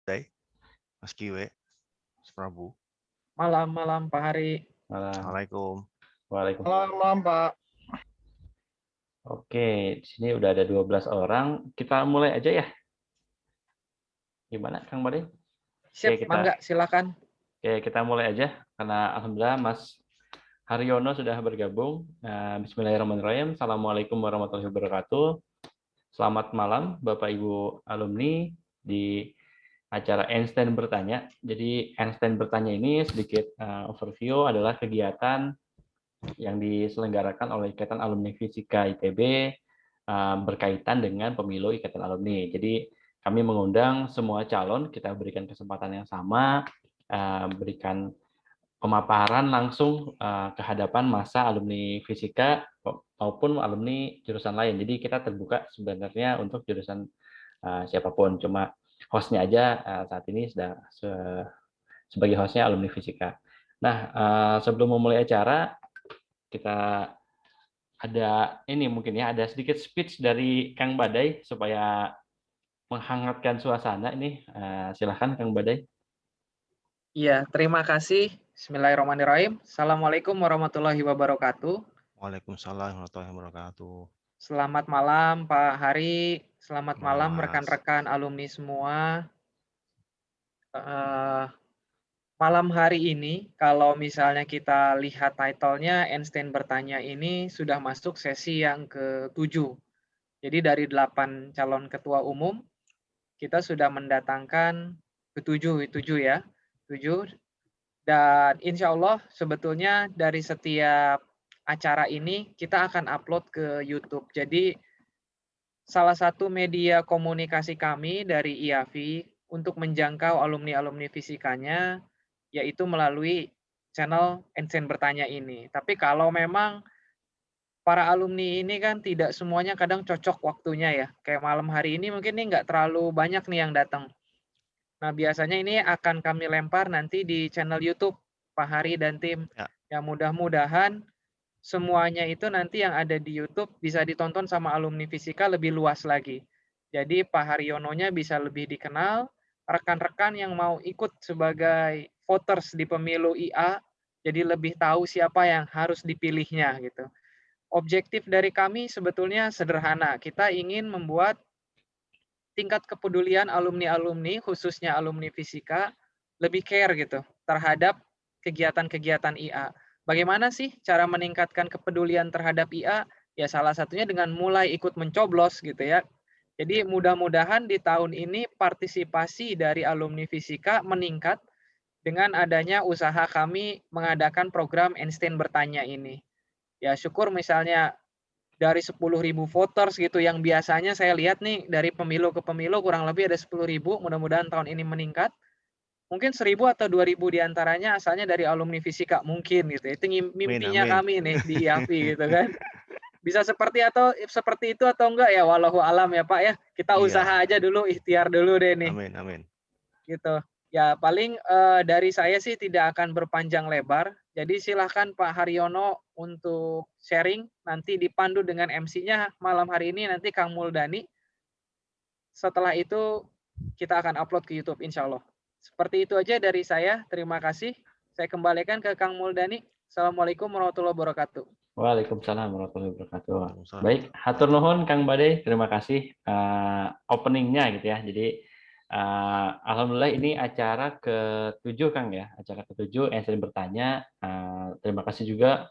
Badai, Mas Kiwe, Mas Prabu. Malam-malam Pak Hari. Malam. Assalamualaikum. Waalaikumsalam. Malam Pak. Oke, di sini udah ada 12 orang. Kita mulai aja ya. Gimana, Kang Badai? Siap, mangga, silakan. Oke, kita mulai aja. Karena Alhamdulillah Mas Haryono sudah bergabung. Bismillahirrahmanirrahim. Assalamualaikum warahmatullahi wabarakatuh. Selamat malam Bapak Ibu alumni di acara Einstein Bertanya. Jadi Einstein Bertanya ini sedikit overview adalah kegiatan yang diselenggarakan oleh Ikatan Alumni Fisika ITB berkaitan dengan pemilu Ikatan Alumni. Jadi kami mengundang semua calon, kita berikan kesempatan yang sama, berikan pemaparan langsung ke hadapan massa alumni fisika maupun alumni jurusan lain. Jadi kita terbuka sebenarnya untuk jurusan siapapun. Cuma hostnya aja saat ini sudah sebagai hostnya alumni fisika. Nah, sebelum memulai acara, kita ada ini mungkin ya, ada sedikit speech dari Kang Badai supaya menghangatkan suasana ini. Silahkan Kang Badai. Iya, terima kasih. Bismillahirrahmanirrahim. Assalamualaikum warahmatullahi wabarakatuh. Waalaikumsalam warahmatullahi wabarakatuh. Selamat malam Pak Hari. Selamat malam Mas. rekan-rekan alumni semua. Malam hari ini, kalau misalnya kita lihat title-nya, Einstein Bertanya ini sudah masuk sesi yang ke-7. Jadi dari 8 calon ketua umum, kita sudah mendatangkan ke-7 ya. 7. Dan insya Allah sebetulnya dari setiap acara ini kita akan upload ke YouTube. Jadi salah satu media komunikasi kami dari IAFI untuk menjangkau alumni-alumni fisikanya yaitu melalui channel Einstein Bertanya ini. Tapi kalau memang para alumni ini kan tidak semuanya kadang cocok waktunya ya. Kayak malam hari ini mungkin ini nggak terlalu banyak nih yang datang. Nah, biasanya ini akan kami lempar nanti di channel YouTube Pak Hari dan tim. Ya. Ya mudah-mudahan semuanya itu nanti yang ada di YouTube bisa ditonton sama alumni fisika lebih luas lagi. Jadi Pak Haryononya bisa lebih dikenal, rekan-rekan yang mau ikut sebagai voters di pemilu IA, jadi lebih tahu siapa yang harus dipilihnya gitu. Objektif dari kami sebetulnya sederhana. Kita ingin membuat tingkat kepedulian alumni-alumni, khususnya alumni fisika, lebih care gitu terhadap kegiatan-kegiatan IA. Bagaimana sih cara meningkatkan kepedulian terhadap IA? Ya salah satunya dengan mulai ikut mencoblos gitu ya. Jadi mudah-mudahan di tahun ini partisipasi dari alumni fisika meningkat dengan adanya usaha kami mengadakan program Einstein Bertanya ini. Ya syukur misalnya dari 10.000 voters gitu yang biasanya saya lihat nih dari pemilu ke pemilu kurang lebih ada 10.000, mudah-mudahan tahun ini meningkat. Mungkin 1.000 atau 2.000 diantaranya asalnya dari alumni fisika mungkin gitu. Itu mimpinya Amin. kami nih di IAFI gitu kan. Bisa seperti itu atau enggak ya wallahu alam ya Pak ya. Kita usaha aja dulu, ikhtiar dulu deh nih. Amin. Gitu. Ya paling dari saya sih tidak akan berpanjang lebar. Jadi silahkan Pak Haryono untuk sharing. Nanti dipandu dengan MC-nya malam hari ini nanti Kang Muldani. Setelah itu kita akan upload ke YouTube insya Allah. Seperti itu aja dari saya. Terima kasih. Saya kembalikan ke Kang Muldani. Assalamualaikum warahmatullahi wabarakatuh. Waalaikumsalam warahmatullahi wabarakatuh. Baik, hatur nuhun Kang Badai. Terima kasih openingnya gitu ya. Jadi alhamdulillah ini acara ke-7 Kang ya, acara ke-7 Einstein Bertanya. Terima kasih juga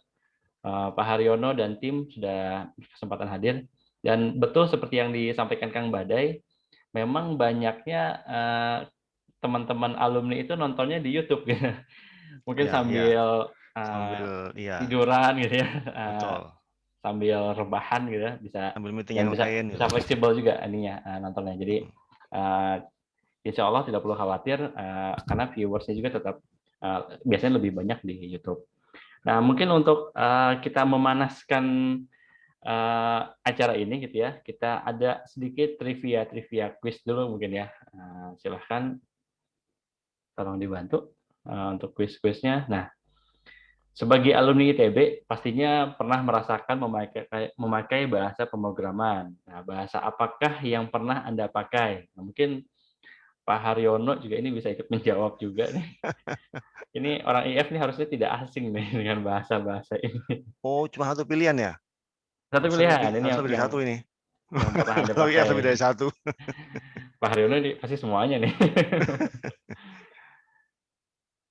Pak Haryono dan tim sudah kesempatan hadir. Dan betul seperti yang disampaikan Kang Badai, memang banyaknya teman-teman alumni itu nontonnya di YouTube gitu. Mungkin sambil tiduran gitu ya. Betul. Sambil rebahan gitu ya, sambil meeting dan yang lain bisa fleksibel juga ininya nontonnya. Jadi insya Allah tidak perlu khawatir karena viewersnya juga tetap biasanya lebih banyak di YouTube. Nah mungkin untuk kita memanaskan acara ini gitu ya, kita ada sedikit trivia quiz dulu mungkin ya. Silahkan tolong dibantu untuk quiz-quiznya. Nah, sebagai alumni ITB pastinya pernah merasakan memakai bahasa pemrograman. Nah, bahasa apakah yang pernah Anda pakai? Nah, mungkin Pak Haryono juga ini bisa ikut menjawab juga nih. Ini orang IF nih harusnya tidak asing nih dengan bahasa-bahasa ini. Oh, cuma satu pilihan ya? Satu pilihan, ini Harus lebih dari yang satu ini. pernah Anda Oh iya, pakai. lebih dari satu. Pak Haryono ini pasti semuanya nih.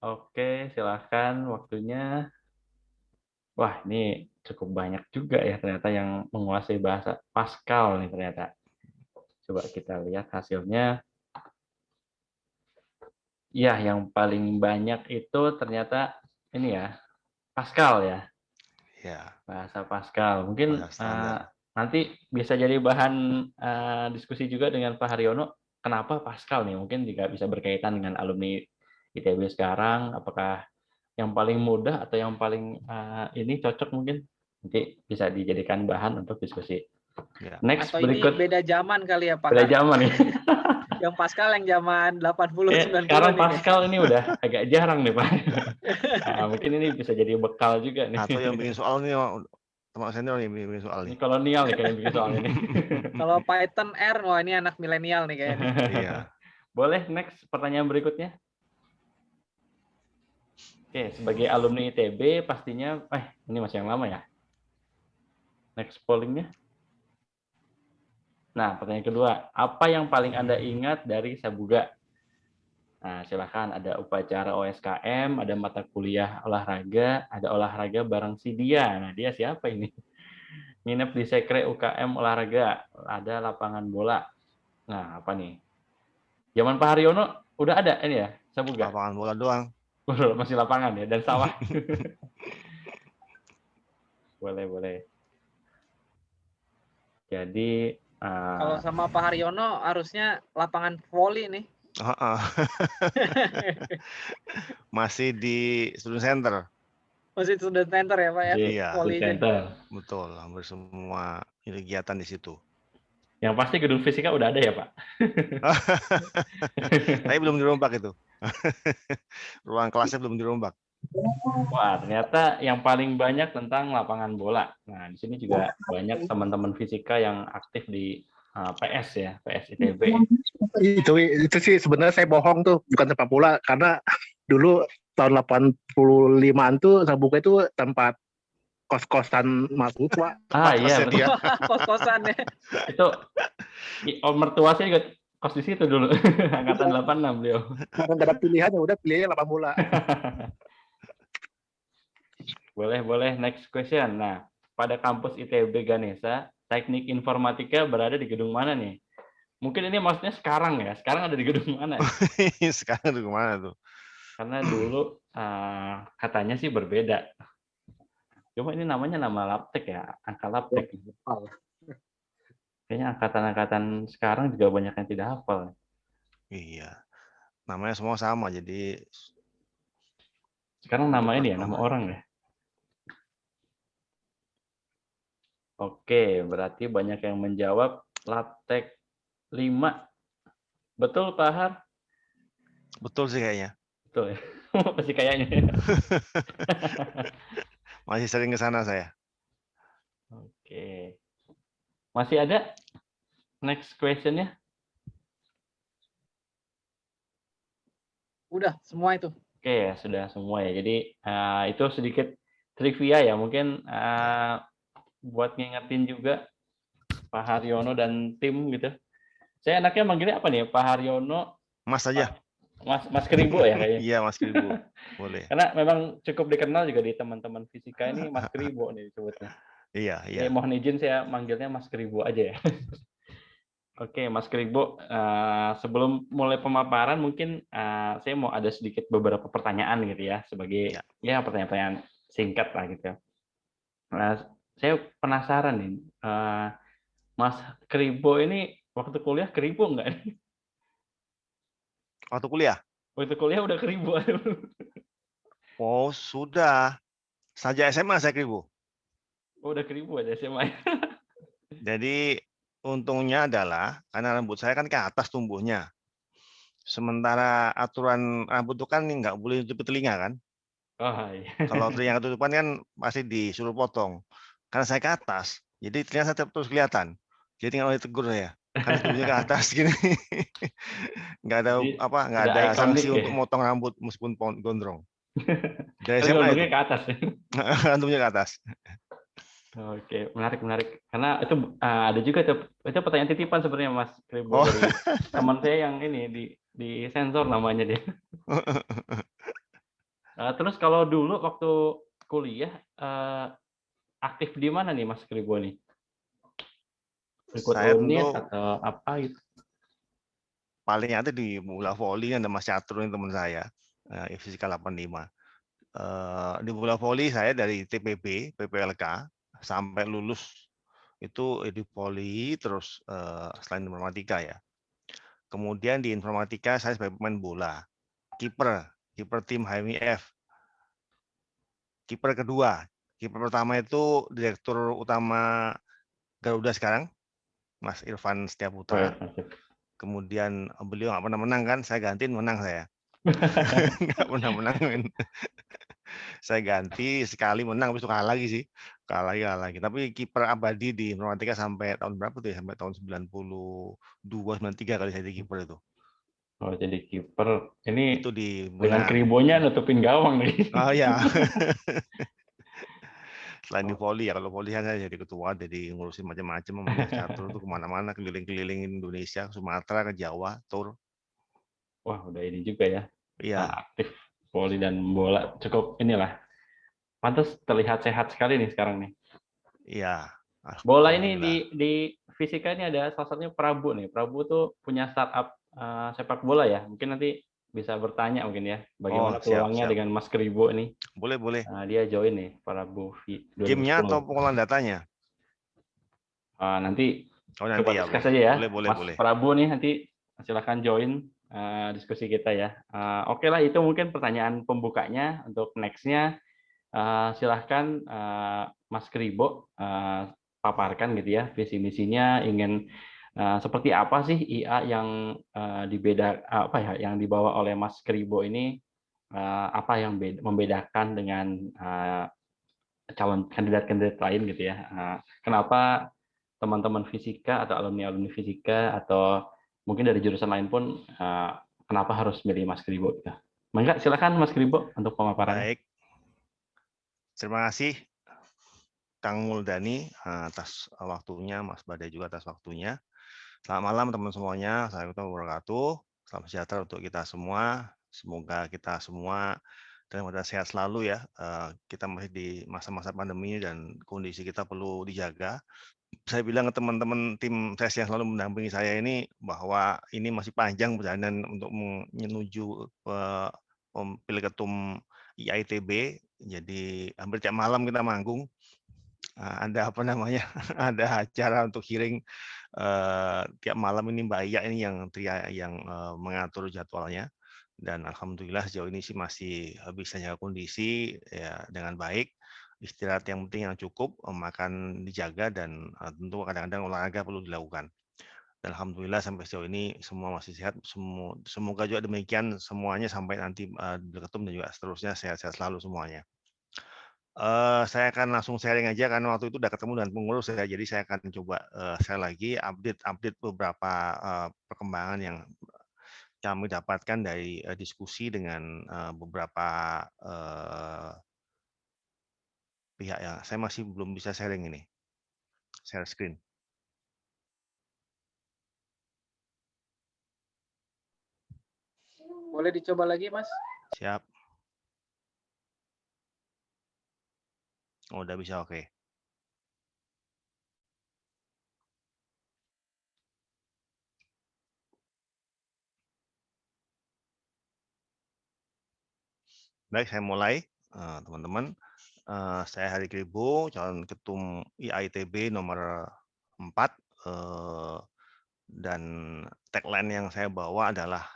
Oke, silahkan waktunya. Wah, ini cukup banyak juga ya ternyata yang menguasai bahasa Pascal nih ternyata. Coba kita lihat hasilnya. Ya, yang paling banyak itu ternyata ini ya, Pascal ya, Ya, bahasa Pascal. Mungkin bahasa standar. nanti bisa jadi bahan diskusi juga dengan Pak Haryono. Kenapa Pascal nih? Mungkin juga bisa berkaitan dengan alumni ITB sekarang. Apakah yang paling mudah atau yang paling ini cocok mungkin? Nanti bisa dijadikan bahan untuk diskusi. Ya. Next Atau ini berikut. beda zaman kali ya Pak Beda Har? zaman nih. Yang Pascal yang zaman 80-90 Sekarang nih. Pascal ini udah agak jarang nih Pak. Nah, mungkin ini bisa jadi bekal juga nih. Atau yang bikin soal ini teman senior nih bikin soal Ini nih. kolonial nih kayaknya bikin soal ini. Kalau Python R, wah ini anak milenial nih kayaknya. Iya. Boleh next pertanyaan berikutnya. Oke, sebagai alumni ITB pastinya, ini masih yang lama ya. Next pollingnya. Nah, pertanyaan kedua, apa yang paling Anda ingat dari Sabuga? Nah, silakan ada upacara OSKM, ada mata kuliah olahraga, ada olahraga bareng si dia. Nah, dia siapa ini? Nginep di Sekre UKM olahraga, ada lapangan bola. Nah, apa nih? Zaman Pak Haryono udah ada ini ya, Sabuga. Lapangan bola doang. Masih lapangan ya, dan sawah. Boleh. Jadi Kalau sama Pak Haryono harusnya lapangan voli nih. Masih di student center. Masih student center ya Pak ya? Iya, center. betul. Hampir semua kegiatan di situ. Yang pasti gedung fisika udah ada ya Pak? Tapi belum dirombak itu. Ruang kelasnya belum dirombak. Wah, ternyata yang paling banyak tentang lapangan bola. Nah, di sini juga banyak teman-teman fisika yang aktif di PS ya, PS ITB. Itu sih sebenarnya saya bohong tuh, bukan tempat bola, karena dulu tahun 85-an tuh Sabuga itu tempat kos-kosan mahasiswa. Iya, betul. Kos-kosan ya. Itu mertua saya juga kos di situ dulu. Angkatan 86 beliau. Karena nggak ada pilihan, ya udah pilihnya lapangan bola. Boleh. Next question. Nah, pada kampus ITB Ganesha, teknik informatika berada di gedung mana nih? Mungkin ini maksudnya sekarang ya. Sekarang ada di gedung mana? Sekarang di mana tuh? Karena dulu katanya sih berbeda. Cuma ini namanya nama Laptek ya, angka Laptek. Kayaknya angkatan-angkatan sekarang juga banyak yang tidak hafal. Iya. Namanya semua sama, jadi sekarang nama ini ya, nama orang ya. Oke, berarti banyak yang menjawab Laptek 5. Betul, Pak Har? Betul sih kayaknya. Betul ya. Masih kayaknya. Masih sering ke sana saya. Oke. Masih ada next question-nya? Udah, semua itu. Oke, sudah semua ya. Jadi itu sedikit trivia ya. Mungkin buat ngingetin juga Pak Haryono dan tim gitu. Saya enaknya manggilnya apa nih? Pak Haryono. Mas aja. Mas Keribo ya kayaknya. Iya, Mas Keribo. Boleh. Karena memang cukup dikenal juga di teman-teman fisika ini Mas Keribo nih disebutnya. Iya. Mohon izin saya manggilnya Mas Keribo aja ya. Oke, Mas Keribo, sebelum mulai pemaparan mungkin saya mau ada sedikit beberapa pertanyaan gitu ya, sebagai ya pertanyaan-pertanyaan singkat lah gitu. Saya penasaran nih, Mas Keribo ini waktu kuliah keribo nggak? Waktu kuliah? Waktu kuliah udah keribo. Oh, sudah. Saja SMA saya keribo. Oh, udah keribo aja SMA. Jadi untungnya adalah karena rambut saya kan ke atas tumbuhnya. Sementara aturan rambut itu kan nggak boleh tutup telinga kan. Oh, iya. Kalau telinga ketutupan kan masih disuruh potong. Karena saya ke atas, jadi telinga saya terus kelihatan. Jadi nggak boleh tegur saya. kan tubuhnya ke atas gini. Nggak ada Jadi nggak sudah ada ikonik sanksi ya. untuk motong rambut meskipun gondrong. Dari Tapi SMA gondongnya itu. ke atas ya. Tubuhnya ke atas. Oke, menarik menarik. Karena itu ada juga itu pertanyaan titipan sebenarnya Mas Kribo Oh. dari teman saya yang ini di sensor namanya dia. Terus kalau dulu waktu kuliah aktif di mana nih Mas Kribo nih? Ikut Saya UNIT tentu atau apa gitu? paling aktif di bola voli, ada Mas Catur ini teman saya, Fisika 85. Di bola voli saya dari TPB, PPLK sampai lulus itu di voli, terus selain informatika ya. Kemudian di informatika saya sebagai pemain bola, kiper tim HMIF, kiper kedua. Kiper pertama itu direktur utama Garuda sekarang, Mas Irfan Oh, Setiaputra. ya, masuk. Kemudian beliau nggak pernah menang kan, saya gantiin menang saya. Nggak pernah menang. Saya ganti sekali menang, habis itu kalah lagi sih. Kalah lagi. Tapi kiper abadi di informatika sampai tahun berapa tuh ya? Sampai tahun 92, 93 kali saya jadi kiper itu. Oh, jadi kiper. Ini Itu di dengan Bonang. kribonya nutupin gawang nih. Oh ya. Selain di voli ya, kalau voli kan saya jadi ketua, jadi ngurusin macam-macam, Mas Catur tuh kemana-mana, keliling-kelilingin Indonesia, Sumatera, ke Jawa, tour. Wah, udah ini juga ya. Iya. Aktif voli dan bola. Cukup inilah. Pantas terlihat sehat sekali nih sekarang nih. Iya. Bola ini Alhamdulillah. di fisika ini ada salah satunya Prabu nih. Prabu tuh punya startup sepak bola ya. Mungkin nanti bisa bertanya mungkin ya. Oh, Bagaimana siap, peluangnya siap. dengan Mas Kribo ini. Boleh. Dia join nih Prabu Gamenya atau 2010. pengolahan datanya? Nanti Nanti coba ya, discuss oke. aja ya. Boleh. Mas Prabu nih nanti silakan join diskusi kita ya. Oke lah, itu mungkin pertanyaan pembukanya. Untuk next-nya silahkan Mas Kribo paparkan gitu ya visi misinya, ingin seperti apa sih IA yang yang dibawa oleh Mas Kribo ini, apa yang membedakan dengan calon kandidat-kandidat lain gitu ya. Kenapa teman-teman fisika atau alumni fisika atau mungkin dari jurusan lain pun kenapa harus milih Mas Kribo gitu. Mangga silakan Mas Kribo untuk pemaparannya. Baik. Terima kasih Kang Muldani atas waktunya, Mas Badai juga atas waktunya. Selamat malam teman semuanya. Assalamualaikum warahmatullahi wabarakatuh. Salam sejahtera untuk kita semua. Semoga kita semua dalam keadaan sehat selalu ya. Kita masih di masa-masa pandemi dan kondisi kita perlu dijaga. Saya bilang ke teman-teman tim tes yang selalu mendampingi saya ini bahwa ini masih panjang perjalanan untuk menuju pemilih ketum IITB. Jadi hampir tiap malam kita manggung. Ada ada acara untuk hearing tiap malam ini Mbak Iya ini yang mengatur jadwalnya, dan alhamdulillah sejauh ini sih masih bisa jaga kondisi ya dengan baik. Istirahat yang penting yang cukup, makan dijaga, dan tentu kadang-kadang olahraga perlu dilakukan. Dan alhamdulillah sampai sejauh ini semua masih sehat. Semoga juga demikian semuanya sampai nanti berketum dan juga seterusnya sehat-sehat selalu semuanya. Saya akan langsung sharing aja karena waktu itu udah ketemu dengan pengurus ya, jadi saya akan coba share lagi update beberapa perkembangan yang kami dapatkan dari diskusi dengan beberapa pihak ya. Saya masih belum bisa sharing ini, share screen. Boleh dicoba lagi, Mas? Siap. Oh, udah bisa, oke. Baik, saya mulai, teman-teman. Saya Hari Kribo, calon ketum IITB nomor 4, dan tagline yang saya bawa adalah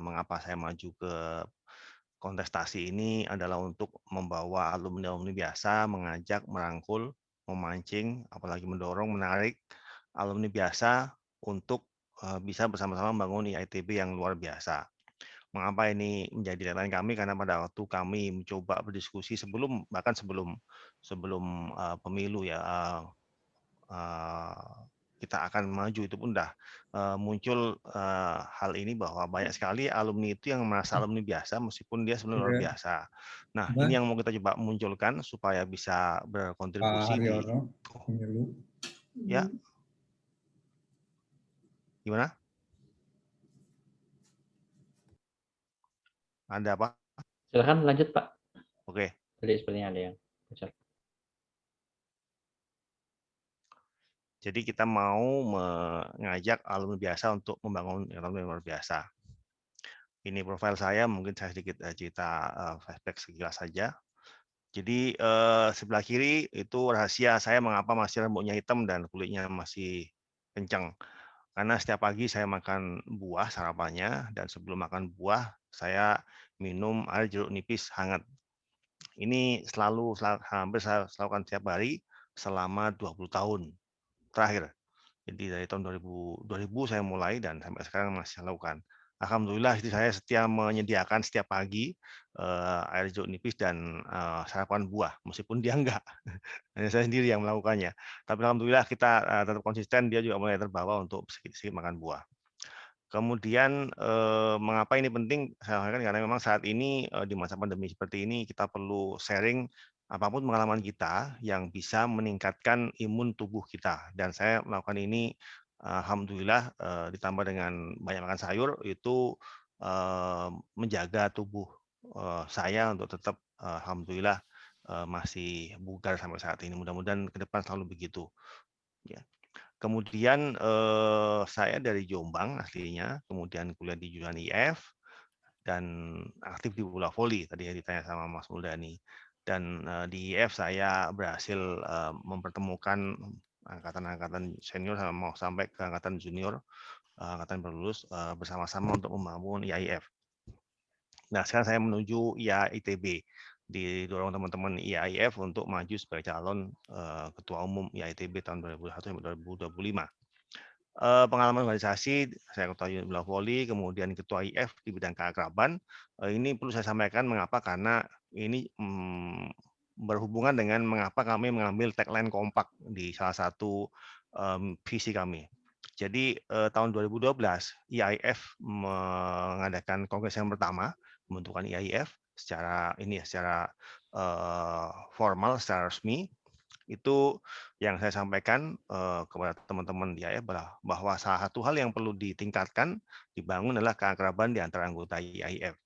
mengapa saya maju ke kontestasi ini adalah untuk membawa alumni-alumni biasa, mengajak, merangkul, memancing, apalagi mendorong, menarik alumni biasa untuk bisa bersama-sama membangun IITB yang luar biasa. Mengapa ini menjadi tagline kami? Karena pada waktu kami mencoba berdiskusi bahkan sebelum pemilu ya, kita akan maju. Itu pun udah muncul hal ini bahwa banyak sekali alumni itu yang merasa alumni biasa meskipun dia sebenarnya luar biasa. Nah, ini yang mau kita coba munculkan supaya bisa Pak berkontribusi di Haryono, pemilu. ya. Gimana? Ada apa? Silakan lanjut, Pak. Oke. Tadi sepertinya ada yang bocor. Jadi kita mau mengajak alumni biasa untuk membangun alumni luar biasa. Ini profil saya, mungkin saya sedikit cerita flashback sekilas saja. Jadi sebelah kiri itu rahasia saya mengapa masih rambutnya hitam dan kulitnya masih kencang. Karena setiap pagi saya makan buah sarapannya, dan sebelum makan buah saya minum air jeruk nipis hangat. Ini hampir saya lakukan setiap hari selama 20 tahun terakhir. Jadi dari tahun 2000 saya mulai dan sampai sekarang masih lakukan. Alhamdulillah itu saya setia menyediakan setiap pagi air jeruk nipis dan sarapan buah, meskipun dia enggak. Hanya saya sendiri yang melakukannya. Tapi alhamdulillah kita tetap konsisten, dia juga mulai terbawa untuk sedikit-sedikit makan buah. Kemudian mengapa ini penting? Saya sampaikan karena memang saat ini di masa pandemi seperti ini kita perlu sharing apapun pengalaman kita yang bisa meningkatkan imun tubuh kita. Dan saya melakukan ini alhamdulillah ditambah dengan banyak makan sayur itu menjaga tubuh saya untuk tetap alhamdulillah masih bugar sampai saat ini. Mudah-mudahan ke depan selalu begitu. Ya. Kemudian saya dari Jombang aslinya, kemudian kuliah di jurusan IF dan aktif di bola voli tadi yang ditanya sama Mas Muldani. Dan di IF saya berhasil mempertemukan angkatan-angkatan senior mau sampai ke angkatan junior, angkatan berlulus bersama-sama untuk membangun IAIF. Nah, sekarang saya menuju IAITB, didorong teman-teman IAIF untuk maju sebagai calon ketua umum IAITB tahun 2021 sampai 2025. Pengalaman organisasi, saya ketua unit bola voli, kemudian ketua IF di bidang keakraban. Ini perlu saya sampaikan mengapa, karena ini berhubungan dengan mengapa kami mengambil tagline kompak di salah satu visi kami. Jadi tahun 2012 IAIF mengadakan kongres yang pertama pembentukan IAIF secara formal, secara resmi. Itu yang saya sampaikan kepada teman-teman di IAIF bahwa salah satu hal yang perlu ditingkatkan, dibangun adalah keakraban di antara anggota IAIF.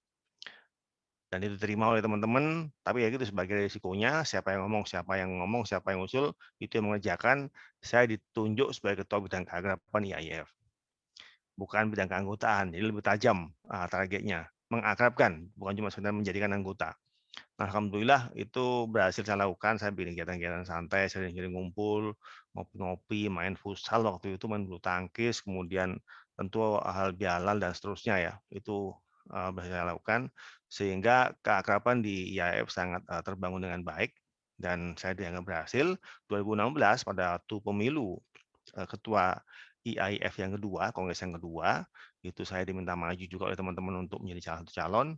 Dan itu diterima oleh teman-teman, tapi ya gitu sebagai risikonya, siapa yang ngomong, siapa yang usul, itu yang mengerjakan. Saya ditunjuk sebagai ketua bidang keakraban IAIF. Bukan bidang keanggotaan, jadi lebih tajam targetnya. Mengakrabkan, bukan cuma sekedar menjadikan anggota. Alhamdulillah itu berhasil saya lakukan. Saya bikin kegiatan-kegiatan santai, sering-sering ngumpul, ngopi-ngopi, main futsal waktu itu, main bulu tangkis, kemudian tentu hal bihalal dan seterusnya ya. Itu berhasil saya lakukan sehingga keakraban di IAIF sangat terbangun dengan baik dan saya dianggap berhasil. 2016 pada waktu pemilu ketua IAIF yang kedua, kongres yang kedua, itu saya diminta maju juga oleh teman-teman untuk menjadi salah satu calon.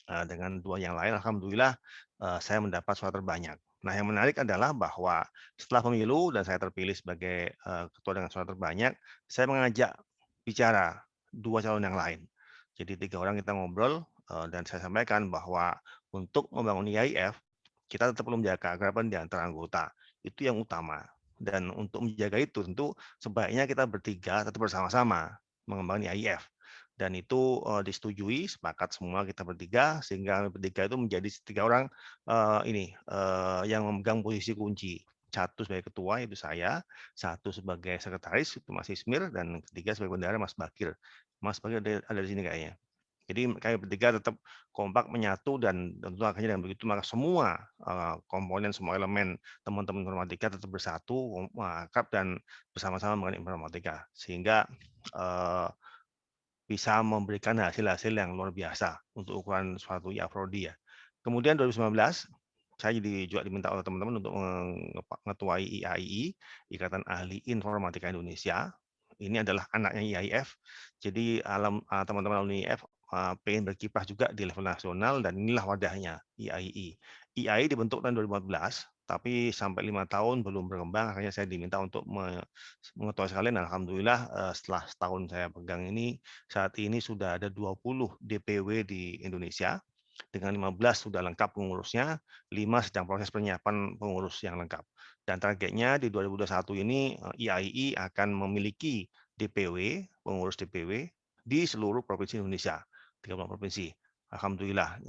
Dengan dua yang lain, alhamdulillah saya mendapat suara terbanyak. Nah, yang menarik adalah bahwa setelah pemilu dan saya terpilih sebagai ketua dengan suara terbanyak, saya mengajak bicara dua calon yang lain. Jadi 3 orang kita ngobrol dan saya sampaikan bahwa untuk membangun IAIF, kita tetap perlu menjaga keakraban di antara anggota. Itu yang utama. Dan untuk menjaga itu tentu sebaiknya kita bertiga tetap bersama-sama mengembangkan IAIF. Dan itu disetujui, sepakat semua kita bertiga, sehingga bertiga itu menjadi 3 orang yang memegang posisi kunci. 1 sebagai ketua, itu saya, 1 sebagai sekretaris, itu Mas Ismir, dan ketiga sebagai bendahara Mas Bakir. Mas Bakir ada di sini kayaknya. Jadi kami bertiga tetap kompak menyatu dan tentu akhirnya dengan begitu maka semua komponen, semua elemen teman-teman informatika tetap bersatu, akrab dan bersama-sama mengenai informatika sehingga bisa memberikan hasil-hasil yang luar biasa untuk ukuran suatu IAFRODI ya. Kemudian 2019 saya juga diminta oleh teman-teman untuk mengetuai IAII, Ikatan Ahli Informatika Indonesia. Ini adalah anaknya IAIF. Jadi teman-teman alumni IAIF pengen berkiprah juga di level nasional dan inilah wadahnya IAII. IAII dibentuk tahun 2014 tapi sampai 5 tahun belum berkembang. Akhirnya saya diminta untuk mengetahui sekalian. Alhamdulillah setelah setahun saya pegang ini, saat ini sudah ada 20 DPW di Indonesia. Dengan 15 sudah lengkap pengurusnya, 5 sedang proses penyiapan pengurus yang lengkap. Dan targetnya di 2021 ini IAII akan memiliki DPW, pengurus DPW di seluruh provinsi Indonesia, 30 provinsi. Alhamdulillah,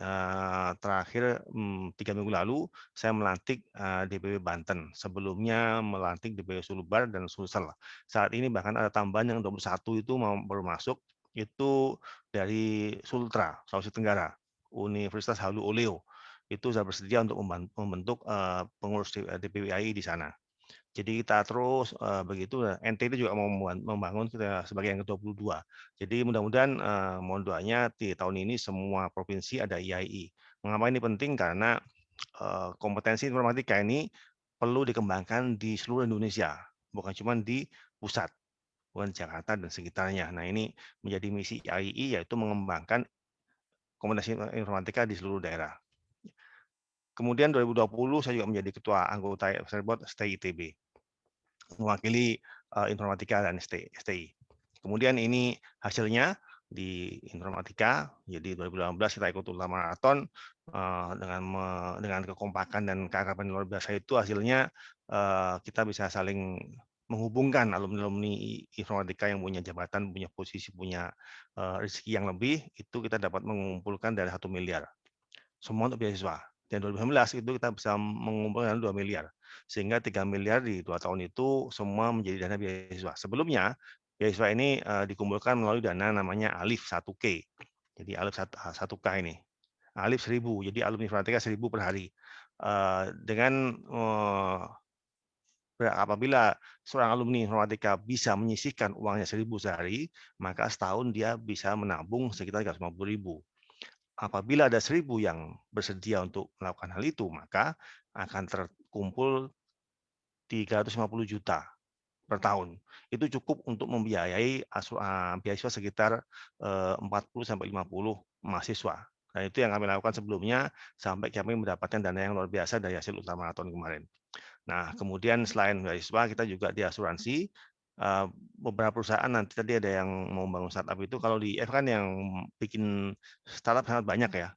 terakhir 3 minggu lalu saya melantik DPW Banten. Sebelumnya melantik DPW Sulubar dan Sulsel. Saat ini bahkan ada tambahan yang 21 itu baru masuk, itu dari Sultra, Sulawesi Tenggara. Universitas Halu Oleo itu sudah bersedia untuk membentuk pengurus DPW IAII di sana. Jadi kita terus begitu. NTT juga mau membangun kita sebagai yang ke-22. Jadi mudah-mudahan mohon doanya di tahun ini semua provinsi ada IAII. Mengapa ini penting? Karena kompetensi informatika ini perlu dikembangkan di seluruh Indonesia, bukan cuma di pusat, bukan Jakarta dan sekitarnya. Nah, ini menjadi misi IAII, yaitu mengembangkan kompetensi informatika di seluruh daerah. Kemudian 2020 saya juga menjadi ketua anggota Board STI ITB, mewakili informatika dan STI. Kemudian ini hasilnya di informatika. Jadi 2018 kita ikut ultramaraton dengan kekompakan dan keakraban luar biasa itu, hasilnya kita bisa saling menghubungkan alumni informatika yang punya jabatan, punya posisi, punya rezeki yang lebih, itu kita dapat mengumpulkan dari 1 miliar. Semua untuk beasiswa. Dan 2019 itu kita bisa mengumpulkan 2 miliar. Sehingga 3 miliar di 2 tahun itu semua menjadi dana beasiswa. Sebelumnya, beasiswa ini dikumpulkan melalui dana namanya ALIF 1K. Jadi ALIF 1K ini. ALIF 1.000, jadi alumni informatika 1.000 per hari. Dengan apabila seorang alumni informatika bisa menyisihkan uangnya 1.000 sehari, maka setahun dia bisa menabung sekitar 350.000. Apabila ada 1.000 yang bersedia untuk melakukan hal itu, maka akan terkumpul 350 juta per tahun. Itu cukup untuk membiayai beasiswa sekitar 40-50 mahasiswa. Dan itu yang kami lakukan sebelumnya sampai kami mendapatkan dana yang luar biasa dari hasil ultramaraton kemarin. Nah, kemudian selain beasiswa, kita juga diasuransi. Beberapa perusahaan nanti tadi ada yang mau membangun startup itu, kalau di IF kan yang bikin startup sangat banyak ya,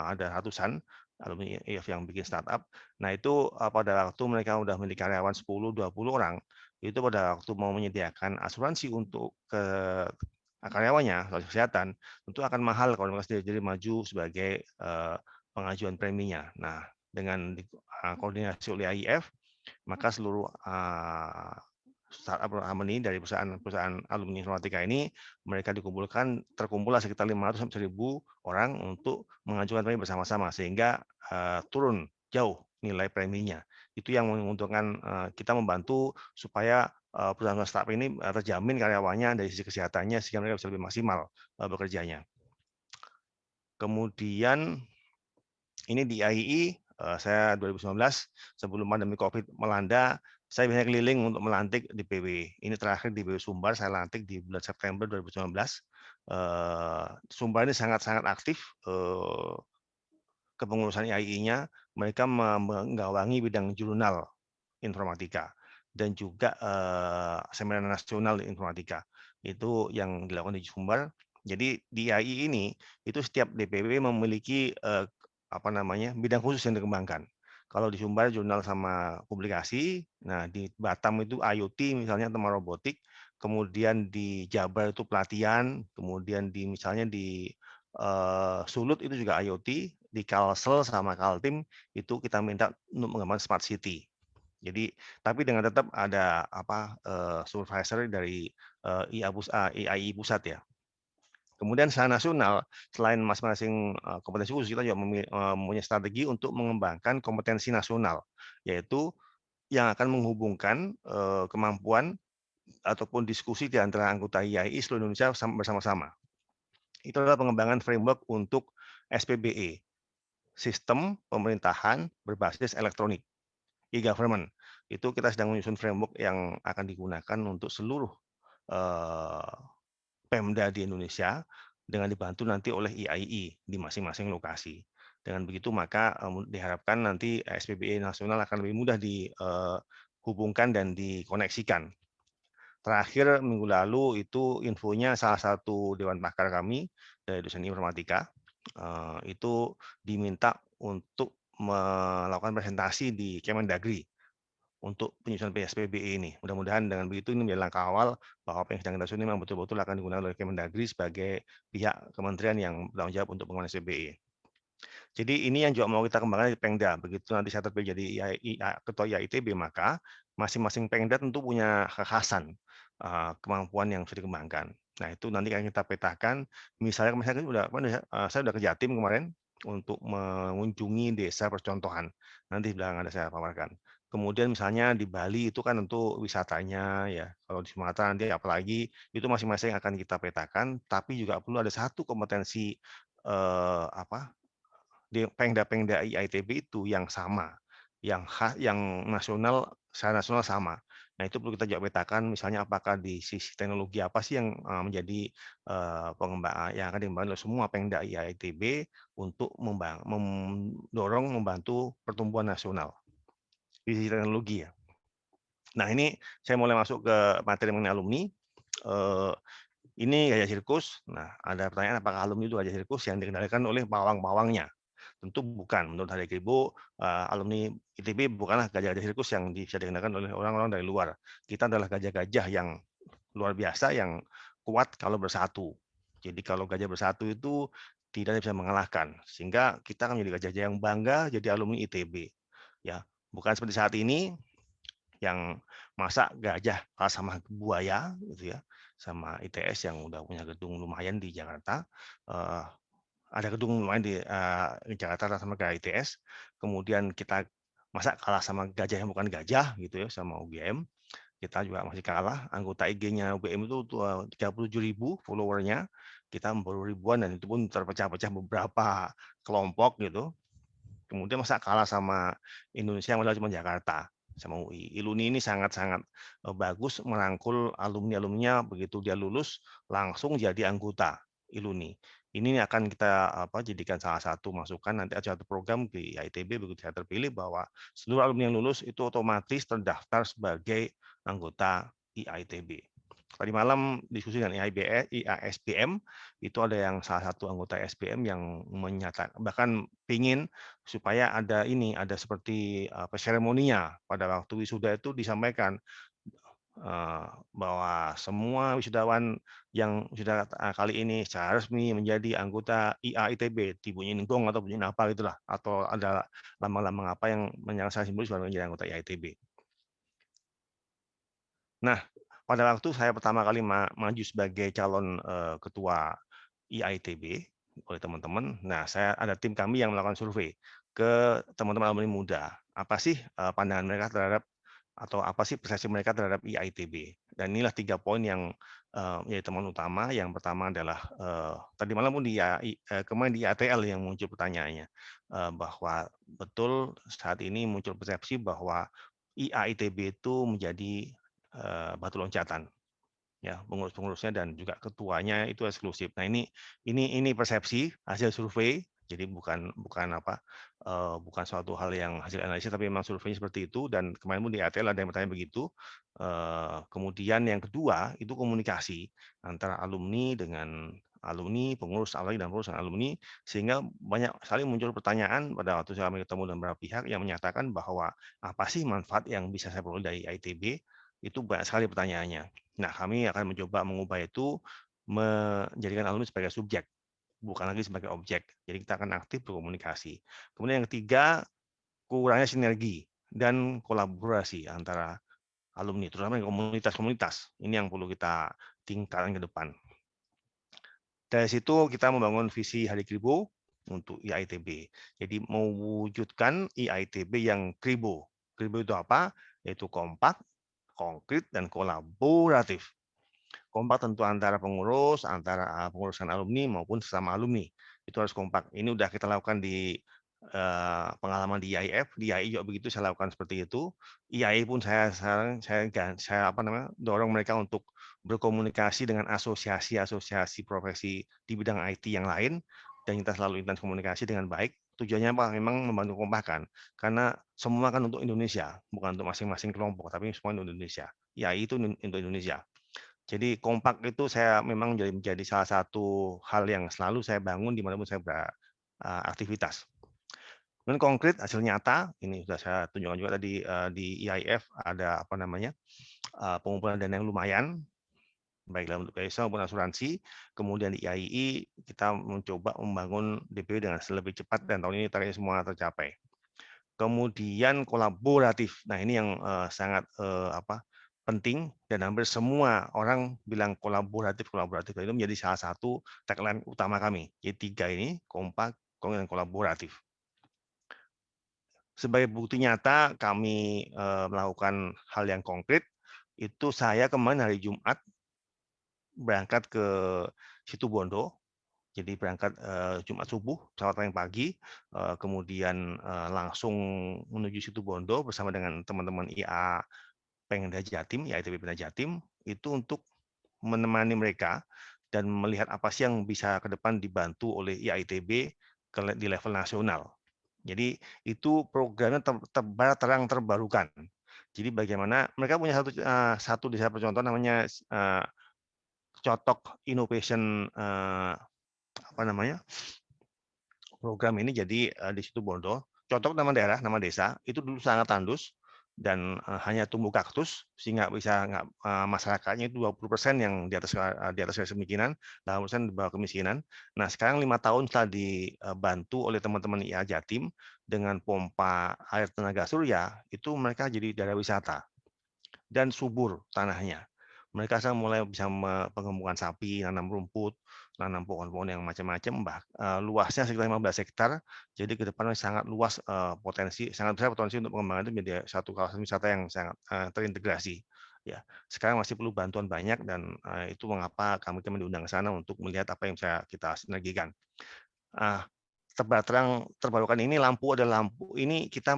ada ratusan alumni IF yang bikin startup. Nah, itu pada waktu mereka udah memiliki karyawan 10-20 orang, itu pada waktu mau menyediakan asuransi untuk ke karyawannya, asuransi kesehatan, tentu akan mahal kalau mereka sendiri maju sebagai pengajuan preminya. Nah, dengan koordinasi oleh IIF, maka seluruh startup alumni dari perusahaan alumni informatika ini, mereka terkumpullah sekitar 500-1.000 orang untuk mengajukan premi bersama-sama, sehingga turun jauh nilai preminya. Itu yang menguntungkan kita, membantu supaya perusahaan startup ini terjamin karyawannya dari sisi kesehatannya, sehingga mereka bisa lebih maksimal bekerjanya. Kemudian ini di IAII, saya 2019 sebelum pandemi COVID melanda, saya biasanya keliling untuk melantik DPW. Ini terakhir di DPW Sumbar, saya lantik di bulan September 2019. Sumbar ini sangat-sangat aktif kepengurusan IAII-nya. Mereka menggawangi bidang jurnal informatika dan juga seminar nasional informatika. Itu yang dilakukan di Sumbar. Jadi di IAII ini itu setiap DPW memiliki bidang khusus yang dikembangkan. Kalau di Sumbar jurnal sama publikasi, nah di Batam itu IoT misalnya teman robotik, kemudian di Jabar itu pelatihan, kemudian misalnya di Sulut itu juga IoT, di Kalsel sama Kaltim itu kita minta untuk mengembangkan smart city. Jadi, tapi dengan tetap ada supervisor dari IAII pusat ya. Kemudian secara nasional, selain masing-masing kompetensi khusus, kita juga mempunyai strategi untuk mengembangkan kompetensi nasional, yaitu yang akan menghubungkan kemampuan ataupun diskusi di antara anggota IAII seluruh Indonesia bersama-sama. Itu adalah pengembangan framework untuk SPBE, Sistem Pemerintahan Berbasis Elektronik, e-government. Itu kita sedang menyusun framework yang akan digunakan untuk seluruh Pemda di Indonesia dengan dibantu nanti oleh IAII di masing-masing lokasi. Dengan begitu maka diharapkan nanti SPBE nasional akan lebih mudah dihubungkan dan dikoneksikan. Terakhir minggu lalu itu infonya salah satu dewan pakar kami dari dosen informatika itu diminta untuk melakukan presentasi di Kemendagri untuk penyusunan PSBB ini. Mudah-mudahan dengan begitu ini menjadi langkah awal bahwa apa yang sedang kita susun memang betul-betul akan digunakan oleh Kemendagri sebagai pihak kementerian yang bertanggung jawab untuk pengembangan SPBE. Jadi ini yang juga mau kita kembangkan di Pengda. Begitu nanti saya terpilih jadi ketua IAITB, maka masing-masing Pengda tentu punya kekhasan kemampuan yang bisa dikembangkan. Nah itu nanti akan kita petakan. Misalnya saya sudah ke Jatim kemarin untuk mengunjungi desa percontohan. Nanti belakang ada saya paparkan. Kemudian misalnya di Bali itu kan tentu wisatanya ya. Kalau di Sumatera nanti apalagi itu masing-masing akan kita petakan. Tapi juga perlu ada satu kompetensi di Pengda-Pengda IAITB itu yang sama, yang nasional, secara nasional sama. Nah itu perlu kita juga petakan, misalnya apakah di sisi teknologi apa sih yang menjadi pengembangan yang akan dikembangkan oleh semua Pengda IAITB untuk mendorong membantu pertumbuhan nasional di sisi teknologi ya. Nah ini saya mulai masuk ke materi mengenai alumni. Ini gajah sirkus. Nah ada pertanyaan apakah alumni itu gajah sirkus yang dikendalikan oleh pawang-pawangnya? Tentu bukan. Menurut Hari Kribo, alumni ITB bukanlah gajah-gajah sirkus yang bisa digunakan oleh orang-orang dari luar. Kita adalah gajah-gajah yang luar biasa, yang kuat kalau bersatu. Jadi kalau gajah bersatu itu tidak bisa mengalahkan. Sehingga kita akan menjadi gajah yang bangga jadi alumni ITB. Ya, bukan seperti saat ini yang masa gajah kalah sama buaya gitu ya, sama ITS yang udah punya gedung lumayan di Jakarta. Ada gedung lumayan di Jakarta sama kayak ITS, kemudian kita masa kalah sama gajah yang bukan gajah gitu ya, sama UGM, kita juga masih kalah. Anggota IG-nya UGM itu 37.000 followernya, kita baru ribuan dan itu pun terpecah-pecah beberapa kelompok gitu. Kemudian masa kalah sama Indonesia yang modal cuma Jakarta sama UI. Iluni ini sangat-sangat bagus merangkul alumni-alumninya, begitu dia lulus langsung jadi anggota Iluni. Ini akan kita jadikan salah satu masukan nanti ada satu program di ITB begitu saya terpilih bahwa seluruh alumni yang lulus itu otomatis terdaftar sebagai anggota IITB. Tadi malam diskusi dengan IASBM itu ada yang salah satu anggota SBM yang menyatakan bahkan pingin supaya ada seperti seremoninya pada waktu wisuda itu disampaikan bahwa semua wisudawan yang sudah kali ini secara resmi menjadi anggota IAITB, dibunyiin gong atau bunyiin apa gitulah, atau ada lambang-lambang apa yang menyatakan simbolis bahwa menjadi anggota IAITB. Nah, pada waktu saya pertama kali maju sebagai calon ketua IAITB oleh teman-teman, nah saya ada tim kami yang melakukan survei ke teman-teman alumni muda. Apa sih pandangan mereka terhadap atau apa sih persepsi mereka terhadap IAITB? Dan inilah 3 poin yang menjadi teman utama. Yang pertama adalah tadi malam pun kemarin di ATL yang muncul pertanyaannya bahwa betul saat ini muncul persepsi bahwa IAITB itu menjadi batu loncatan. Ya, pengurus-pengurusnya dan juga ketuanya itu eksklusif. Nah, ini persepsi hasil survei. Jadi bukan suatu hal yang hasil analisis, tapi memang surveinya seperti itu. Dan kemarin pun di ATL ada yang bertanya begitu. Kemudian yang kedua itu komunikasi antara alumni dengan alumni, pengurus alumni dan pengurus alumni, sehingga banyak sekali muncul pertanyaan pada waktu saya ketemu dengan beberapa pihak yang menyatakan bahwa apa sih manfaat yang bisa saya peroleh dari ITB? Itu banyak sekali pertanyaannya. Nah, kami akan mencoba mengubah itu menjadikan alumni sebagai subjek, bukan lagi sebagai objek. Jadi kita akan aktif berkomunikasi. Kemudian yang ketiga, kurangnya sinergi dan kolaborasi antara alumni, terutama komunitas-komunitas. Ini yang perlu kita tingkatkan ke depan. Dari situ kita membangun visi Hari Kribo untuk IAITB. Jadi mewujudkan IAITB yang Kribo. Kribo itu apa? Yaitu kompak, konkret, dan kolaboratif. Kompak tentu antara pengurus dan alumni maupun sesama alumni. Itu harus kompak. Ini udah kita lakukan di pengalaman di IAIF, di IAI juga begitu saya lakukan seperti itu. IAI pun saya dorong mereka untuk berkomunikasi dengan asosiasi-asosiasi profesi di bidang IT yang lain dan kita selalu intens komunikasi dengan baik. tujuannya apa? Memang membantu kompakan, karena semua kan untuk Indonesia, bukan untuk masing-masing kelompok, tapi semua untuk Indonesia. IAI itu untuk Indonesia. Jadi kompak itu saya memang menjadi salah satu hal yang selalu saya bangun dimanapun saya beraktivitas. Kemudian konkret hasil nyata, ini sudah saya tunjukkan juga tadi di IIF ada apa namanya pengumpulan dana yang lumayan, baik dalam bentuk BSA maupun asuransi. Kemudian di IAII kita mencoba membangun DPW dengan lebih cepat dan tahun ini targetnya semua tercapai. Kemudian kolaboratif. Nah ini yang sangat penting dan hampir semua orang bilang kolaboratif itu menjadi salah satu tagline utama kami. Jadi 3 ini kompak, dan kolaboratif. Sebagai bukti nyata kami melakukan hal yang konkret, itu saya kemarin hari Jumat berangkat ke Situbondo, jadi berangkat Jumat subuh, pesawat yang pagi, kemudian langsung menuju Situbondo bersama dengan teman-teman IA Pengda Jatim, IITB Pengda Jatim, itu untuk menemani mereka dan melihat apa sih yang bisa ke depan dibantu oleh IITB di level nasional. Jadi itu programnya terang terbarukan. Jadi bagaimana mereka punya satu desa percontohan namanya Cotok Innovation program ini. Jadi di Situbondo, Cotok nama daerah, nama desa itu dulu sangat tandus dan hanya tumbuh kaktus sehingga masyarakatnya itu 20% yang di atas garis kemiskinan, 80% di bawah kemiskinan. Nah sekarang 5 tahun setelah dibantu oleh teman-teman IA Jatim dengan pompa air tenaga surya, itu mereka jadi daerah wisata dan subur tanahnya. Mereka sekarang mulai bisa pengembangan sapi, nanam rumput, nanam pohon-pohon yang macam-macam, luasnya sekitar 15 hektar. Jadi ke depan sangat luas sangat besar potensi untuk pengembangan itu menjadi satu kawasan wisata yang sangat terintegrasi. Ya, sekarang masih perlu bantuan banyak dan itu mengapa kami diundang ke sana untuk melihat apa yang bisa kita sinergikan. Terbarukan ini lampu adalah lampu ini kita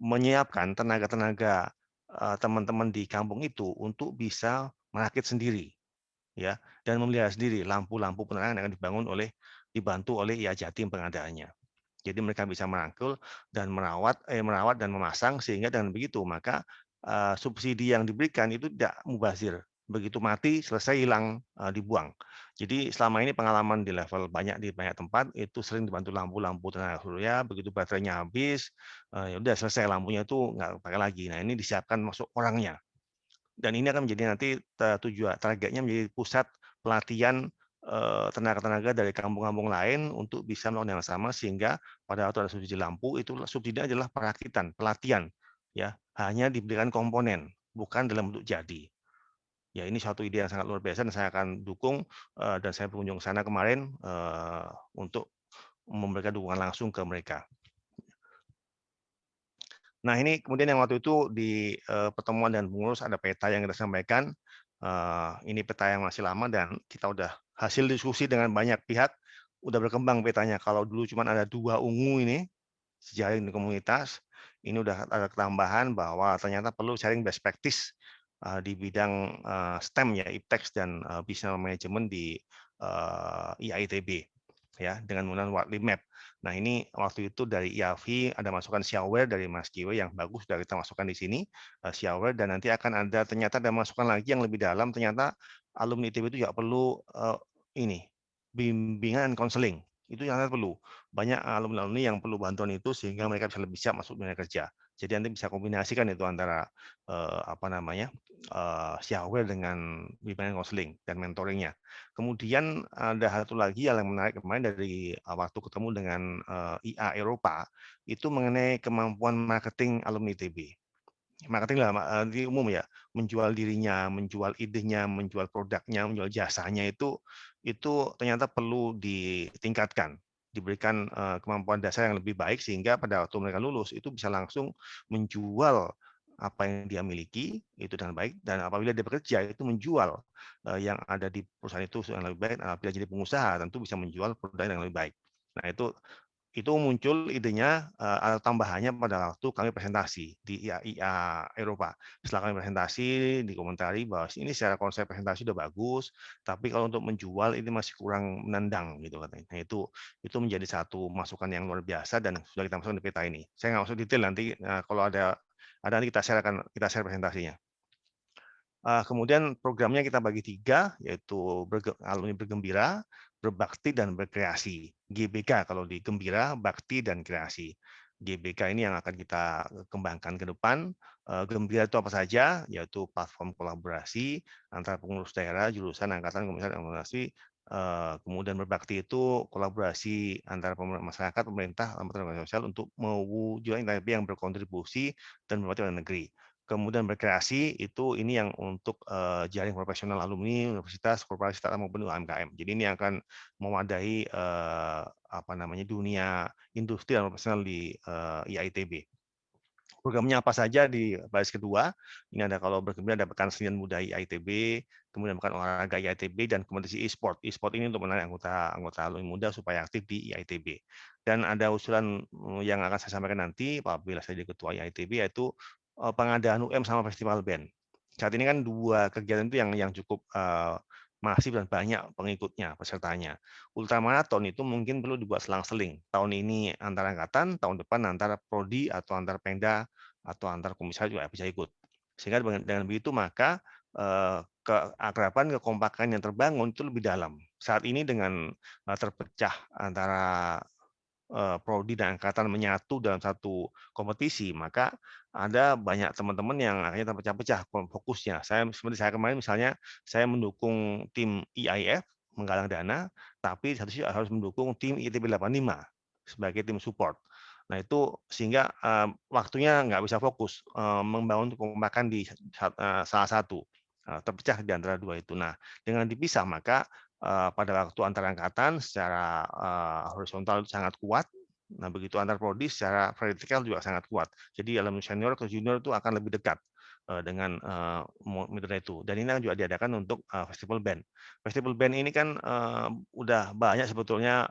menyiapkan tenaga-tenaga teman-teman di kampung itu untuk bisa merakit sendiri, ya, dan memelihara sendiri lampu-lampu penerangan yang akan dibantu oleh IA Jatim pengadaannya. Jadi mereka bisa merangkul dan merawat dan memasang sehingga dengan begitu maka subsidi yang diberikan itu tidak mubazir. Begitu mati selesai hilang dibuang. Jadi selama ini pengalaman di banyak tempat itu sering dibantu lampu-lampu tenaga surya, begitu baterainya habis, ya udah selesai lampunya itu nggak pakai lagi. Nah ini disiapkan masuk orangnya. Dan ini akan menjadi nanti targetnya menjadi pusat pelatihan tenaga-tenaga dari kampung-kampung lain untuk bisa melakukan yang sama sehingga pada waktu ada subsidi lampu itu subsidinya adalah perakitan, pelatihan, ya hanya diberikan komponen, bukan dalam bentuk jadi. Ya ini suatu ide yang sangat luar biasa dan saya akan dukung dan saya berkunjung ke sana kemarin untuk memberikan dukungan langsung ke mereka. Nah ini kemudian yang waktu itu di pertemuan dan pengurus ada peta yang kita sampaikan. Ini peta yang masih lama dan kita udah hasil diskusi dengan banyak pihak, udah berkembang petanya. Kalau dulu cuma ada 2 ungu ini, sejaring di komunitas, ini udah ada tambahan bahwa ternyata perlu sharing best practice di bidang STEM ya, IPTEX dan Business Management di IITB ya dengan menggunakan Whatly Map. Nah ini waktu itu dari IAVI ada masukan shareware dari Mas Kiwe yang bagus sudah kita masukkan di sini shareware dan nanti akan ternyata ada masukan lagi yang lebih dalam ternyata alumni ITB itu juga perlu bimbingan dan konseling. Itu yang perlu. Banyak alumni yang perlu bantuan itu sehingga mereka bisa lebih siap masuk dunia kerja. Jadi nanti bisa kombinasikan itu antara shareware dengan bimbingan konseling dan mentoringnya. Kemudian ada satu lagi yang menarik kemarin dari waktu ketemu dengan IA Eropa itu mengenai kemampuan marketing alumni ITB. Marketing lah di umum ya, menjual dirinya, menjual idenya, menjual produknya, menjual jasanya itu ternyata perlu ditingkatkan, diberikan kemampuan dasar yang lebih baik sehingga pada waktu mereka lulus itu bisa langsung menjual apa yang dia miliki itu dengan baik dan apabila dia bekerja itu menjual yang ada di perusahaan itu yang lebih baik. Apabila jadi pengusaha tentu bisa menjual produk yang lebih baik. Nah itu muncul idenya atau tambahannya pada waktu kami presentasi di IA Eropa. Setelah kami presentasi, dikomentari bahwa ini secara konsep presentasi udah bagus, tapi kalau untuk menjual ini masih kurang menendang gitu katanya. Nah, itu menjadi satu masukan yang luar biasa dan sudah kita masukkan di peta ini. Saya nggak masuk detail nanti kalau ada nanti kita share presentasinya. Kemudian programnya kita bagi 3, yaitu alumni bergembira, berbakti, dan berkreasi. GBK kalau di gembira, bakti, dan kreasi. GBK ini yang akan kita kembangkan ke depan. Gembira itu apa saja? Yaitu platform kolaborasi antara pengurus daerah, jurusan, angkatan, komisaris, organisasi. Kemudian berbakti itu kolaborasi antara masyarakat, pemerintah, lembaga organisasi sosial untuk mewujudkan ITB yang berkontribusi dan berbakti pada negeri. Kemudian berkreasi itu ini yang untuk jaring profesional alumni universitas, korporasi, startup maupun UMKM. Jadi ini akan mewadahi dunia industri dan profesional di IITB. Programnya apa saja di baris kedua? Ini ada kalau bergembira ada pekan seni dan budaya IITB, kemudian pekan olahraga IITB dan kompetisi e-sport. E-sport ini untuk menarik anggota alumni muda supaya aktif di IITB. Dan ada usulan yang akan saya sampaikan nanti apabila saya jadi ketua IITB yaitu pengadaan UM sama festival band. Saat ini kan 2 kegiatan itu yang cukup masif dan banyak pengikutnya, pesertanya. Ultramaraton itu mungkin perlu dibuat selang-seling. Tahun ini antar angkatan, tahun depan antara prodi atau antar pemda atau antar komisaris juga bisa ikut. Sehingga dengan begitu maka keakraban, kekompakan yang terbangun itu lebih dalam. Saat ini dengan terpecah antara prodi dan angkatan menyatu dalam satu kompetisi, maka ada banyak teman-teman yang akhirnya terpecah-pecah fokusnya. Seperti saya kemarin misalnya, saya mendukung tim EIF menggalang dana, tapi satu sisi harus mendukung tim ITB 85 sebagai tim support. Nah itu sehingga waktunya nggak bisa fokus membangun kekompakan di salah satu, terpecah di antara 2 itu. Nah dengan dipisah maka pada waktu antar angkatan secara horizontal sangat kuat. Nah, begitu antar prodi secara vertikal juga sangat kuat. Jadi alumni senior ke junior itu akan lebih dekat dengan metode itu. Dan ini juga diadakan untuk festival band. Festival band ini kan udah banyak sebetulnya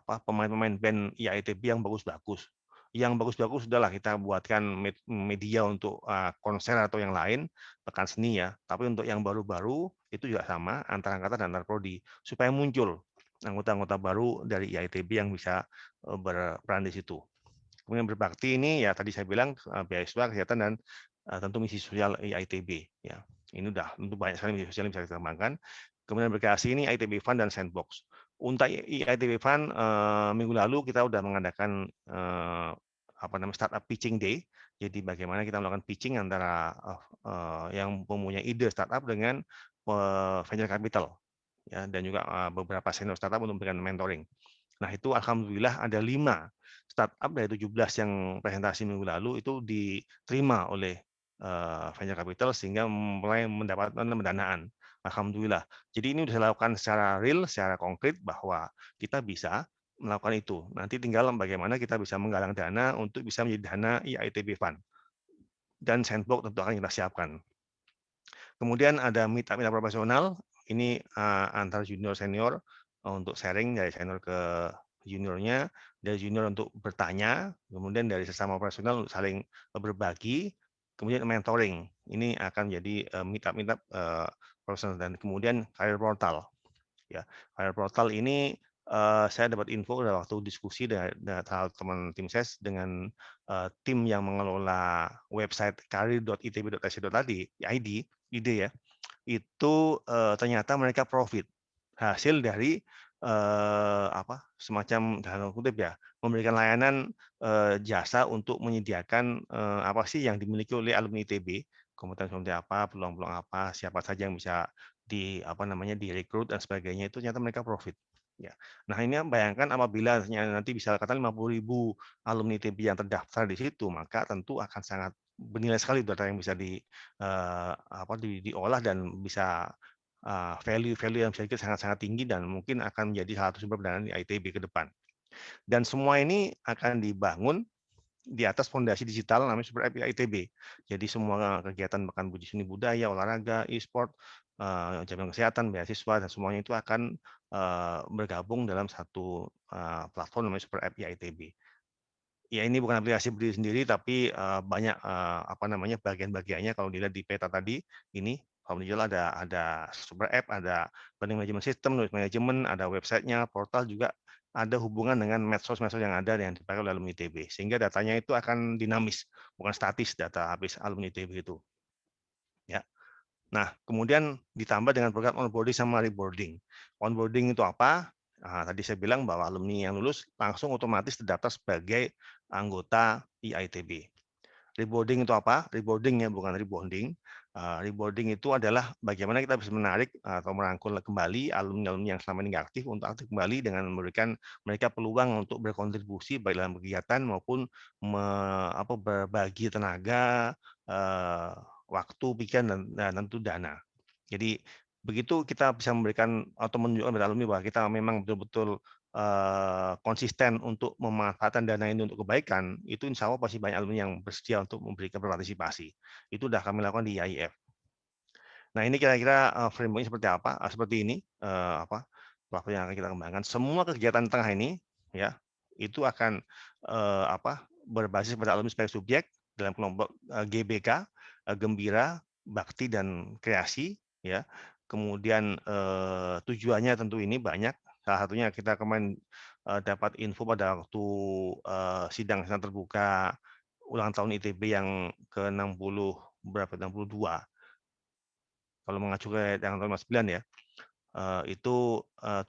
pemain-pemain band IITB yang bagus-bagus. Yang bagus-bagus sudahlah kita buatkan media untuk konser atau yang lain, pekan seni ya. Tapi untuk yang baru-baru itu juga sama antar angkatan dan antar prodi supaya muncul anggota-anggota baru dari IITB yang bisa berperan di situ. Kemudian berbakti ini ya tadi saya bilang beasiswa, kesehatan dan tentu misi sosial IITB ya. Ini udah tentu banyak sekali misi sosial yang bisa kita kembangkan. Kemudian berkreasi ini IITB Fund dan Sandbox. Untuk IITB Fund minggu lalu kita sudah mengadakan startup pitching day. Jadi bagaimana kita melakukan pitching antara yang mempunyai ide startup dengan venture capital ya dan juga beberapa senior startup untuk memberikan mentoring. Nah, itu alhamdulillah ada 5 startup dari 17 yang presentasi minggu lalu itu diterima oleh venture capital sehingga mulai mendapatkan pendanaan. Alhamdulillah. Jadi ini sudah dilakukan secara real, secara konkret bahwa kita bisa melakukan itu. Nanti tinggal bagaimana kita bisa menggalang dana untuk bisa menjadi dana IITB Fund. Dan Sandbox tentu akan kita siapkan. Kemudian ada meetup profesional, ini antar junior senior untuk sharing dari senior ke juniornya, dari junior untuk bertanya, kemudian dari sesama profesional untuk saling berbagi, kemudian mentoring. Ini akan menjadi meetup profesional dan kemudian career portal. Ya, career portal ini saya dapat info waktu diskusi dengan teman tim ses dengan tim yang mengelola website karir.itb.ac.id, ide ya, itu ternyata mereka profit hasil dari semacam dalam kutip ya memberikan layanan jasa untuk menyediakan apa sih yang dimiliki oleh alumni ITB, kompetensi seperti apa, peluang-peluang apa, siapa saja yang bisa direkrut dan sebagainya itu ternyata mereka profit. Ya. Nah ini bayangkan apabila nanti bisa katakan 50.000 alumni ITB yang terdaftar di situ, maka tentu akan sangat bernilai sekali data yang bisa diolah dan bisa value yang bisa sangat-sangat tinggi dan mungkin akan menjadi salah satu sumber pendanaan di ITB ke depan. Dan semua ini akan dibangun di atas fondasi digital namanya Super App ITB. Jadi semua kegiatan pekan budi seni budaya, olahraga, e-sport, jaminan kesehatan, beasiswa dan semuanya itu akan bergabung dalam satu platform namanya Super App IITB. Ya ini bukan aplikasi berdiri sendiri, tapi banyak apa namanya bagian-bagiannya. Kalau dilihat di peta tadi, ini alhamdulillah ada Super App, ada Learning Management System, Knowledge Management, ada websitenya, portal juga ada hubungan dengan medsos-medsos yang ada yang dipakai oleh alumni ITB. Sehingga datanya itu akan dinamis, bukan statis data habis alumni ITB itu. Ya. Nah, kemudian ditambah dengan program onboarding sama reboarding. Onboarding itu apa? Nah, tadi saya bilang bahwa alumni yang lulus langsung otomatis terdaftar sebagai anggota IITB. Reboarding itu apa? Reboarding ya, bukan rebonding. Reboarding itu adalah bagaimana kita bisa menarik atau merangkul kembali alumni-alumni yang selama ini nggak aktif untuk aktif kembali dengan memberikan mereka peluang untuk berkontribusi baik dalam kegiatan maupun berbagi tenaga, waktu, pikiran, dan tentu dana. Jadi begitu kita bisa memberikan atau menunjukkan pada alumni bahwa kita memang betul-betul konsisten untuk memanfaatkan dana ini untuk kebaikan, itu insya Allah pasti banyak alumni yang bersedia untuk memberikan berpartisipasi. Itu sudah kami lakukan di IIF. Nah ini kira-kira framework-nya seperti apa? Seperti ini, platform yang akan kita kembangkan. Semua kegiatan tengah ini, ya, itu akan berbasis pada alumni sebagai subjek dalam kelompok GBK, Gembira, Bakti, dan Kreasi, ya. Kemudian tujuannya tentu ini banyak. Salah satunya kita kemarin dapat info pada waktu sidang terbuka ulang tahun ITB yang ke-60 berapa 62. Kalau mengacu ke yang tahun 9 ya. Itu 17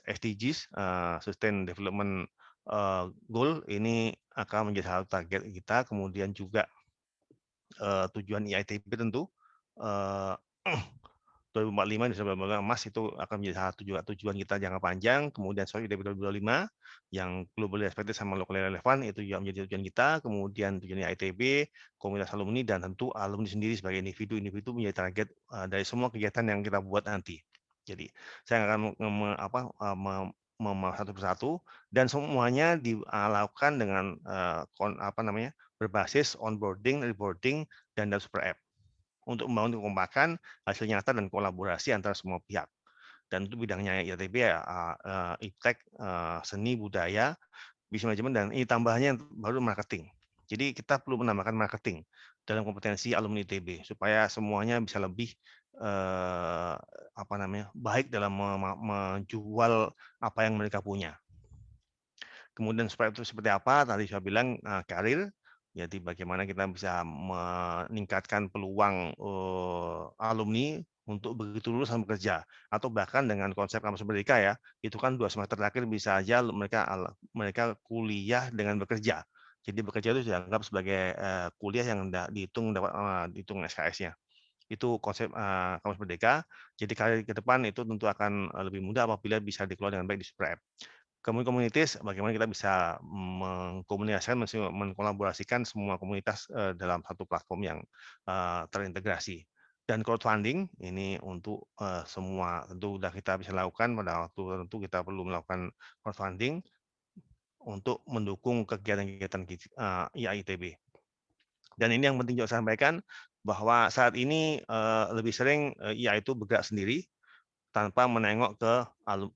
SDGs Sustain Development Goal ini akan menjadi salah satu target kita. Kemudian juga tujuan IITB tentu 2045 dan 2045 emas itu akan menjadi salah satu juga tujuan kita jangka panjang. Kemudian IITB 2025 yang globally respected sama locally relevant itu juga menjadi tujuan kita. Kemudian tujuan IITB, komunitas alumni, dan tentu alumni sendiri sebagai individu menjadi target dari semua kegiatan yang kita buat nanti. Jadi saya akan satu persatu dan semuanya dilakukan dengan berbasis onboarding, reboarding, dan super app untuk membangun kekompakan, hasil nyata, dan kolaborasi antara semua pihak. Dan itu bidangnya IITB ya, iptek, seni, budaya, bisnis manajemen, dan ini tambahannya baru marketing. Jadi kita perlu menambahkan marketing dalam kompetensi alumni ITB supaya semuanya bisa lebih baik dalam menjual apa yang mereka punya. Kemudian supaya itu seperti apa? Tadi saya bilang karir. Jadi bagaimana kita bisa meningkatkan peluang alumni untuk begitu lulus langsung bekerja, atau bahkan dengan konsep kampus merdeka ya, itu kan 2 semester terakhir bisa aja mereka kuliah dengan bekerja. Jadi bekerja itu dianggap sebagai kuliah yang dihitung SKS-nya. Itu konsep kampus merdeka. Jadi karir ke depan itu tentu akan lebih mudah apabila bisa dikelola dengan baik di Super App. Communities, bagaimana kita bisa mengkomunikasikan, mengkolaborasikan semua komunitas dalam satu platform yang terintegrasi. Dan crowdfunding ini untuk semua tentu sudah kita bisa lakukan pada waktu tertentu kita perlu melakukan crowdfunding untuk mendukung kegiatan-kegiatan IITB. Dan ini yang penting juga saya sampaikan bahwa saat ini lebih sering IA itu bergerak sendiri tanpa menengok ke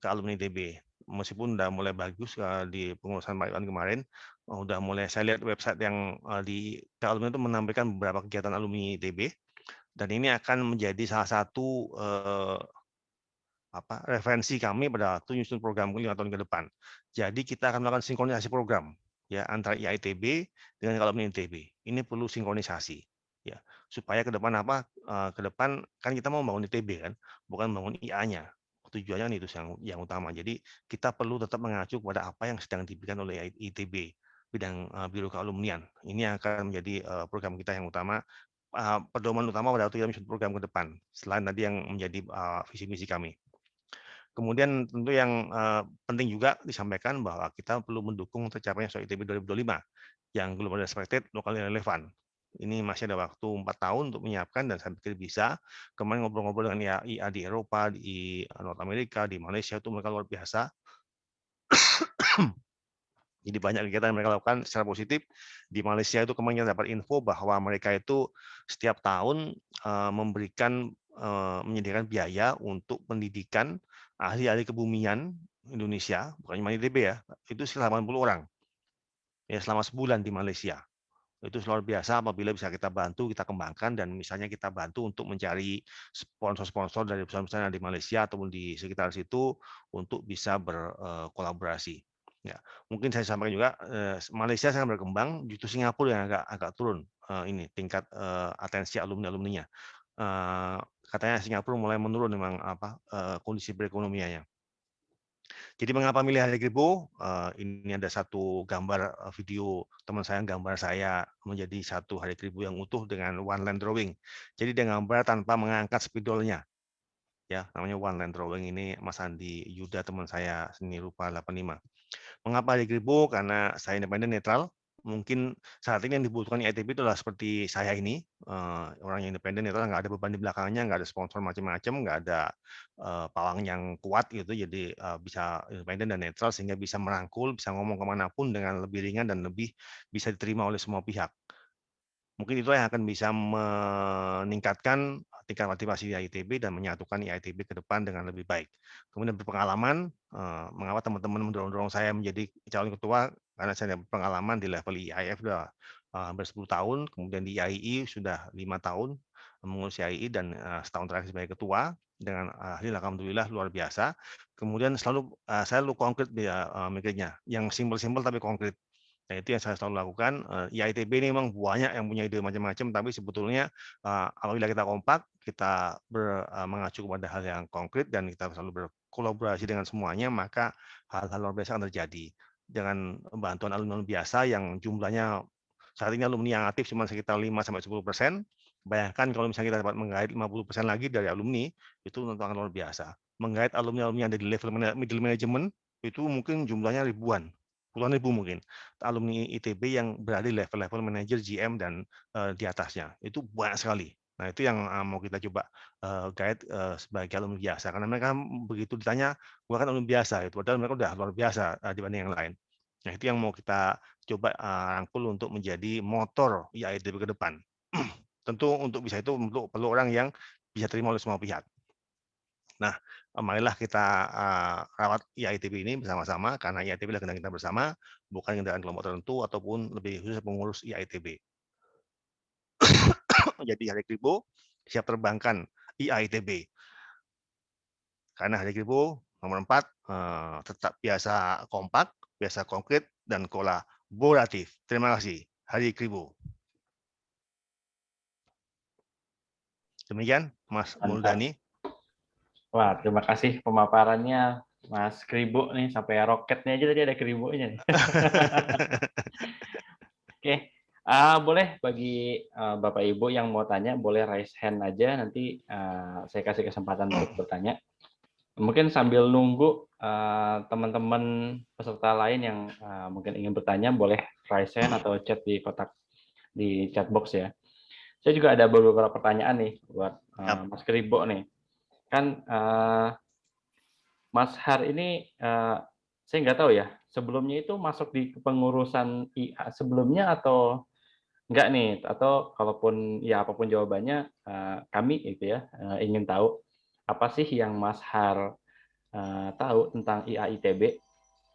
alumni ITB. Meskipun udah mulai bagus di pengurusan Pak Iwan kemarin, udah mulai saya lihat website yang di alumni itu menampilkan beberapa kegiatan alumni ITB, dan ini akan menjadi salah satu referensi kami pada waktu menyusun program 5 tahun ke depan. Jadi kita akan melakukan sinkronisasi program ya antara IITB dengan alumni ITB. Ini perlu sinkronisasi ya supaya ke depan ke depan kan kita mau bangun ITB kan, bukan bangun IA-nya. Tujuannya itu yang utama. Jadi kita perlu tetap mengacu kepada apa yang sedang diberikan oleh ITB bidang biro kealumnian. Ini akan menjadi program kita yang utama, pedoman utama pada waktu kita menyusun program ke depan. Selain tadi yang menjadi visi misi kami. Kemudian tentu yang penting juga disampaikan bahwa kita perlu mendukung tercapainya ITB 2025 yang global respected, lokal relevan. Ini masih ada waktu 4 tahun untuk menyiapkan dan saya pikir bisa. Kemarin ngobrol-ngobrol dengan IA di Eropa, di North America, di Malaysia itu mereka luar biasa. Jadi banyak kegiatan yang mereka lakukan secara positif. Di Malaysia itu kemarin kita dapat info bahwa mereka itu setiap tahun menyediakan biaya untuk pendidikan ahli-ahli kebumian Indonesia, bukan cuma ITB ya, itu sekitar 80 orang ya selama sebulan di Malaysia. Itu luar biasa apabila bisa kita bantu, kita kembangkan, dan misalnya kita bantu untuk mencari sponsor-sponsor dari perusahaan-perusahaan di Malaysia ataupun di sekitar situ untuk bisa berkolaborasi. Ya, mungkin saya sampaikan juga Malaysia sangat berkembang, justru Singapura yang agak turun ini tingkat atensi alumni-alumninya. Katanya Singapura mulai menurun memang kondisi perekonomiannya. Jadi mengapa milih Hari Kribo? Ini ada satu gambar video teman saya, gambar saya menjadi satu Hari Kribo yang utuh dengan one line drawing. Jadi dia gambar tanpa mengangkat spidolnya. Ya, namanya one line drawing. Ini Mas Andi Yuda, teman saya, seni rupa 85. Mengapa Hari Kribo? Karena saya independen, netral. Mungkin saat ini yang dibutuhkan IITB itu adalah seperti saya ini, orang yang independen, netral, nggak ada beban di belakangnya, nggak ada sponsor macam-macam, nggak ada pawang yang kuat gitu, jadi bisa independen dan netral sehingga bisa merangkul, bisa ngomong kemanapun dengan lebih ringan dan lebih bisa diterima oleh semua pihak. Mungkin itu yang akan bisa meningkatkan tingkat motivasi IITB dan menyatukan IITB ke depan dengan lebih baik. Kemudian berpengalaman, mengapa teman-teman mendorong saya menjadi calon ketua, karena saya berpengalaman di level IIF sudah hampir 10 tahun, kemudian di IAII sudah 5 tahun mengurus IAII, dan setahun terakhir sebagai ketua, dengan alhamdulillah luar biasa. Kemudian saya selalu konkret mikirnya, yang simpel-simpel tapi konkret. Nah, itu yang saya selalu lakukan. IITB ini memang banyak yang punya ide macam-macam, tapi sebetulnya apabila kita kompak, kita mengacu kepada hal yang konkret dan kita selalu berkolaborasi dengan semuanya, maka hal-hal luar biasa akan terjadi. Dengan bantuan alumni biasa yang jumlahnya saat ini alumni yang aktif cuma sekitar 5-10%, bayangkan kalau misalnya kita dapat menggait 50% lagi dari alumni, itu tentu akan luar biasa. Menggait alumni-alumni yang ada di level middle management, itu mungkin jumlahnya ribuan, puluhan ribu mungkin, alumni ITB yang berada di level-level manajer, GM, dan di atasnya. Itu banyak sekali. Nah, itu yang mau kita coba guide sebagai alumni biasa. Karena mereka begitu ditanya, gua kan alumni biasa, gitu. Padahal mereka udah luar biasa dibanding yang lain. Nah, itu yang mau kita coba rangkul untuk menjadi motor IITB ke depan. Tentu untuk bisa itu perlu orang yang bisa terima oleh semua pihak. Nah, marilah kita rawat IITB ini bersama-sama, karena IITB adalah kendaraan kita bersama, bukan kendaraan kelompok tertentu ataupun lebih khusus pengurus IITB. Jadi Hari Kribo siap terbangkan IITB. Karena Hari Kribo nomor 4 tetap biasa kompak, biasa konkret, dan kolaboratif. Terima kasih. Hari Kribo. Demikian, Mas Muldani. Wah, terima kasih pemaparannya Mas Kribo nih, sampai roketnya aja tadi ada kribonya nih. Oke, boleh bagi Bapak Ibu yang mau tanya, boleh raise hand aja, nanti saya kasih kesempatan untuk bertanya. Mungkin sambil nunggu teman-teman peserta lain yang mungkin ingin bertanya, boleh raise hand atau chat di kotak di chat box ya. Saya juga ada beberapa pertanyaan nih buat Mas Kribo nih. Kan Mas Har ini saya nggak tahu ya, sebelumnya itu masuk di kepengurusan IA sebelumnya atau enggak nih? Atau kalaupun ya apapun jawabannya, kami itu ya ingin tahu apa sih yang Mas Har tahu tentang IA ITB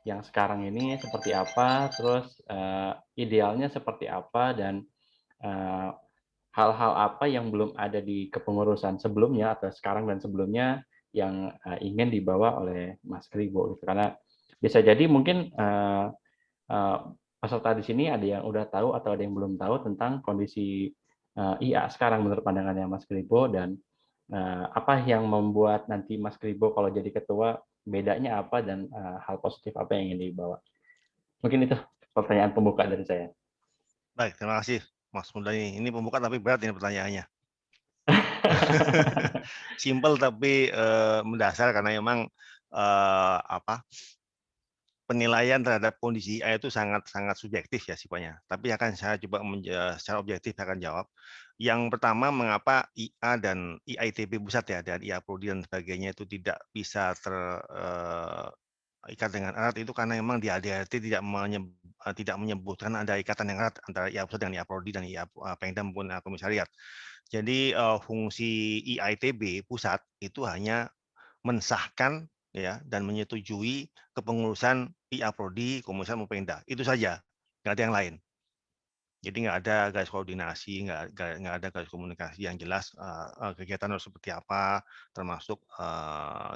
yang sekarang ini seperti apa, terus idealnya seperti apa, dan hal-hal apa yang belum ada di kepengurusan sebelumnya atau sekarang dan sebelumnya yang ingin dibawa oleh Mas Kribo gitu. Karena bisa jadi mungkin peserta di sini ada yang udah tahu atau ada yang belum tahu tentang kondisi IA sekarang menurut pandangannya Mas Kribo, dan apa yang membuat nanti Mas Kribo kalau jadi ketua bedanya apa, dan hal positif apa yang ingin dibawa. Mungkin itu pertanyaan pembuka dari saya. Baik, terima kasih Mas Muldani. Ini pembuka tapi berat ini pertanyaannya. Simpel tapi mendasar, karena memang penilaian terhadap kondisi IA itu sangat subjektif ya sifatnya. Tapi akan saya coba secara objektif akan jawab. Yang pertama, mengapa IA dan IITB pusat ya, dan IA Prodi dan sebagainya itu tidak bisa terikat dengan erat, itu karena memang di ADRT tidak menyebutkan ada ikatan yang erat antara IA pusat dengan IA Prodi dan IA Pengda maupun komisariat. Jadi fungsi IITB pusat itu hanya mensahkan ya, dan menyetujui kepengurusan IA Prodi, Komunitas maupun Pemda. Itu saja, nggak ada yang lain. Jadi nggak ada garis koordinasi, nggak ada garis komunikasi yang jelas kegiatan harus seperti apa, termasuk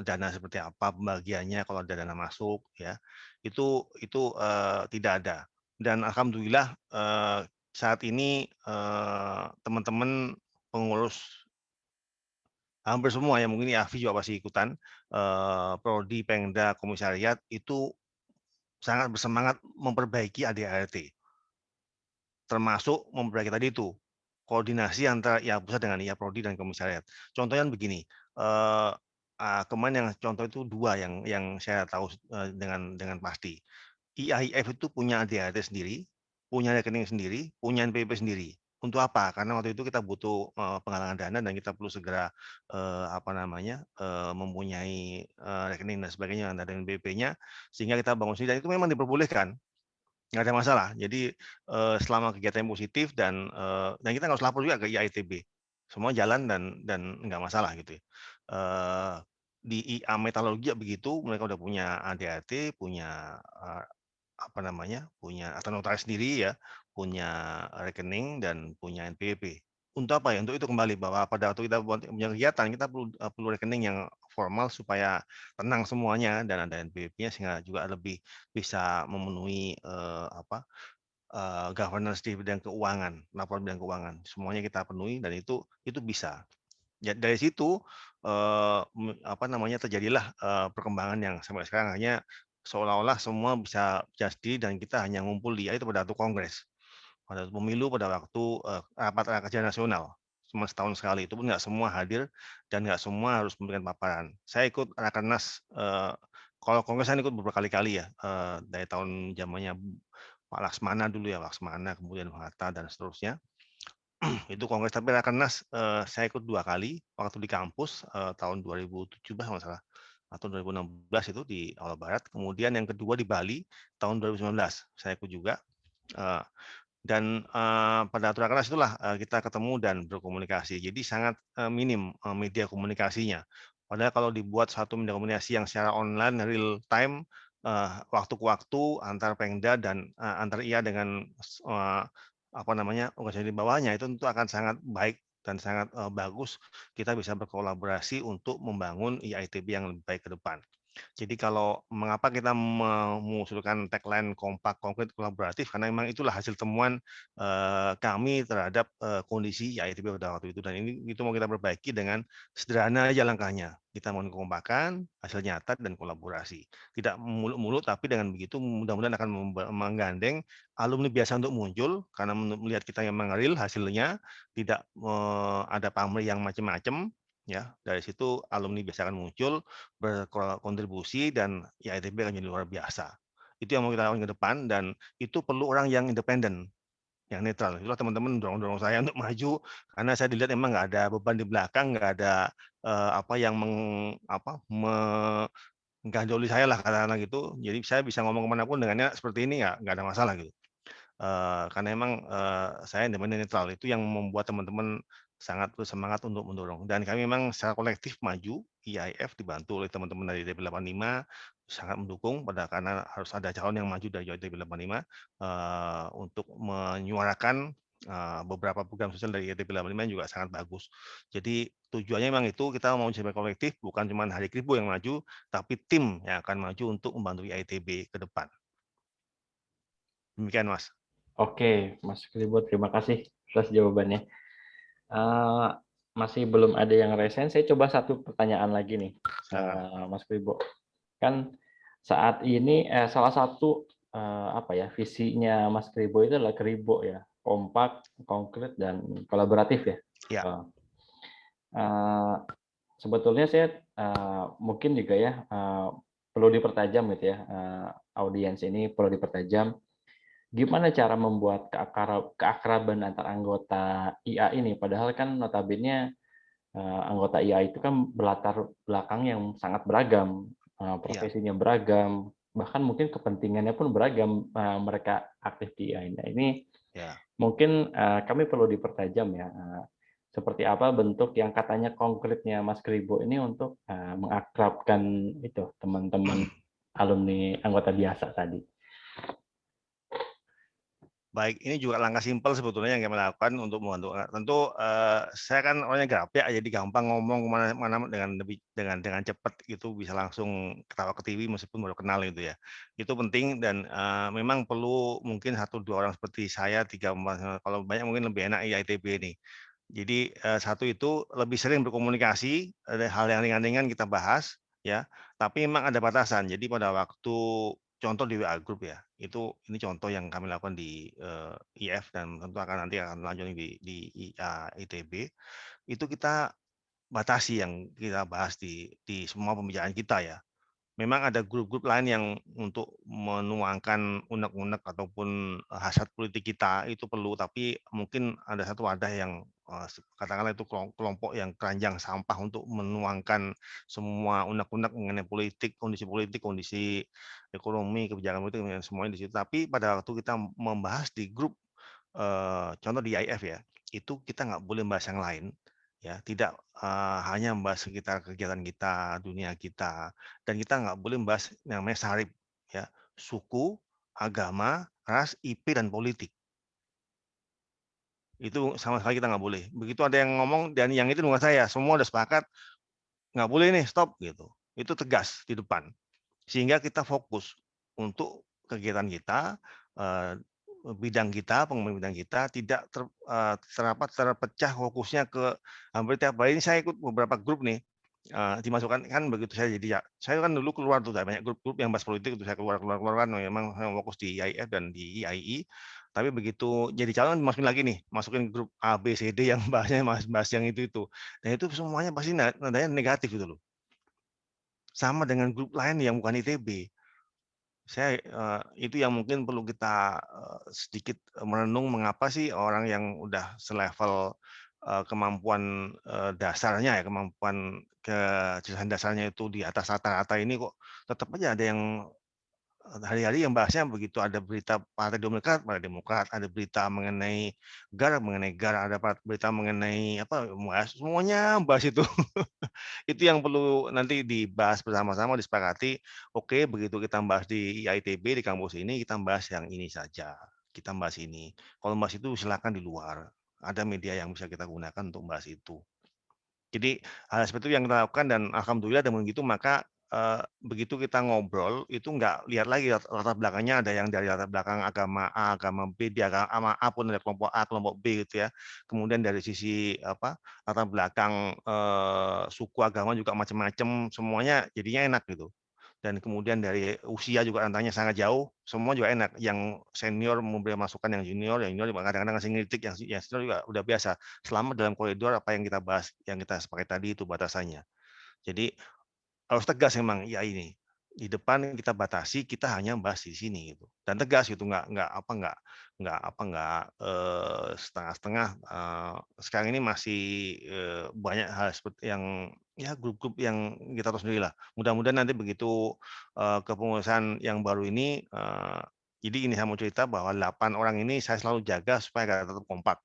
dana seperti apa pembagiannya kalau ada dana masuk, ya itu tidak ada. Dan alhamdulillah saat ini teman-teman pengurus hampir semua ya, mungkin Afi juga pasti ikutan, Prodi, Pemda, Komisariat itu sangat bersemangat memperbaiki ADART. Termasuk memperbaiki tadi itu, koordinasi antara IA pusat dengan IA Prodi dan Komisariat. Contohnya begini, kemarin yang contoh itu 2 yang saya tahu dengan pasti. IAIF itu punya ADART sendiri, punya rekening sendiri, punya NPWP sendiri. Untuk apa? Karena waktu itu kita butuh penggalangan dana dan kita perlu segera mempunyai rekening dan sebagainya dan NPWP-nya, sehingga kita bangun sendiri dan itu memang diperbolehkan. Nggak ada masalah. Jadi selama kegiatan positif dan kita nggak usah lapor juga ke IAITB. Semua jalan dan nggak masalah gitu ya. Di IA Metalurgi begitu, mereka udah punya ADART, punya punya atau notaris sendiri ya, punya rekening dan punya NPWP. Untuk apa ya? Untuk itu kembali bahwa pada waktu kita punya kegiatan, kita perlu rekening yang formal supaya tenang semuanya dan ada NPWP-nya sehingga juga lebih bisa memenuhi governance di bidang keuangan, laporan bidang keuangan. Semuanya kita penuhi dan itu bisa. Ya, dari situ terjadilah perkembangan yang sampai sekarang hanya seolah-olah semua bisa sendiri dan kita hanya ngumpul di itu pada waktu kongres, pada pemilu, pada waktu rapat kerja nasional. Cuma setahun sekali, itu pun nggak semua hadir dan nggak semua harus memberikan paparan. Saya ikut Rakernas, kalau kongres saya ikut beberapa kali ya, dari tahun zamannya Pak Laksmana dulu ya, Laksmana, kemudian Hatta dan seterusnya. Itu kongres, tapi Rakernas saya ikut 2 kali, waktu di kampus tahun 2017 kalau nggak salah, atau 2016 itu di Jawa Barat. Kemudian yang kedua di Bali tahun 2019 saya ikut juga. Dan pada aturan kelas itulah kita ketemu dan berkomunikasi. Jadi sangat minim media komunikasinya. Padahal kalau dibuat satu media komunikasi yang secara online real time waktu ke waktu antar Pemda dan antar IA dengan organisasi di bawahnya itu tentu akan sangat baik dan sangat bagus. Kita bisa berkolaborasi untuk membangun IAITB yang lebih baik ke depan. Jadi kalau mengapa kita mengusulkan tagline kompak, konkret, kolaboratif, karena memang itulah hasil temuan kami terhadap kondisi IAITB pada waktu itu. Dan ini itu mau kita perbaiki dengan sederhana aja langkahnya. Kita mau kekompakan, hasil nyata, dan kolaborasi. Tidak mulut-mulut, tapi dengan begitu mudah-mudahan akan menggandeng alumni biasa untuk muncul, karena melihat kita yang real hasilnya, tidak ada pamrih yang macam-macam, ya dari situ alumni biasa akan muncul berkontribusi dan IAITB akan jadi luar biasa. Itu yang mau kita lakukan ke depan dan itu perlu orang yang independen, yang netral. Itulah teman-teman dorong saya untuk maju karena saya dilihat memang nggak ada beban di belakang, nggak ada menggandoli saya lah katakanlah gitu. Jadi saya bisa ngomong kemanapun dengannya seperti ini nggak ada masalah gitu. Karena memang saya independen netral itu yang membuat teman-teman sangat bersemangat untuk mendorong dan kami memang secara kolektif maju IAIF dibantu oleh teman-teman dari IAITB 85 sangat mendukung karena harus ada calon yang maju dari IAITB 85 untuk menyuarakan beberapa program sosial dari IAITB 85 juga sangat bagus. Jadi tujuannya memang itu kita mau jadi kolektif bukan cuma Hari Kribo yang maju tapi tim yang akan maju untuk membantu IAITB ke depan. Demikian Mas. Oke, Mas Kribo, terima kasih atas jawabannya. Masih belum ada yang resen, saya coba satu pertanyaan lagi nih, Mas Kribo. Kan saat ini salah satu visinya Mas Kribo itu adalah Kribo ya, kompak, konkret dan kolaboratif ya. Ya. Sebetulnya saya mungkin juga ya perlu dipertajam gitu ya, audiens ini perlu dipertajam. Gimana cara membuat keakraban antar anggota IA ini? Padahal kan notabene anggota IA itu kan berlatar belakang yang sangat beragam, profesinya beragam, bahkan mungkin kepentingannya pun beragam mereka aktif di IA ini. Ini mungkin kami perlu dipertajam ya. seperti apa bentuk yang katanya konkretnya Mas Kribo ini untuk mengakrabkan itu teman-teman alumni anggota biasa tadi. Baik, ini juga langkah simpel sebetulnya yang kami lakukan untuk membantu. Tentu saya kan orangnya gapyak, jadi gampang ngomong kemana-mana dengan cepat gitu, bisa langsung ketawa ke TV meskipun baru kenal gitu ya. Itu penting dan memang perlu mungkin 1-2 orang seperti saya, 3, 4, kalau banyak mungkin lebih enak IITB ini. Jadi satu itu lebih sering berkomunikasi, ada hal yang ringan-ringan kita bahas ya, tapi memang ada batasan. Jadi pada waktu contoh di WA Group ya, ini contoh yang kami lakukan di IF dan tentu nanti akan lanjut di ITB, itu kita batasi yang kita bahas di semua pembicaraan kita ya. Memang ada grup-grup lain yang untuk menuangkan unek-unek ataupun hasrat politik kita itu perlu, tapi mungkin ada satu wadah yang katakanlah itu kelompok yang keranjang sampah untuk menuangkan semua unek-unek mengenai politik, kondisi ekonomi, kebijakan politik, semuanya di situ. Tapi pada waktu kita membahas di grup, contoh di IF ya, itu kita nggak boleh bahas yang lain. Ya, tidak hanya membahas sekitar kegiatan kita, dunia kita, dan kita nggak boleh membahas yang namanya sarip, ya, suku, agama, ras, IP, dan politik. Itu sama sekali kita nggak boleh. Begitu ada yang ngomong, dan yang itu bukan saya, semua udah sepakat, nggak boleh nih, stop, gitu. Itu tegas di depan. Sehingga kita fokus untuk kegiatan kita, bidang kita, pengembangan bidang kita tidak terpecah fokusnya ke hampir tiap hari. Ini saya ikut beberapa grup nih, dimasukkan kan begitu saya jadi saya kan dulu keluar tuh banyak grup-grup yang bahas politik itu saya keluar kan memang saya fokus di IIF dan di IAI. Tapi begitu jadi calon masukin lagi nih, masukin grup A, B, C, D yang bahasnya bahas yang itu. Dan itu semuanya pasti nadanya negatif gitu loh. Sama dengan grup lain yang bukan ITB. Saya itu yang mungkin perlu kita sedikit merenung mengapa sih orang yang udah selevel kemampuan dasarnya ya, kemampuan kecerdasan dasarnya itu di atas rata-rata ini kok tetap aja ada yang hari-hari yang bahasnya begitu ada berita Partai Demokrat, ada berita mengenai GAR, ada berita mengenai apa, semuanya bahas itu. Itu yang perlu nanti dibahas bersama-sama, disepakati, oke begitu kita bahas di IITB, di kampus ini, kita bahas yang ini saja. Kita bahas ini. Kalau bahas itu silakan di luar. Ada media yang bisa kita gunakan untuk bahas itu. Jadi hal seperti itu yang kita lakukan dan alhamdulillah dengan begitu maka begitu kita ngobrol itu nggak lihat lagi latar belakangnya ada yang dari latar belakang agama A, agama B, di agama A pun ada kelompok A, kelompok B gitu ya. Kemudian dari sisi latar belakang suku agama juga macam-macam, semuanya jadinya enak gitu. Dan kemudian dari usia juga antanya sangat jauh, semua juga enak. Yang senior memberi masukan yang junior juga kadang-kadang ngasih kritik, yang senior juga udah biasa. Selama dalam koridor apa yang kita bahas, yang kita sepakai tadi itu batasannya. Jadi harus tegas memang ya ini di depan kita batasi, kita hanya bahas di sini gitu dan tegas gitu nggak setengah-setengah. Sekarang ini masih banyak hal seperti yang ya grup-grup yang kita tahu sendiri lah. Mudah-mudahan nanti begitu kepengurusan yang baru ini jadi ini saya mau cerita bahwa 8 orang ini saya selalu jaga supaya tetap kompak.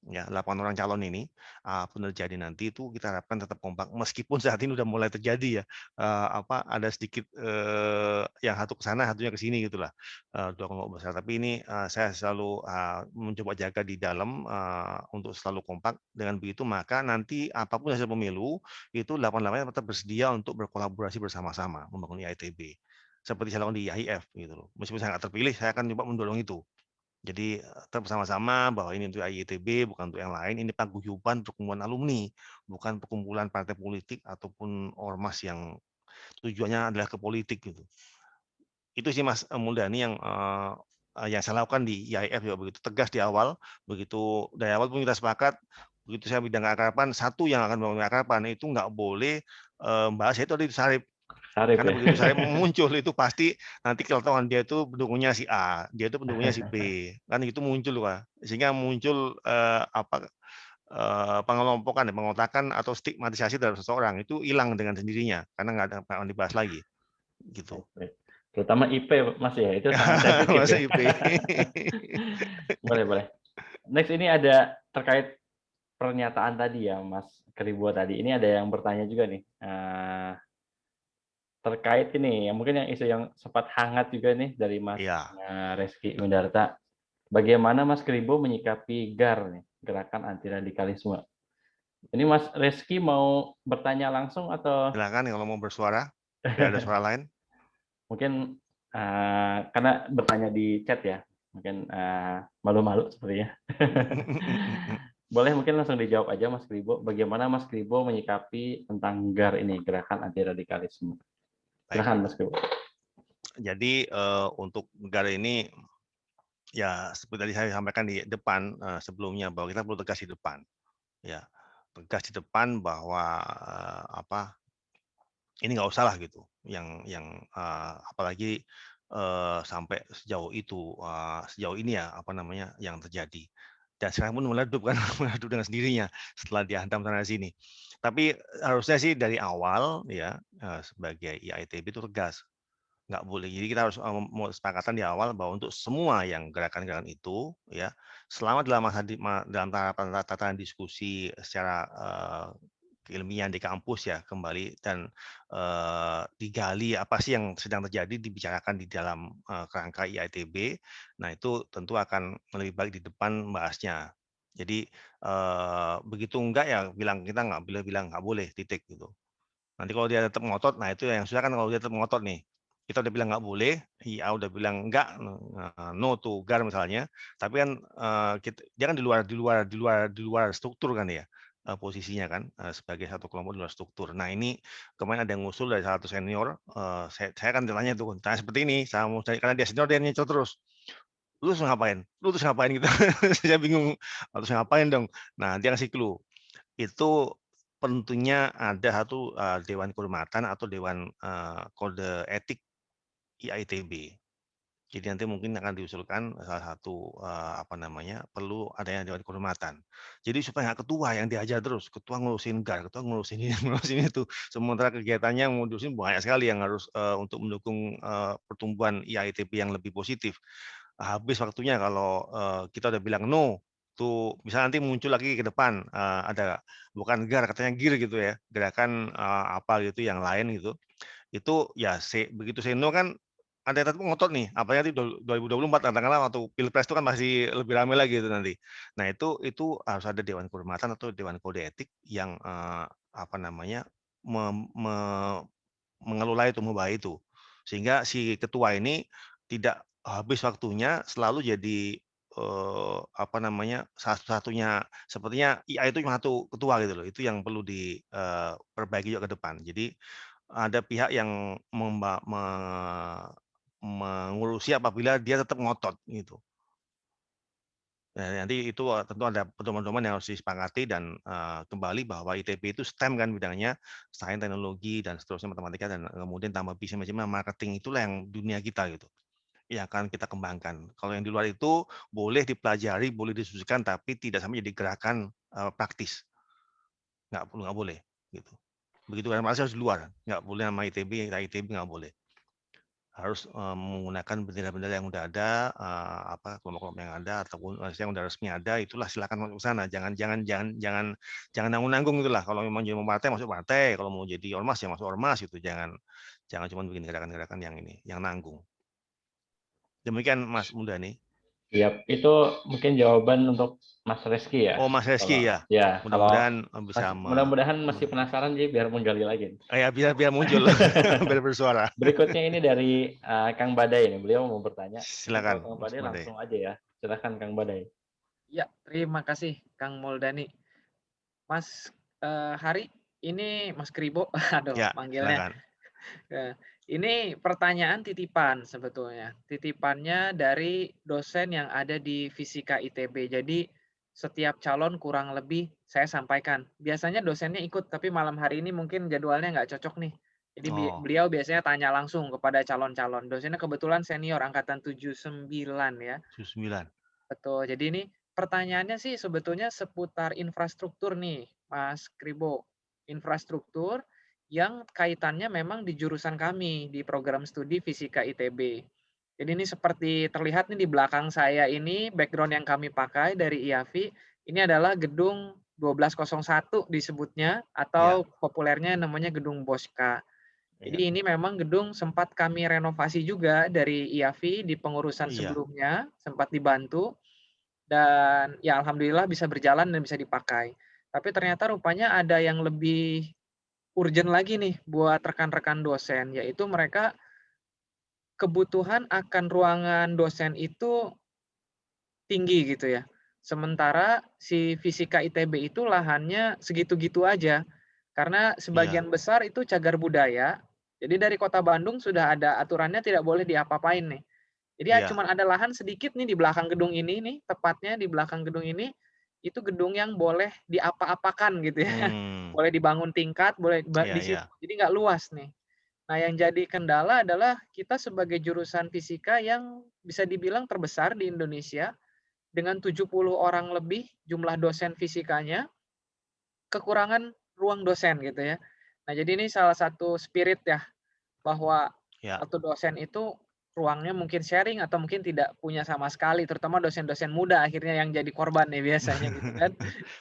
Ya, 8 orang calon ini, apapun terjadi nanti itu kita harapkan tetap kompak. Meskipun saat ini udah mulai terjadi ya, ada sedikit yang satu ke sana, satunya ke sini gitulah, 2 kelompok besar. Tapi ini saya selalu mencoba jaga di dalam untuk selalu kompak. Dengan begitu maka nanti apapun hasil pemilu itu 8-8 tetap bersedia untuk berkolaborasi bersama-sama membangun IITB. Seperti saya lakukan di IIF gitu loh. Meskipun saya nggak terpilih, saya akan coba mendorong itu. Jadi tetap bersama-sama bahwa ini untuk IITB bukan untuk yang lain, ini paguyuban perkumpulan alumni, bukan perkumpulan partai politik ataupun ormas yang tujuannya adalah ke politik gitu. Itu sih Mas Muldani yang saya lakukan di IIF ya begitu tegas di awal, begitu dari awal pun kita sepakat, begitu saya bidang keakraban, satu yang akan membangun keakraban itu nggak boleh bahas itu di Sarip. Sarip Karena ya. begitu saya muncul itu pasti nanti kelihatan dia itu pendukungnya si A, dia itu pendukungnya si B, kan itu muncul Pak. Sehingga muncul pengelompokan, pengotakan atau stigmatisasi terhadap seseorang itu hilang dengan sendirinya karena nggak ada yang dibahas lagi, gitu. Terutama IP Mas ya, itu sangat sensitif. Masa IP. Boleh. Next ini ada terkait pernyataan tadi ya, Mas Kribo tadi. Ini ada yang bertanya juga nih, terkait ini, mungkin yang isu yang sempat hangat juga nih dari Mas Iya. Reski Windarta. Bagaimana Mas Kribo menyikapi GAR nih, Gerakan Anti Radikalisme? Ini Mas Reski mau bertanya langsung atau Silakan kalau mau bersuara, biar ada suara lain. mungkin karena bertanya di chat ya, mungkin malu-malu sepertinya. Boleh mungkin langsung dijawab aja Mas Kribo, bagaimana Mas Kribo menyikapi tentang GAR ini, Gerakan Anti Radikalisme? Baik. Silakan Mas Kribo. Jadi untuk negara ini, ya seperti tadi saya sampaikan di depan sebelumnya, bahwa kita perlu tegas di depan. Ya, tegas di depan bahwa ini nggak usah lah gitu, yang apalagi sampai sejauh itu, sejauh ini ya yang terjadi. Dan sekarang pun meledup kan, meledup dengan sendirinya setelah dihantam sana sini. Tapi harusnya sih dari awal ya sebagai IAITB itu tegas, nggak boleh. Jadi kita harus mau kesepakatan di awal bahwa untuk semua yang gerakan-gerakan itu ya, selama dalam dalam tataran diskusi secara keilmian di kampus ya kembali, dan digali apa sih yang sedang terjadi, dibicarakan di dalam kerangka IAITB. Nah itu tentu akan lebih baik di depan bahasnya. Jadi begitu enggak ya kita nggak boleh bilang nggak boleh, titik gitu. Nanti kalau dia tetap ngotot, nah itu yang susah kan kalau dia tetap ngotot nih. Kita udah bilang nggak boleh, IA udah bilang enggak, no to GAR misalnya, tapi kan dia kan di luar struktur kan ya posisinya kan sebagai satu kelompok di luar struktur. Nah ini kemarin ada yang ngusul dari salah satu senior, saya kan tanya tuh, tanya seperti ini, karena dia senior dia nyecot terus. Lu terus ngapain? Lu terus ngapain gitu? Saya bingung, terus ngapain dong? Nah dia kasih clue. Itu tentunya ada satu dewan kehormatan atau dewan kode etik IAITB. Jadi nanti mungkin akan diusulkan salah satu perlu adanya dewan kehormatan. Jadi supaya nggak ketua yang diajar terus, ketua ngurusin GAR, ketua ngurusin ini, ngurusin itu. Sementara kegiatannya yang ngurusin banyak sekali yang harus untuk mendukung pertumbuhan IAITB yang lebih positif. Habis waktunya kalau kita udah bilang no, tuh misalnya nanti muncul lagi ke depan ada bukan GAR katanya GIR gitu ya, gerakan apa gitu yang lain gitu. Itu ya begitu say no kan ada yang tetap ngotot nih, apalagi nanti 2024 katakanlah waktu Pilpres itu kan masih lebih ramai lagi itu nanti. Nah itu harus ada dewan kehormatan atau dewan kode etik yang mengelola itu, membahas itu. Sehingga si ketua ini tidak habis waktunya selalu jadi satu-satunya, sepertinya IA itu cuma satu ketua gitu loh. Itu yang perlu diperbaiki juga ke depan. Jadi ada pihak yang mengurusi apabila dia tetap ngotot gitu. Nah, nanti itu tentu ada pedoman-pedoman yang harus disepakati dan kembali bahwa ITB itu STEM kan bidangnya, sains, teknologi dan seterusnya, matematika, dan kemudian tambah bisnis manajemen, marketing, itulah yang dunia kita gitu. Yang akan kita kembangkan. Kalau yang di luar itu boleh dipelajari, boleh diskusikan, tapi tidak sampai jadi gerakan praktis. Nggak boleh gitu. Begitu kan masih harus di luar, nggak boleh nama ITB nggak boleh. Harus menggunakan bendera-bendera yang udah ada, kelompok-kelompok yang ada ataupun yang udah resmi ada, itulah silakan masuk ke sana. Jangan nanggung-nanggung itulah. Kalau memang jadi mau partai masuk partai, kalau mau jadi ormas ya masuk ormas gitu. Jangan cuma bikin gerakan-gerakan yang ini, yang nanggung. Demikian Mas Mundani. Siap, itu mungkin jawaban untuk Mas Reski ya. Oh Mas Reski ya. Ya, mudah-mudahan bisa mudah-mudahan masih penasaran jadi biar menggali lagi. Ya biar muncul, biar bersuara. Berikutnya ini dari Kang Badai nih, beliau mau bertanya. Silakan Kang Badai langsung aja ya. Silakan Kang Badai. Ya, terima kasih Kang Muldani. Mas Hari, ini Mas Kribo, aduh Ya, manggilnya. Ini pertanyaan titipan sebetulnya. Titipannya dari dosen yang ada di Fisika ITB. Jadi setiap calon kurang lebih saya sampaikan. Biasanya dosennya ikut, tapi malam hari ini mungkin jadwalnya nggak cocok nih. Jadi beliau biasanya tanya langsung kepada calon-calon. Dosennya kebetulan senior angkatan 79 ya. 79. Betul. Jadi ini pertanyaannya sih sebetulnya seputar infrastruktur nih, Mas Kribo. Infrastruktur yang kaitannya memang di jurusan kami di program studi Fisika ITB. Jadi ini seperti terlihat nih di belakang saya ini background yang kami pakai dari IAFI, ini adalah gedung 1201 disebutnya, Ya, atau populernya namanya Gedung Bosca. ya, Jadi ini memang gedung sempat kami renovasi juga dari IAVI di pengurusan iya, sebelumnya, sempat dibantu, dan ya alhamdulillah bisa berjalan dan bisa dipakai. Tapi ternyata rupanya ada yang lebih urgent lagi nih buat rekan-rekan dosen, yaitu mereka kebutuhan akan ruangan dosen itu tinggi gitu ya. Sementara si Fisika ITB itu lahannya segitu-gitu aja. Karena iya, sebagian besar itu cagar budaya. Jadi dari Kota Bandung sudah ada aturannya tidak boleh diapa-apain nih. Jadi ya iya, cuman ada lahan sedikit nih di belakang gedung ini nih, tepatnya di belakang gedung ini, itu gedung yang boleh diapa-apakan gitu ya. Boleh dibangun tingkat, boleh iya, di iya, situ. Jadi nggak luas nih. Nah, yang jadi kendala adalah kita sebagai jurusan fisika yang bisa dibilang terbesar di Indonesia, dengan 70 orang lebih jumlah dosen fisikanya, kekurangan ruang dosen gitu ya. Nah, jadi ini salah satu spirit ya, bahwa iya. satu dosen itu ruangnya mungkin sharing atau mungkin tidak punya sama sekali, terutama dosen-dosen muda akhirnya yang jadi korban nih biasanya gitu kan.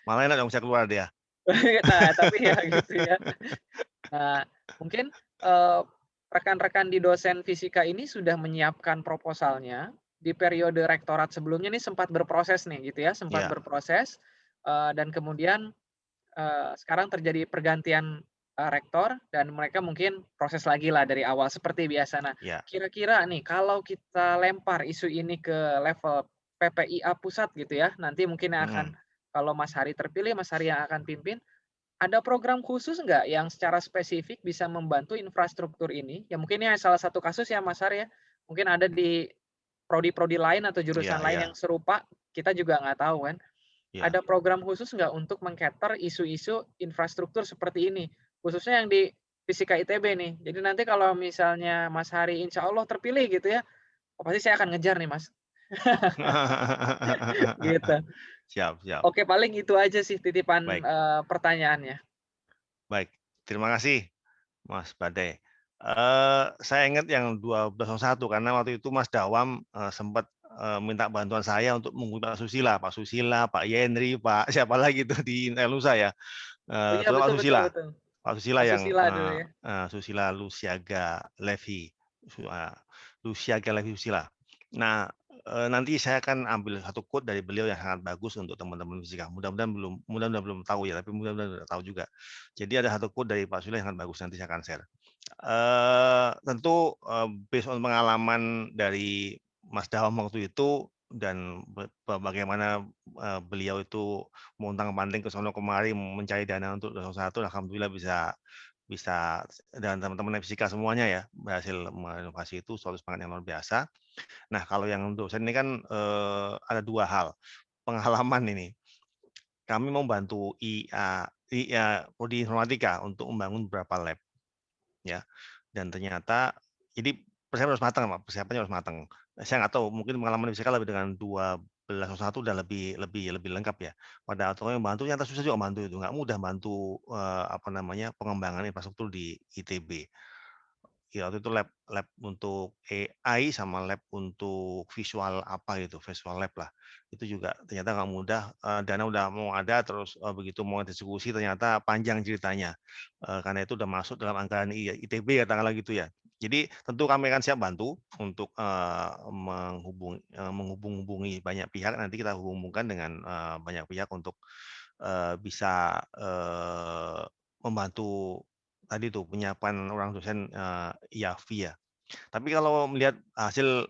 Malah enak dong bisa keluar dia. Nah, tapi ya gitu ya. Nah, mungkin, rekan-rekan di dosen fisika ini sudah menyiapkan proposalnya, di periode rektorat sebelumnya ini sempat berproses nih gitu ya, sempat Iya, berproses, dan kemudian, sekarang terjadi pergantian, rektor dan mereka mungkin proses lagi lah dari awal seperti biasa. Nah, iya, kira-kira nih kalau kita lempar isu ini ke level PPIA pusat gitu ya, nanti mungkin yang akan mhm. kalau Mas Hari terpilih, Mas Hari yang akan pimpin, ada program khusus nggak yang secara spesifik bisa membantu infrastruktur ini? Ya mungkin ya salah satu kasus ya Mas Har ya, mungkin ada di prodi-prodi lain atau Iya, jurusan lain iya, yang serupa, kita juga nggak tahu kan. iya. Ada program khusus nggak untuk meng-cater isu-isu infrastruktur seperti ini? Khususnya yang di Fisika ITB nih. Jadi nanti kalau misalnya Mas Hari insya Allah terpilih gitu ya, oh pasti saya akan ngejar nih Mas. Gitu. Siap, siap. Oke paling itu aja sih titipan, Baik, pertanyaannya. baik. Terima kasih, Mas Bade. Saya ingat yang 1201 karena waktu itu Mas Dawam, sempat, minta bantuan saya untuk menghubungi Pak Susila, Pak Yenri, Pak siapa lagi tuh di Nusa ya, Oh iya, terutama betul betul betul. Pak Susila Pak yang, Susila dulu ya. Susila Lusiaga Levi, Lusiaga Levi Susila. Nah, nanti saya akan ambil satu quote dari beliau yang sangat bagus untuk teman-teman fisika. Mudah-mudahan belum tahu ya, tapi mudah-mudahan udah tahu juga. Jadi ada satu quote dari Pak Susila yang sangat bagus, nanti saya akan share. Tentu, based on pengalaman dari Mas Dawam waktu itu dan bagaimana, beliau itu montang-manting ke sono kemari mencari dana untuk 201, alhamdulillah bisa bisa dan teman-teman fisika semuanya ya, berhasil menginovasi itu suatu semangat yang luar biasa. Nah, kalau yang dosen ini kan, ada 2 hal, pengalaman ini. Kami membantu prodi informatika untuk membangun beberapa lab ya, dan ternyata jadi persiapannya harus matang. Saya nggak tahu mungkin pengalaman fisika lebih dengan 1201 udah lebih lengkap ya. Pada waktu kami bantu ternyata susah juga bantu itu, nggak mudah bantu, apa namanya, pengembangan infrastruktur di ITB. Ya waktu itu lab lab untuk AI sama lab untuk visual apa gitu, visual lab lah. Itu juga ternyata nggak mudah, dana udah mau ada terus, begitu mau dieksekusi ternyata panjang ceritanya, karena itu udah masuk dalam anggaran ITB katakanlah gitu ya. Jadi tentu kami akan siap bantu untuk, menghubung-hubungi banyak pihak, nanti kita hubungkan dengan, banyak pihak untuk, bisa, membantu tadi tuh penyiapan orang dosen, IAVI ya. Tapi kalau melihat hasil,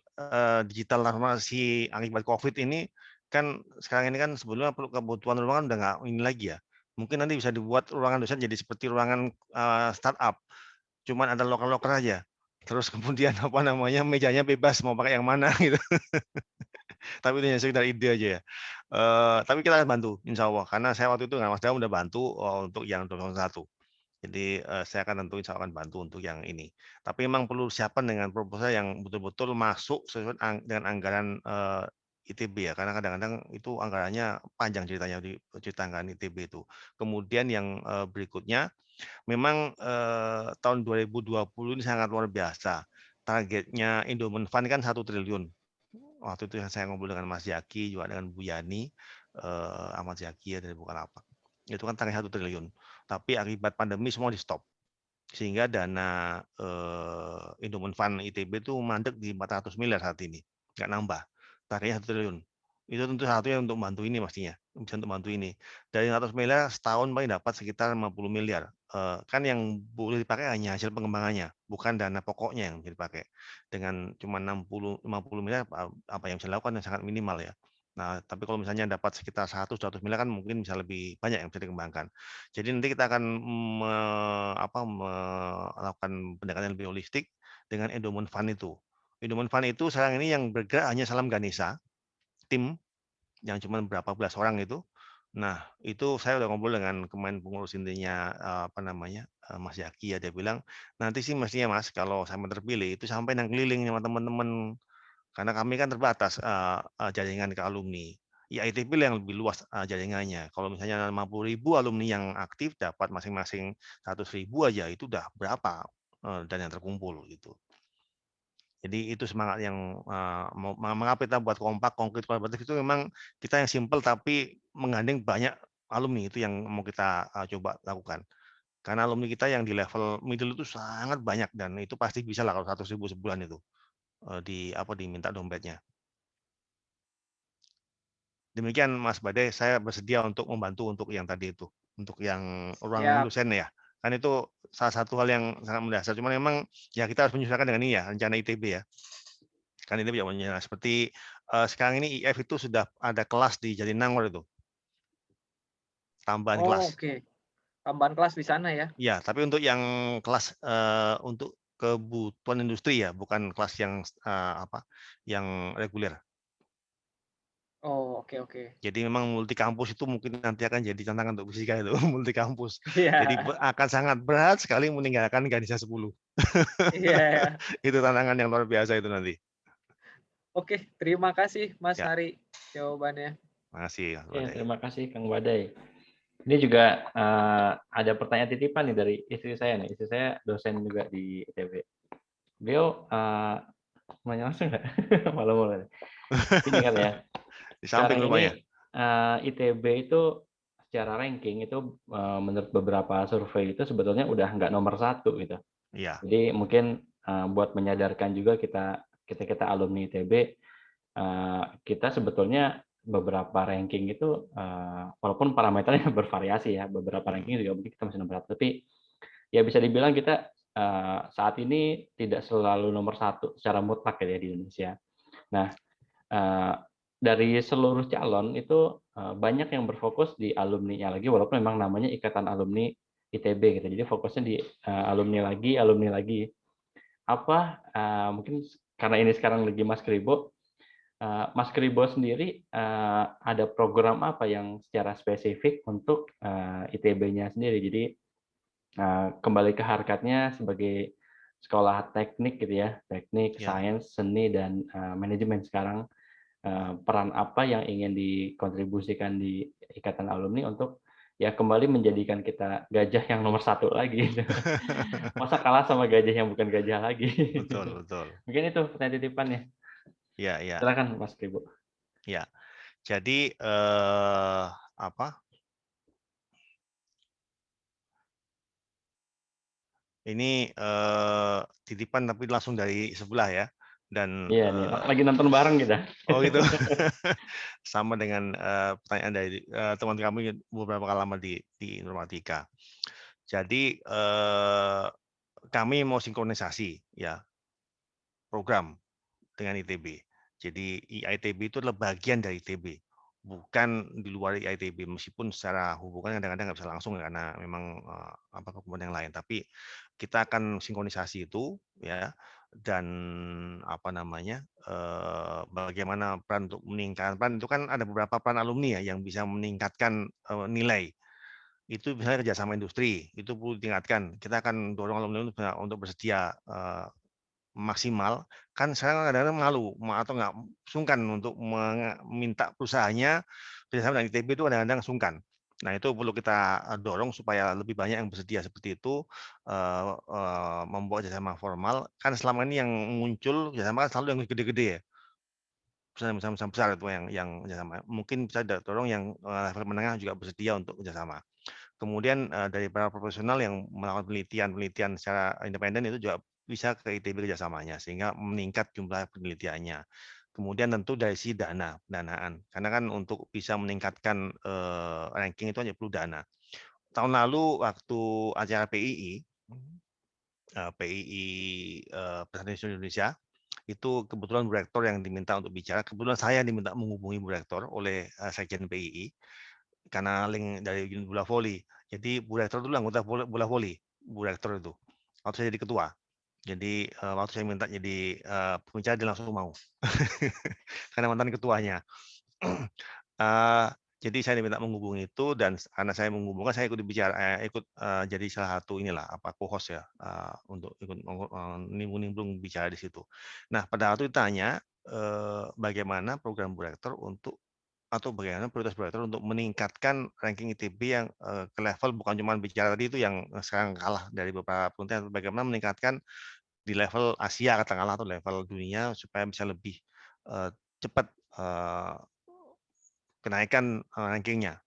digital transformasi akibat Covid ini, kan sekarang ini kan sebetulnya kebutuhan ruangan udah nggak ini lagi ya. Mungkin nanti bisa dibuat ruangan dosen jadi seperti ruangan, startup, cuman ada loker-loker aja. Terus kemudian apa namanya, mejanya bebas mau pakai yang mana gitu. Tapi itu hanya sekedar ide aja ya. Tapi kita akan bantu insya Allah, karena saya waktu itu dengan Mas Dawam udah bantu, untuk yang 201. Jadi, saya akan tentu insya Allah akan bantu untuk yang ini. Tapi memang perlu siapan dengan proposal yang betul-betul masuk sesuai dengan anggaran, ITB ya, karena kadang-kadang itu anggarannya panjang ceritanya di cerita anggaran ITB itu. Kemudian yang, berikutnya memang, tahun 2020 ini sangat luar biasa. Targetnya Endowment Fund kan 1 triliun. Waktu itu yang saya ngobrol dengan Mas Zaki, juga dengan Bu Yani, Ahmad Zaki ya dari Bukalapak. itu kan target 1 triliun. Tapi akibat pandemi semua di-stop. Sehingga dana Endowment Fund ITB itu mandek di 400 miliar saat ini, nggak nambah. Targetnya 1 triliun. Itu tentu satunya untuk bantu ini pastinya, bisa untuk bantu ini. Dari 100 miliar setahun paling dapat sekitar 50 miliar. Kan yang boleh dipakai hanya hasil pengembangannya, bukan dana pokoknya yang bisa dipakai. Dengan cuma 50 miliar apa yang bisa dilakukan yang sangat minimal ya. Nah, tapi kalau misalnya dapat sekitar 100-200 miliar kan mungkin bisa lebih banyak yang bisa dikembangkan. Jadi nanti kita akan melakukan pendekatan yang lebih holistik dengan endowment fund itu. Endowment fund itu sekarang ini yang bergerak hanya Salam Ganesha, tim yang cuma berapa belas orang itu. Nah, itu saya udah ngobrol dengan kemarin pengurus intinya Mas Yaki ya, dia bilang nanti sih mestinya Mas kalau saya terpilih itu sampai yang keliling sama teman-teman karena kami kan terbatas jaringan ke alumni. Ya ITB yang lebih luas jaringannya. Kalau misalnya 50.000 alumni yang aktif dapat masing-masing 100.000 aja itu udah berapa dan yang terkumpul gitu. Jadi itu semangat yang mengapa kita buat kompak, konkret, kolaboratif itu memang kita yang simple tapi menggandeng banyak alumni itu yang mau kita coba lakukan. Karena alumni kita yang di level middle itu sangat banyak dan itu pasti bisa lah kalau 100.000 sebulan itu diminta dompetnya. Demikian Mas Bade, saya bersedia untuk membantu untuk yang tadi itu, untuk yang ruang dosen ya. Kan itu salah satu hal yang sangat mendasar. Cuman memang ya kita harus menyesuaikan dengan ini ya, rencana ITB ya. Kan ini bisa seperti sekarang ini IF itu sudah ada kelas di Jatinangor itu. Tambahan kelas. Oke. Tambahan kelas di sana ya. Ya, tapi untuk yang kelas untuk kebutuhan industri ya, bukan kelas yang yang reguler. Oh, oke. Jadi memang multi kampus itu mungkin nanti akan jadi tantangan untuk fisika itu, multi kampus. Iya. Jadi akan sangat berat sekali meninggalkan Ganesha 10. Iya. Itu tantangan yang luar biasa itu nanti. Oke, terima kasih Mas Ya. Hari jawabannya. Makasih. Ya, terima kasih Kang Badai. Ini juga ada pertanyaan titipan nih dari istri saya nih. Istri saya dosen juga di ITB. Beliau mau langsung nggak? Malam-malam. Ini kan ya. Di samping Sekarang rumahnya. ini ITB itu secara ranking itu menurut beberapa survei itu sebetulnya udah nggak nomor 1 gitu. Iya. Jadi mungkin buat menyadarkan juga kita alumni ITB, kita sebetulnya beberapa ranking itu walaupun parameternya bervariasi ya, beberapa ranking juga mungkin kita masih nomor 1, tapi ya bisa dibilang kita saat ini tidak selalu nomor 1 secara mutlak ya di Indonesia. Nah, dari seluruh calon itu banyak yang berfokus di alumninya lagi, walaupun memang namanya Ikatan Alumni ITB gitu. Jadi fokusnya di alumni lagi. Apa mungkin karena ini sekarang lagi Mas Kribo sendiri ada program apa yang secara spesifik untuk ITB-nya sendiri? Jadi kembali ke harkatnya sebagai sekolah teknik gitu ya, teknik, sains, seni, dan manajemen sekarang. Peran apa yang ingin dikontribusikan di Ikatan Alumni untuk ya kembali menjadikan kita gajah yang nomor 1 lagi. Masa kalah sama gajah yang bukan gajah lagi. Betul. Mungkin itu pertanyaan titipannya. Ya. Silakan Mas Kribo. Ya. Jadi ini titipan tapi langsung dari sebelah ya. Dan iya nih, lagi nonton bareng kita. Oh gitu. Sama dengan pertanyaan dari teman kami beberapa kali lama di informatika. Jadi kami mau sinkronisasi ya program dengan ITB. Jadi IITB itu adalah bagian dari ITB, bukan di luar IITB. Meskipun secara hubungan kadang-kadang nggak bisa langsung karena memang kebutuhan yang lain. Tapi kita akan sinkronisasi itu ya, dan bagaimana peran untuk meningkatkan peran itu kan ada beberapa peran alumni ya yang bisa meningkatkan nilai. Itu misalnya kerjasama industri itu perlu ditingkatkan. Kita akan dorong alumni untuk bersedia maksimal. Kan sekarang kadang-kadang malu atau nggak sungkan untuk meminta perusahaannya kerjasama dengan ITB itu kadang-kadang sungkan. Nah itu perlu kita dorong supaya lebih banyak yang bersedia seperti itu membuat kerjasama formal. Kan selama ini yang muncul kerjasama kan selalu yang gede-gede ya. perusahaan besar itu yang kerjasama. Mungkin bisa dorong yang level menengah juga bersedia untuk kerjasama. Kemudian dari para profesional yang melakukan penelitian secara independen itu juga bisa ke ITB kerjasamanya sehingga meningkat jumlah penelitiannya. Kemudian tentu dari si danaan, karena kan untuk bisa meningkatkan ranking itu hanya perlu dana. Tahun lalu waktu acara PII Presiden Indonesia itu kebetulan Bu Rektor yang diminta untuk bicara. Kebetulan saya diminta menghubungi Bu Rektor oleh Sekjen PII karena link dari unit bola voli. Jadi Bu Rektor dulu anggota bola voli, Bu Rektor itu. Waktu saya jadi ketua. Jadi waktu saya minta jadi pembicara dia langsung mau. Karena mantan ketuanya. Jadi saya diminta menghubungi itu dan karena saya menghubungkan saya ikut bicara jadi salah satu inilah co-host ya untuk ikut nimbrung bicara di situ. Nah, pada waktu ditanya bagaimana program Bu Rektor untuk atau bagaimana prioritas Bu Rektor untuk meningkatkan ranking ITB yang ke level bukan cuma bicara tadi itu yang sekarang kalah dari beberapa penelitian, bagaimana meningkatkan di level Asia katakanlah atau level dunia supaya bisa lebih cepat kenaikan rankingnya.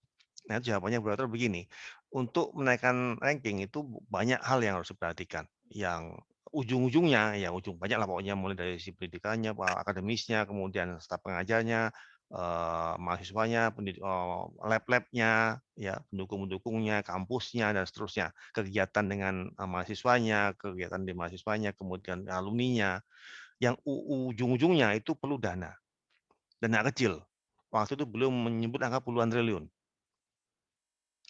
Nah, jawabannya Bu Rektor begini, untuk menaikkan ranking itu banyak hal yang harus diperhatikan. Yang ujung-ujungnya, ya banyak lah pokoknya mulai dari si pendidikannya, akademisnya, kemudian staf pengajarnya, mahasiswanya, lab-labnya, ya pendukung-pendukungnya, kampusnya dan seterusnya, kegiatan dengan mahasiswanya, kegiatan di mahasiswanya, kemudian alumninya. Yang ujung-ujungnya itu perlu dana kecil. Waktu itu belum menyebut angka puluhan triliun.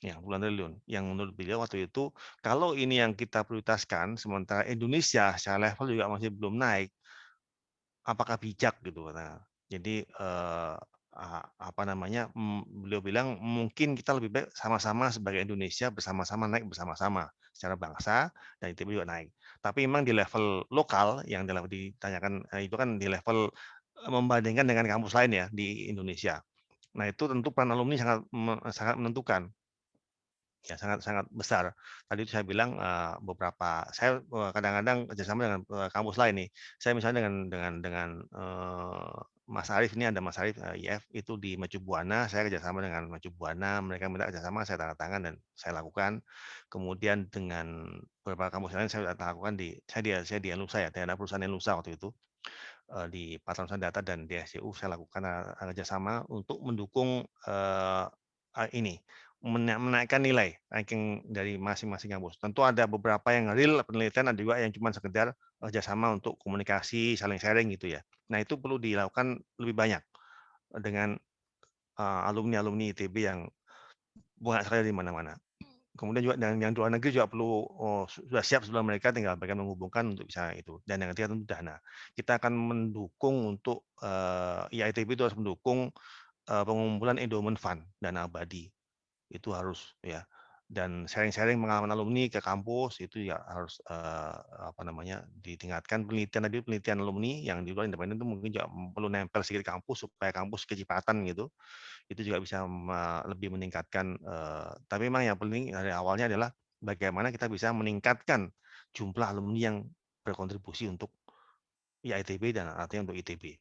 Ya, puluhan triliun. Yang menurut beliau waktu itu, kalau ini yang kita prioritaskan, sementara Indonesia secara level juga masih belum naik, apakah bijak gitu? Nah, jadi beliau bilang mungkin kita lebih baik sama-sama sebagai Indonesia bersama-sama naik bersama-sama secara bangsa dan ITB juga naik. Tapi memang di level lokal yang ditanyakan itu kan di level membandingkan dengan kampus lain ya di Indonesia. Nah, itu tentu peran alumni sangat menentukan. Ya, sangat besar. Tadi saya bilang saya kadang-kadang kerjasama dengan kampus lain nih. Saya misalnya dengan Mas Arief, ini ada Mas Arief IF itu di Mercu Buana, saya kerjasama dengan Mercu Buana, mereka minta kerjasama, saya tanda tangan dan saya lakukan. Kemudian dengan beberapa kampus lain saya sudah lakukan saya di Enusa ya, ada perusahaan Enusa waktu itu di Patron Data dan di SCU saya lakukan kerjasama untuk mendukung ini menaikkan nilai ranking dari masing-masing kampus. Tentu ada beberapa yang real penelitian, ada juga yang cuma sekedar kerjasama untuk komunikasi, saling sharing gitu ya. Nah, itu perlu dilakukan lebih banyak dengan alumni-alumni ITB yang banyak sekali di mana-mana. Kemudian juga yang luar negeri juga perlu sudah siap sebelum mereka tinggal bagaimana menghubungkan untuk bisa itu. Dan yang ketiga tentu dana. Kita akan mendukung untuk IITB itu harus mendukung pengumpulan endowment fund, dana abadi. Itu harus ya, dan sharing-sharing pengalaman alumni ke kampus itu ya harus ditingkatkan. Penelitian alumni yang di luar independen itu mungkin juga perlu nempel sedikit kampus supaya kampus kecepatan gitu, itu juga bisa lebih meningkatkan. Tapi memang yang penting dari awalnya adalah bagaimana kita bisa meningkatkan jumlah alumni yang berkontribusi untuk IITB dan artinya untuk ITB.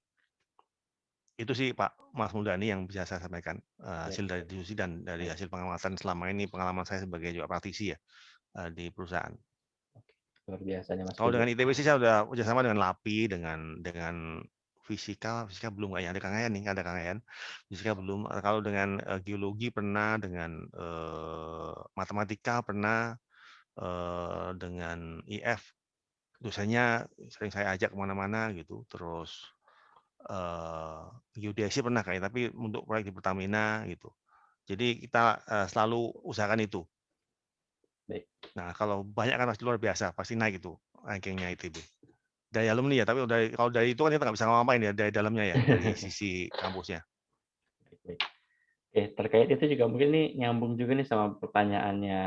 Itu sih Pak Mas Muldani yang bisa saya sampaikan hasil dari diskusi dan dari hasil pengamatan selama ini, pengalaman saya sebagai juga praktisi ya di perusahaan. Luar biasanya Mas. Kalau dengan ITB sih saya sudah kerjasama dengan LAPI, dengan fisika belum kayaknya, ada Kang Ayan nih, ada Kang Ayan. Fisika belum. Kalau dengan geologi pernah, dengan matematika pernah, dengan IF dosennya sering saya ajak kemana-mana gitu. Terus geodesi pernah kayaknya, tapi untuk proyek di Pertamina gitu. Jadi kita selalu usahakan itu. Baik. Nah, kalau banyak kan pasti luar biasa, pasti naik itu rankingnya ITB. Dari alumni ya, tapi kalau dari itu kan kita nggak bisa ngapain ya, dari dalamnya ya, dari sisi kampusnya. Baik. Oke, terkait itu juga mungkin nih nyambung juga nih sama pertanyaannya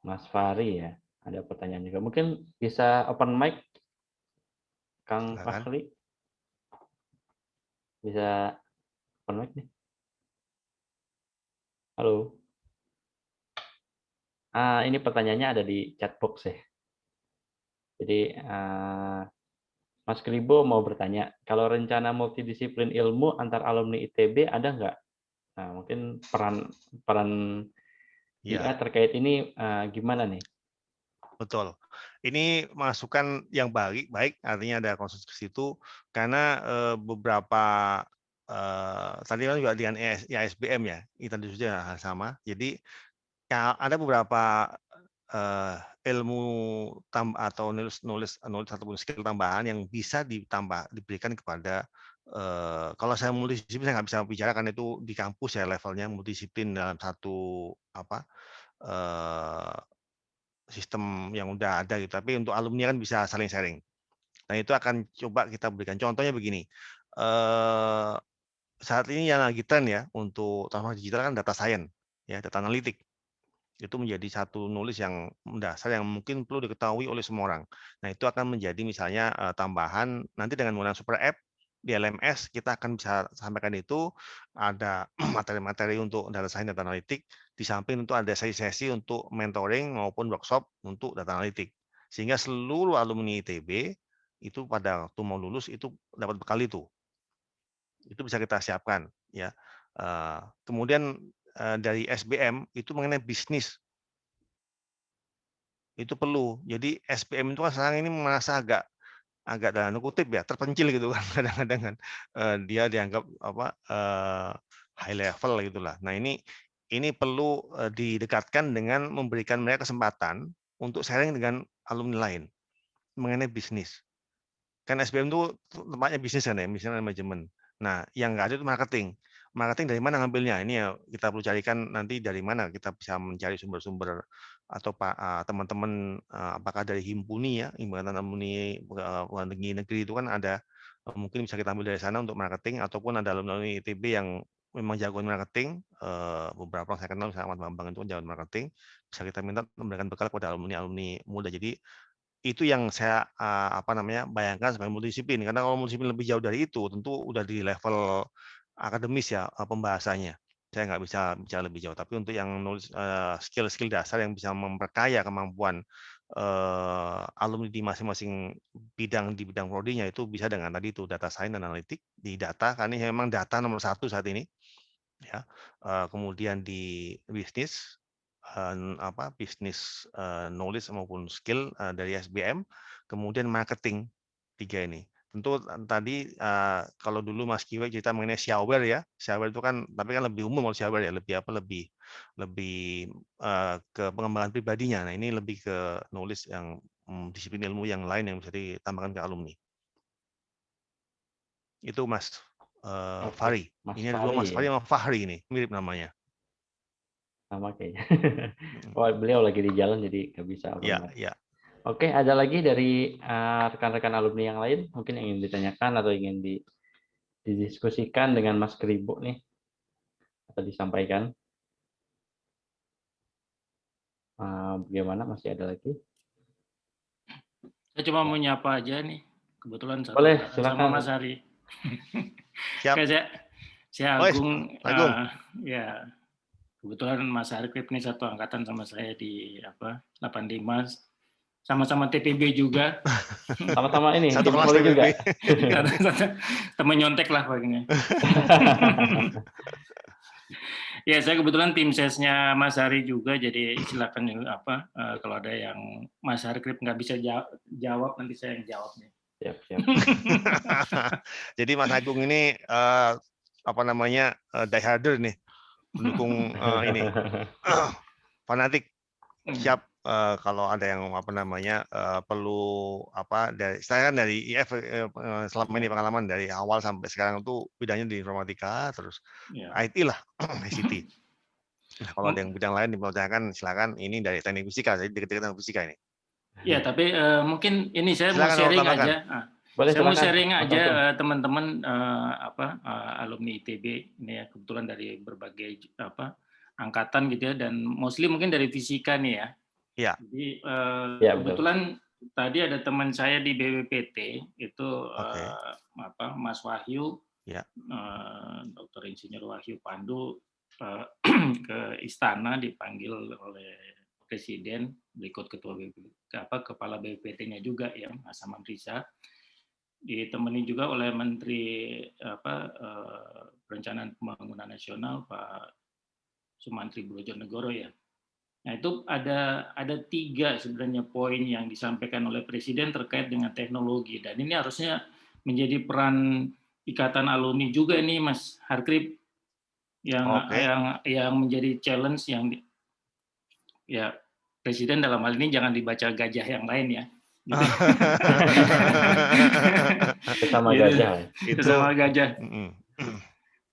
Mas Fahri ya. Ada pertanyaan juga. Mungkin bisa open mic, Kang Fahri. Bisa open mic nih. Halo. Ini pertanyaannya ada di chat box ya. Jadi Mas Kribo mau bertanya, kalau rencana multidisiplin ilmu antar alumni ITB ada nggak? Nah, mungkin peran IA Ya, terkait ini gimana nih? betul. Ini masukan yang baik, artinya ada konsensus itu karena beberapa tadi kan juga dengan IASBM ya, kita juga hal sama. Jadi ada beberapa ilmu atau nulis ataupun skill tambahan yang bisa diberikan kepada kalau saya multidisiplin saya nggak bisa bicara karena itu di kampus ya levelnya multidisiplin dalam satu apa sistem yang udah ada gitu. Tapi untuk alumni kan bisa saling sharing. Nah itu akan coba kita berikan. Contohnya begini, saat ini yang lagi tren ya untuk transformasi digital kan data science, ya data analitik. Itu menjadi satu nulis yang mendasar yang mungkin perlu diketahui oleh semua orang. Nah itu akan menjadi misalnya tambahan nanti dengan menggunakan super app di LMS kita akan bisa sampaikan itu ada materi-materi untuk data science data analitik di samping itu ada sesi-sesi untuk mentoring maupun workshop untuk data analitik sehingga seluruh alumni ITB itu pada waktu mau lulus itu dapat bekal itu bisa kita siapkan ya. Kemudian dari SBM itu mengenai bisnis itu perlu. Jadi SBM itu kan sekarang ini merasa agak dalam kutip ya terpencil gitu kan kadang-kadang kan dia dianggap apa high level gitulah. Nah ini perlu didekatkan dengan memberikan mereka kesempatan untuk sharing dengan alumni lain mengenai bisnis. Kan SBM itu tempatnya bisnis kan ya, misalnya manajemen. Nah, yang nggak ada itu marketing. Marketing dari mana ngambilnya? Ini ya kita perlu carikan nanti dari mana kita bisa mencari sumber-sumber atau teman-teman apakah dari Himpuni ya, Himpunan Alumni Luar Negeri itu kan ada mungkin bisa kita ambil dari sana untuk marketing ataupun ada alumni ITB yang memang jagoan marketing beberapa orang saya kenal misalnya Ahmad Bambang itu jagoan marketing bisa kita minta memberikan bekal kepada alumni muda. Jadi itu yang saya bayangkan sebagai multidisiplin karena kalau multidisiplin lebih jauh dari itu tentu udah di level akademis ya pembahasannya saya nggak bisa bicara lebih jauh tapi untuk yang nulis skill-skill dasar yang bisa memperkaya kemampuan alumni di masing-masing bidang di bidang prodinya itu bisa dengan tadi itu data science dan analitik di data karena ini memang data nomor satu saat ini ya kemudian di bisnis bisnis knowledge maupun skill dari SBM kemudian marketing tiga ini tentu tadi kalau dulu Mas Kiwek cerita mengenai shareware ya shareware itu kan tapi kan lebih umum kalau shareware ya lebih lebih ke pengembangan pribadinya nah ini lebih ke knowledge yang disiplin ilmu yang lain yang bisa ditambahkan ke alumni itu Mas Oke, Fahri. Mas Ini ada dua Fahri Mas Fahri ya, sama Fahri ini, mirip namanya. sama kayaknya. Oh, beliau lagi di jalan jadi nggak bisa Ya, otomatis. ya. Oke, ada lagi dari rekan-rekan alumni yang lain mungkin yang ingin ditanyakan atau ingin didiskusikan dengan Mas Kribo nih atau disampaikan. Bagaimana masih ada lagi? Saya cuma mau nyapa aja nih, kebetulan Boleh, sama silakan. Mas Hari. Siap. Saya Oh, Agung, Agung. ya kebetulan Mas Hari ini satu angkatan sama saya di 85, sama-sama TPB juga. Sama-sama ini, Satu tim kelas poli juga. Temen nyontek lah pokoknya. Ya, saya kebetulan tim sesnya Mas Hari juga, jadi silakan kalau ada yang Mas Hari nggak bisa jawab, nanti saya yang jawab nih. Siap, siap. Jadi Mas Agung ini dieharder nih, pendukung ini fanatik. Siap kalau ada yang perlu dari saya kan dari IF selama ini pengalaman dari awal sampai sekarang itu bidangnya di informatika terus IT lah ICT. Nah, kalau ada yang bidang lain dipercayakan silakan ini dari teknik fisika jadi deket-deket dengan fisika ini. Ya, tapi mungkin ini saya Silakan, mau sharing tambahkan. aja. Boleh, saya mau silakan. sharing aja teman-teman alumni ITB ini ya kebetulan dari berbagai angkatan gitu ya dan mostly mungkin dari fisika nih ya. Iya. Jadi Ya, kebetulan tadi ada teman saya di BPPT itu Mas Wahyu, ya. Dr. Insinyur Wahyu Pandu ke istana dipanggil oleh Presiden berikut kepala BPPT-nya juga ya Mas Hamam Riza. ditemani juga oleh Menteri Perencanaan Pembangunan Nasional Pak Sumantri Brojonegoro ya. Nah itu ada 3 sebenarnya poin yang disampaikan oleh Presiden terkait dengan teknologi, dan ini harusnya menjadi peran Ikatan Alumni juga nih Mas Harkrip, yang menjadi challenge yang ya Presiden dalam hal ini jangan dibaca gajah yang lain ya. Gitu. Sama gajah. Sama gajah.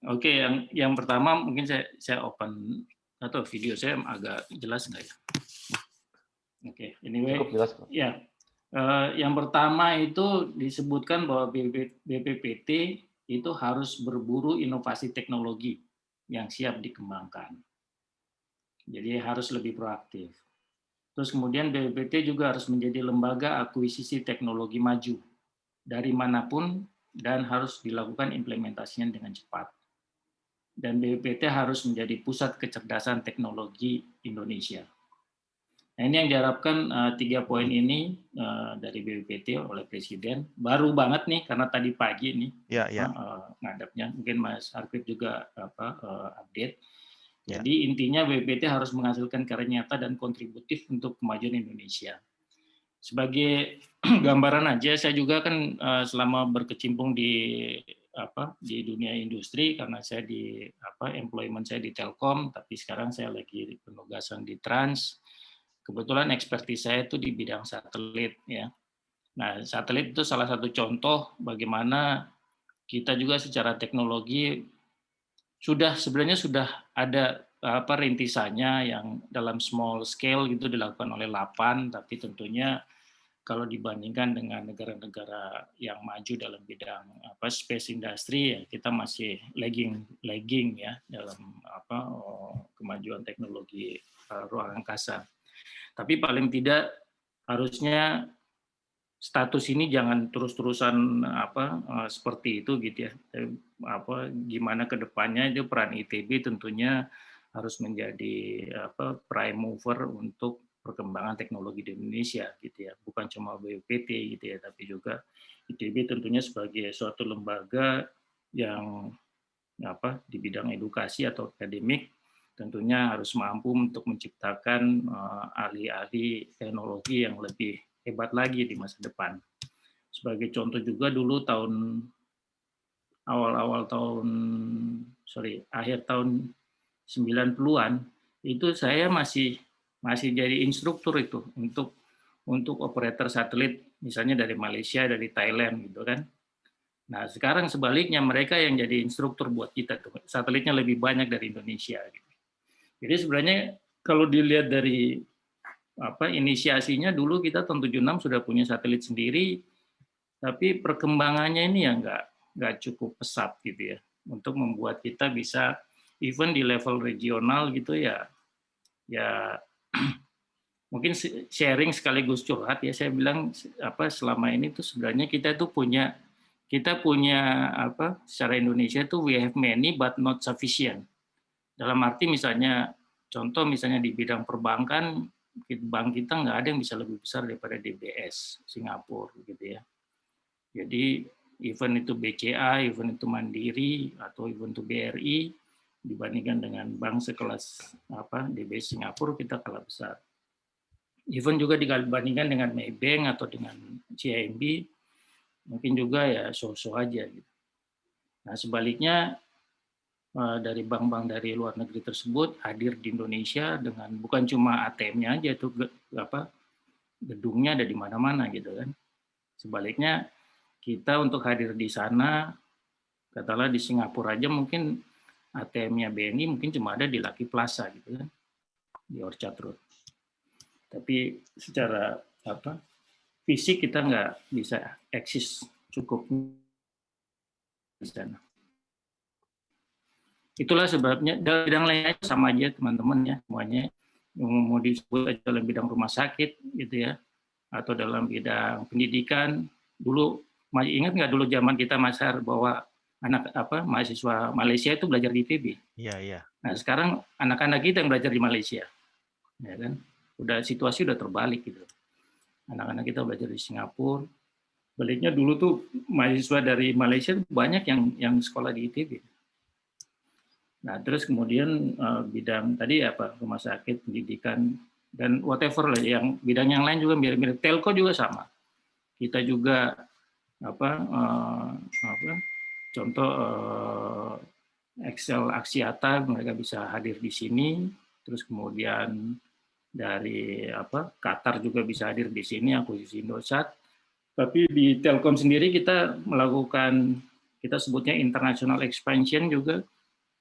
Oke, yang pertama mungkin saya open atau video saya agak jelas nggak ya? Oke, anyway. Cukup jelas. Ya, yang pertama itu disebutkan bahwa BPPT itu harus berburu inovasi teknologi yang siap dikembangkan. Jadi harus lebih proaktif. Terus kemudian BPPT juga harus menjadi lembaga akuisisi teknologi maju dari manapun dan harus dilakukan implementasinya dengan cepat. Dan BPPT harus menjadi pusat kecerdasan teknologi Indonesia. Nah, ini yang diharapkan 3 poin ini dari BPPT oleh Presiden. Baru banget nih karena tadi pagi nih ngadapnya. Mungkin Mas Harkrip juga update. Jadi intinya BPPT harus menghasilkan karya nyata dan kontributif untuk kemajuan Indonesia. Sebagai gambaran aja, saya juga kan selama berkecimpung di dunia industri, karena saya employment saya di Telkom, tapi sekarang saya lagi penugasan di Trans. Kebetulan ekspertis saya itu di bidang satelit ya. Nah, satelit itu salah satu contoh bagaimana kita juga secara teknologi sebenarnya sudah ada rintisannya yang dalam small scale gitu dilakukan oleh LAPAN, tapi tentunya kalau dibandingkan dengan negara-negara yang maju dalam bidang space industry ya kita masih lagging ya dalam kemajuan teknologi ruang angkasa. Tapi paling tidak harusnya status ini jangan terus-terusan seperti itu gitu ya. Gimana ke depannya itu peran ITB tentunya harus menjadi prime mover untuk perkembangan teknologi di Indonesia gitu ya. Bukan cuma BPPT gitu ya, tapi juga ITB tentunya sebagai suatu lembaga yang di bidang edukasi atau akademik tentunya harus mampu untuk menciptakan ahli-ahli teknologi yang lebih hebat lagi di masa depan. Sebagai contoh juga dulu akhir tahun 90-an itu saya masih jadi instruktur itu untuk operator satelit misalnya dari Malaysia, dari Thailand gitu kan. Nah, sekarang sebaliknya mereka yang jadi instruktur buat kita tuh. Satelitnya lebih banyak dari Indonesia gitu. Jadi sebenarnya kalau dilihat dari inisiasinya dulu kita tahun 76 sudah punya satelit sendiri, tapi perkembangannya ini ya nggak cukup pesat gitu ya untuk membuat kita bisa even di level regional gitu ya mungkin sharing sekaligus curhat ya, saya bilang selama ini tuh sebenarnya kita punya secara Indonesia itu we have many but not sufficient. Dalam arti misalnya di bidang perbankan bank kita nggak ada yang bisa lebih besar daripada DBS Singapura gitu ya. Jadi event itu BCA, event itu Mandiri atau event itu BRI dibandingkan dengan bank sekelas DBS Singapura kita kalah besar. Event juga dibandingkan dengan Maybank atau dengan CIMB mungkin juga ya so-so aja gitu. Nah sebaliknya dari bank-bank dari luar negeri tersebut hadir di Indonesia dengan bukan cuma ATM-nya aja itu gedungnya ada di mana-mana gitu kan. Sebaliknya kita untuk hadir di sana, katakanlah di Singapura aja mungkin ATM-nya BNI mungkin cuma ada di Lucky Plaza gitu kan, di Orchard Road. Tapi secara fisik kita nggak bisa eksis cukup di sana. Itulah sebabnya dalam bidang lainnya sama aja teman-teman ya semuanya mau disebut aja dalam bidang rumah sakit gitu ya atau dalam bidang pendidikan. Dulu ingat nggak dulu zaman kita Masar bahwa mahasiswa Malaysia itu belajar di ITB. Iya. Nah sekarang anak-anak kita yang belajar di Malaysia, ya kan? Situasi udah terbalik gitu. Anak-anak kita belajar di Singapura, Baliknya dulu tuh mahasiswa dari Malaysia banyak yang sekolah di ITB. Nah, terus kemudian bidang tadi apa, rumah sakit, pendidikan, dan whatever lah, yang bidang yang lain juga mirip-mirip. Telco juga sama. Kita juga apa contoh Excel Axiata, mereka bisa hadir di sini. Terus kemudian dari Qatar juga bisa hadir di sini, akuisisi Indosat. Tapi di Telkom sendiri kita melakukan, kita sebutnya international expansion juga.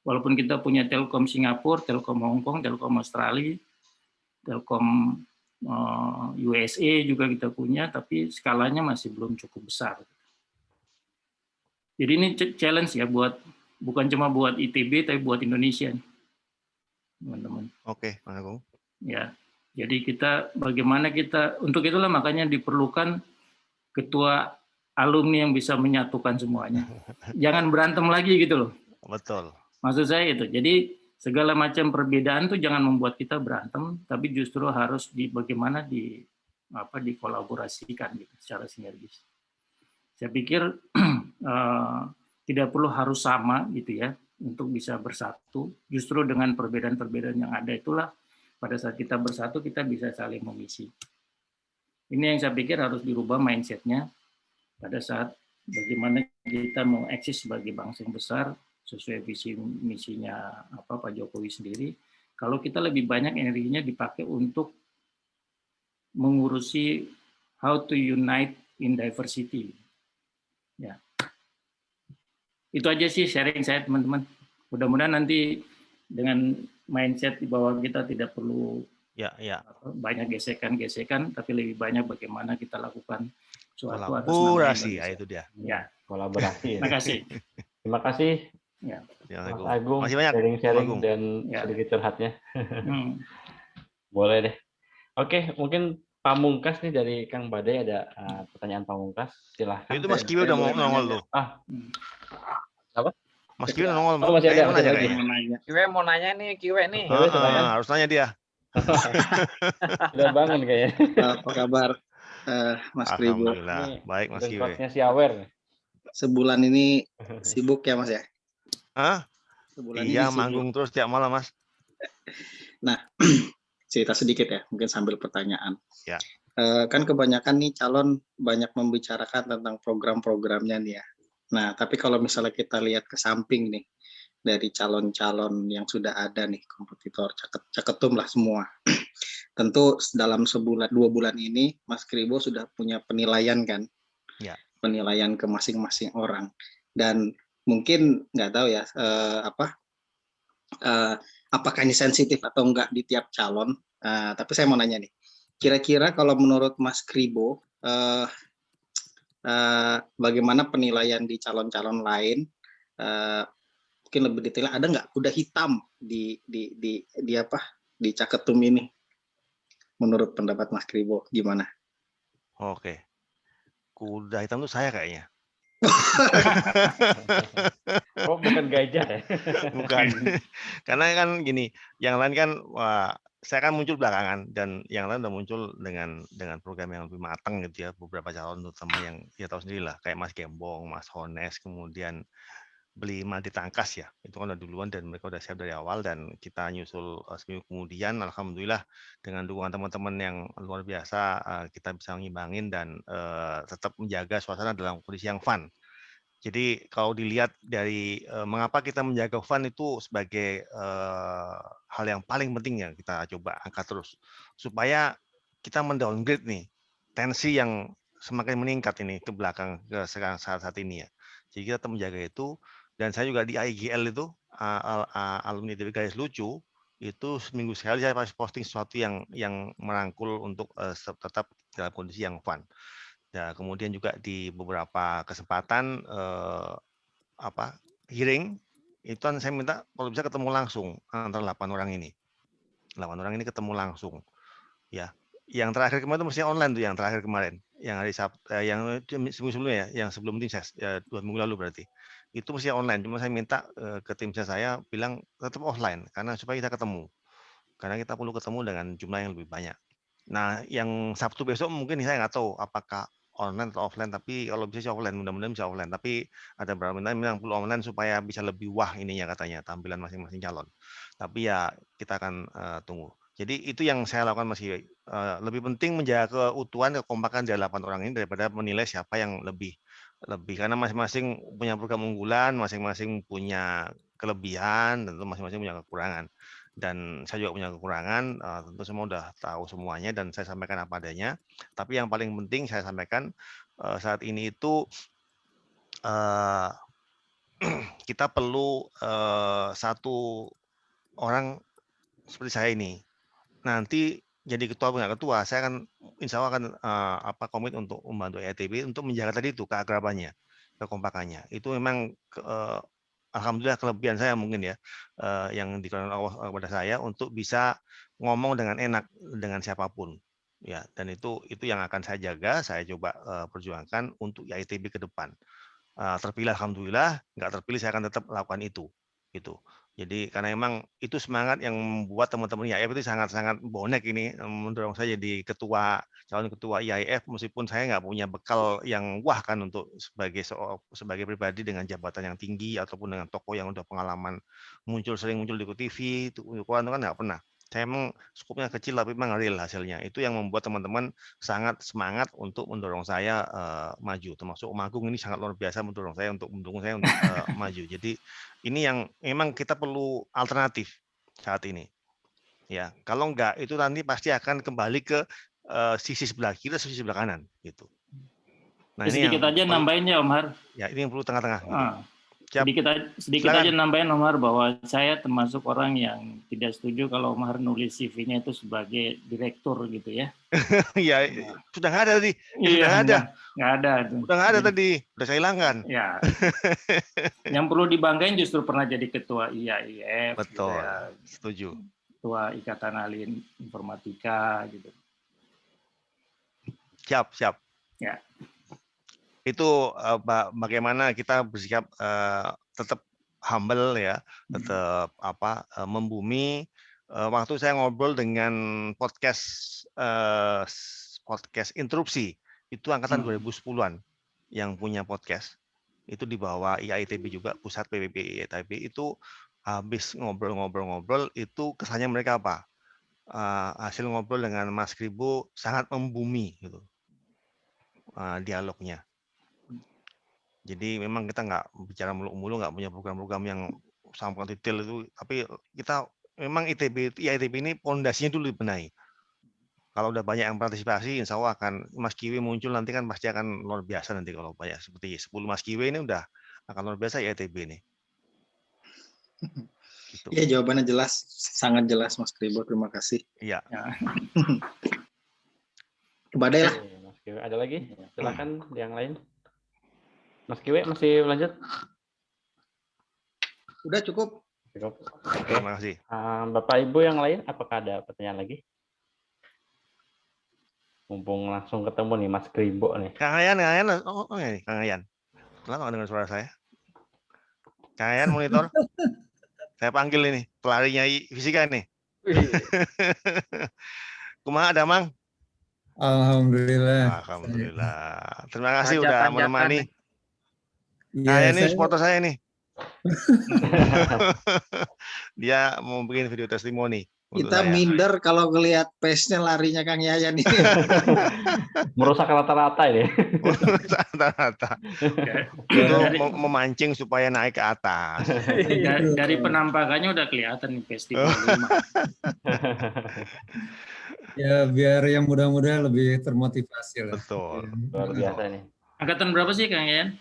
Walaupun kita punya Telkom Singapura, Telkom Hong Kong, Telkom Australia, Telkom USA juga kita punya, tapi skalanya masih belum cukup besar. Jadi ini challenge ya, bukan cuma buat ITB, tapi buat Indonesia, teman-teman. Oke, Mas Agung. Ya, jadi bagaimana kita, untuk itulah makanya diperlukan ketua alumni yang bisa menyatukan semuanya. Jangan berantem lagi gitu loh. Betul. Maksud saya itu. Jadi segala macam perbedaan tuh jangan membuat kita berantem, tapi justru harus bagaimana dikolaborasikan gitu secara sinergis. Saya pikir tidak perlu harus sama gitu ya untuk bisa bersatu. Justru dengan perbedaan-perbedaan yang ada itulah pada saat kita bersatu kita bisa saling mengisi. Ini yang saya pikir harus dirubah mindset-nya pada saat bagaimana kita mau eksis sebagai bangsa yang besar sesuai visi misinya Pak Jokowi sendiri. Kalau kita lebih banyak energinya dipakai untuk mengurusi how to unite in diversity. Ya. Itu aja sih sharing saya, teman-teman. Mudah-mudahan nanti dengan mindset bahwa kita tidak perlu banyak gesekan-gesekan, tapi lebih banyak bagaimana kita lakukan suatu atas nama kolaborasi, Indonesia. itu dia. Ya, Kolaborasi. terima kasih. Terima kasih Ya. Mas Agung, masih banyak sharing-sharing Agung. dan Ya. sedikit curhatnya. Boleh deh. Oke, mungkin Pamungkas nih dari Kang Badai ada pertanyaan Pamungkas. Silahkan. Itu Mas Kiwi udah mau nongol tuh. Apa? Mas Kiwi udah nongol. Oh, masih ada, mau nanya lagi. kayaknya. Kiwe mau nanya nih, Kiwe nih. Harus nanya dia. Udah bangun kayaknya. Apa kabar, Mas Kribo? Alhamdulillah, baik Mas Kiwi. Si Awer. Sebulan ini sibuk ya Mas ya? Sebulan iya, ini manggung terus tiap malam Mas. Nah, cerita sedikit ya, mungkin sambil pertanyaan. Ya. Kan kebanyakan nih calon banyak membicarakan tentang program-programnya nih ya. Nah, tapi kalau misalnya kita lihat ke samping nih, dari calon-calon yang sudah ada nih, kompetitor, caketum lah semua. Tentu dalam sebulan, 2 bulan ini, Mas Kribo sudah punya penilaian kan? Ya. Penilaian ke masing-masing orang. Dan mungkin nggak tahu ya, apakah ini sensitif atau enggak di tiap calon. Tapi saya mau nanya nih, kira-kira kalau menurut Mas Kribo, bagaimana penilaian di calon-calon lain? Mungkin lebih detail, ada nggak kuda hitam di caketum ini? Menurut pendapat Mas Kribo, gimana? Oke, kuda hitam itu saya kayaknya. Oh, bukan gajah ya? Bukan, karena kan gini, yang lain kan, saya kan muncul belakangan dan yang lain udah muncul dengan program yang lebih matang gitu ya. Beberapa calon terutama yang ya tahu sendiri lah, kayak Mas Gembong, Mas Hones, kemudian beli mati tangkas ya, itu kan udah duluan dan mereka udah siap dari awal dan kita nyusul seminggu kemudian. Alhamdulillah dengan dukungan teman-teman yang luar biasa, kita bisa ngimbangin dan tetap menjaga suasana dalam kondisi yang fun. Jadi kalau dilihat dari mengapa kita menjaga fun itu sebagai hal yang paling penting yang kita coba angkat terus supaya kita mendowngrade nih tensi yang semakin meningkat ini ke belakang ke sekarang saat ini ya. Jadi kita tetap menjaga itu. Dan saya juga di IGL itu alumni ITB Garis Lucu itu seminggu sekali saya posting sesuatu yang merangkul untuk tetap dalam kondisi yang fun. Ya, kemudian juga di beberapa kesempatan hearing itu kan saya minta kalau bisa ketemu langsung antara 8 orang ini. 8 orang ini ketemu langsung. Ya. Yang terakhir kemarin itu mestinya online tuh yang terakhir kemarin. Yang hari Sabtu yang sebelumnya ya, yang sebelum tim saya 2 minggu lalu berarti. Itu mestinya online. Cuma saya minta ke tim saya bilang tetap offline karena supaya kita ketemu. Karena kita perlu ketemu dengan jumlah yang lebih banyak. Nah, yang Sabtu besok mungkin saya nggak tahu apakah online atau offline, tapi kalau bisa sih offline, mudah-mudahan bisa offline. Tapi ada beberapa yang perlu online supaya bisa lebih wah ininya katanya, tampilan masing-masing calon. Tapi ya kita akan tunggu. Jadi itu yang saya lakukan masih lebih penting menjaga keutuhan, kekompakan dari 8 orang ini daripada menilai siapa yang lebih karena masing-masing punya program unggulan, masing-masing punya kelebihan, tentu masing-masing punya kekurangan. Dan saya juga punya kekurangan, tentu semua udah tahu semuanya dan saya sampaikan apa adanya. Tapi yang paling penting saya sampaikan saat ini itu kita perlu satu orang seperti saya ini. Nanti jadi ketua punya ketua, saya akan insya Allah akan komit untuk membantu EITB untuk menjaga tadi itu keakrabannya, kekompakannya. Itu memang alhamdulillah kelebihan saya mungkin ya, yang dikaruniai Allah kepada saya untuk bisa ngomong dengan enak dengan siapapun. Ya, dan itu yang akan saya jaga, saya coba perjuangkan untuk EITB ke depan. Terpilih alhamdulillah, nggak terpilih saya akan tetap lakukan itu. Gitu. Jadi karena memang itu semangat yang membuat teman-teman IAIF itu sangat-sangat bonek ini mendorong saya jadi calon ketua IAIF meskipun saya nggak punya bekal yang wah kan untuk sebagai pribadi dengan jabatan yang tinggi ataupun dengan tokoh yang udah pengalaman sering muncul di TV itu kan nggak pernah. Saya emang skupnya kecil tapi memang real hasilnya. Itu yang membuat teman-teman sangat semangat untuk mendorong saya maju. Termasuk Om Agung ini sangat luar biasa mendorong saya untuk maju. Jadi ini yang memang kita perlu alternatif saat ini. Ya, kalau enggak itu nanti pasti akan kembali ke sisi sebelah kiri, sisi sebelah kanan gitu. Nah, ini sedikit aja nambahin ya Om Har. Ya, ini yang perlu tengah-tengah. Gitu. Sedikit aja nambahin Om Har bahwa saya termasuk orang yang tidak setuju kalau Om Har nulis CV-nya itu sebagai direktur gitu ya. Ya, sudah nggak ada tadi. Iya, sudah ada. Nggak ada. Sudah nggak ada tadi. Sudah saya hilangkan. Ya. Yang perlu dibanggain justru pernah jadi ketua IAIF. Betul. Gitu ya. Setuju. Ketua Ikatan Ahli Informatika gitu. Siap. Ya. Itu bagaimana kita bersikap tetap humble ya, tetap membumi. Waktu saya ngobrol dengan podcast interupsi itu angkatan 2010-an yang punya podcast itu di bawah IAITB juga, pusat PPP IAITB itu habis ngobrol itu kesannya mereka apa? Hasil ngobrol dengan Mas Kribo sangat membumi gitu dialognya. Jadi memang kita nggak bicara mulu-mulu, nggak punya program-program yang sangat detail itu, tapi kita memang IAITB ini pondasinya dulu dibenahi. Kalau udah banyak yang partisipasi, insya Allah akan Mas Kiwi muncul nanti kan pasti akan luar biasa nanti kalau banyak seperti 10 Mas Kiwi ini udah akan luar biasa IAITB ini. Gitu. Ya jawabannya jelas, sangat jelas Mas Kribo, terima kasih. Iya. Badai lah. Mas Kiwi ada lagi? Silakan yang lain. Mas Kiwi masih lanjut? Udah cukup. Oke. Terima kasih. Bapak Ibu yang lain, apakah ada pertanyaan lagi? Mumpung langsung ketemu nih Mas Kribo nih. Kang Ayan. Oh ini Kang Ayan. Kenapa nggak dengar suara saya? Kang Ayan monitor. Saya panggil ini pelarinya fisika nih. Kumaha ada Mang? Alhamdulillah. Terima kasih udah menemani. Nah, ini supporter saya nih. Dia mau bikin video testimoni. Kita minder kalau ngelihat pace-nya larinya Kang Yayan ini. Merusak rata-rata ini. Rata-rata. Itu memancing supaya naik ke atas. Dari penampakannya udah kelihatan nih pace 35. Ya biar yang muda-muda lebih termotivasi lah. Betul. Luar biasa nih. Angkatan berapa sih Kang Yayan?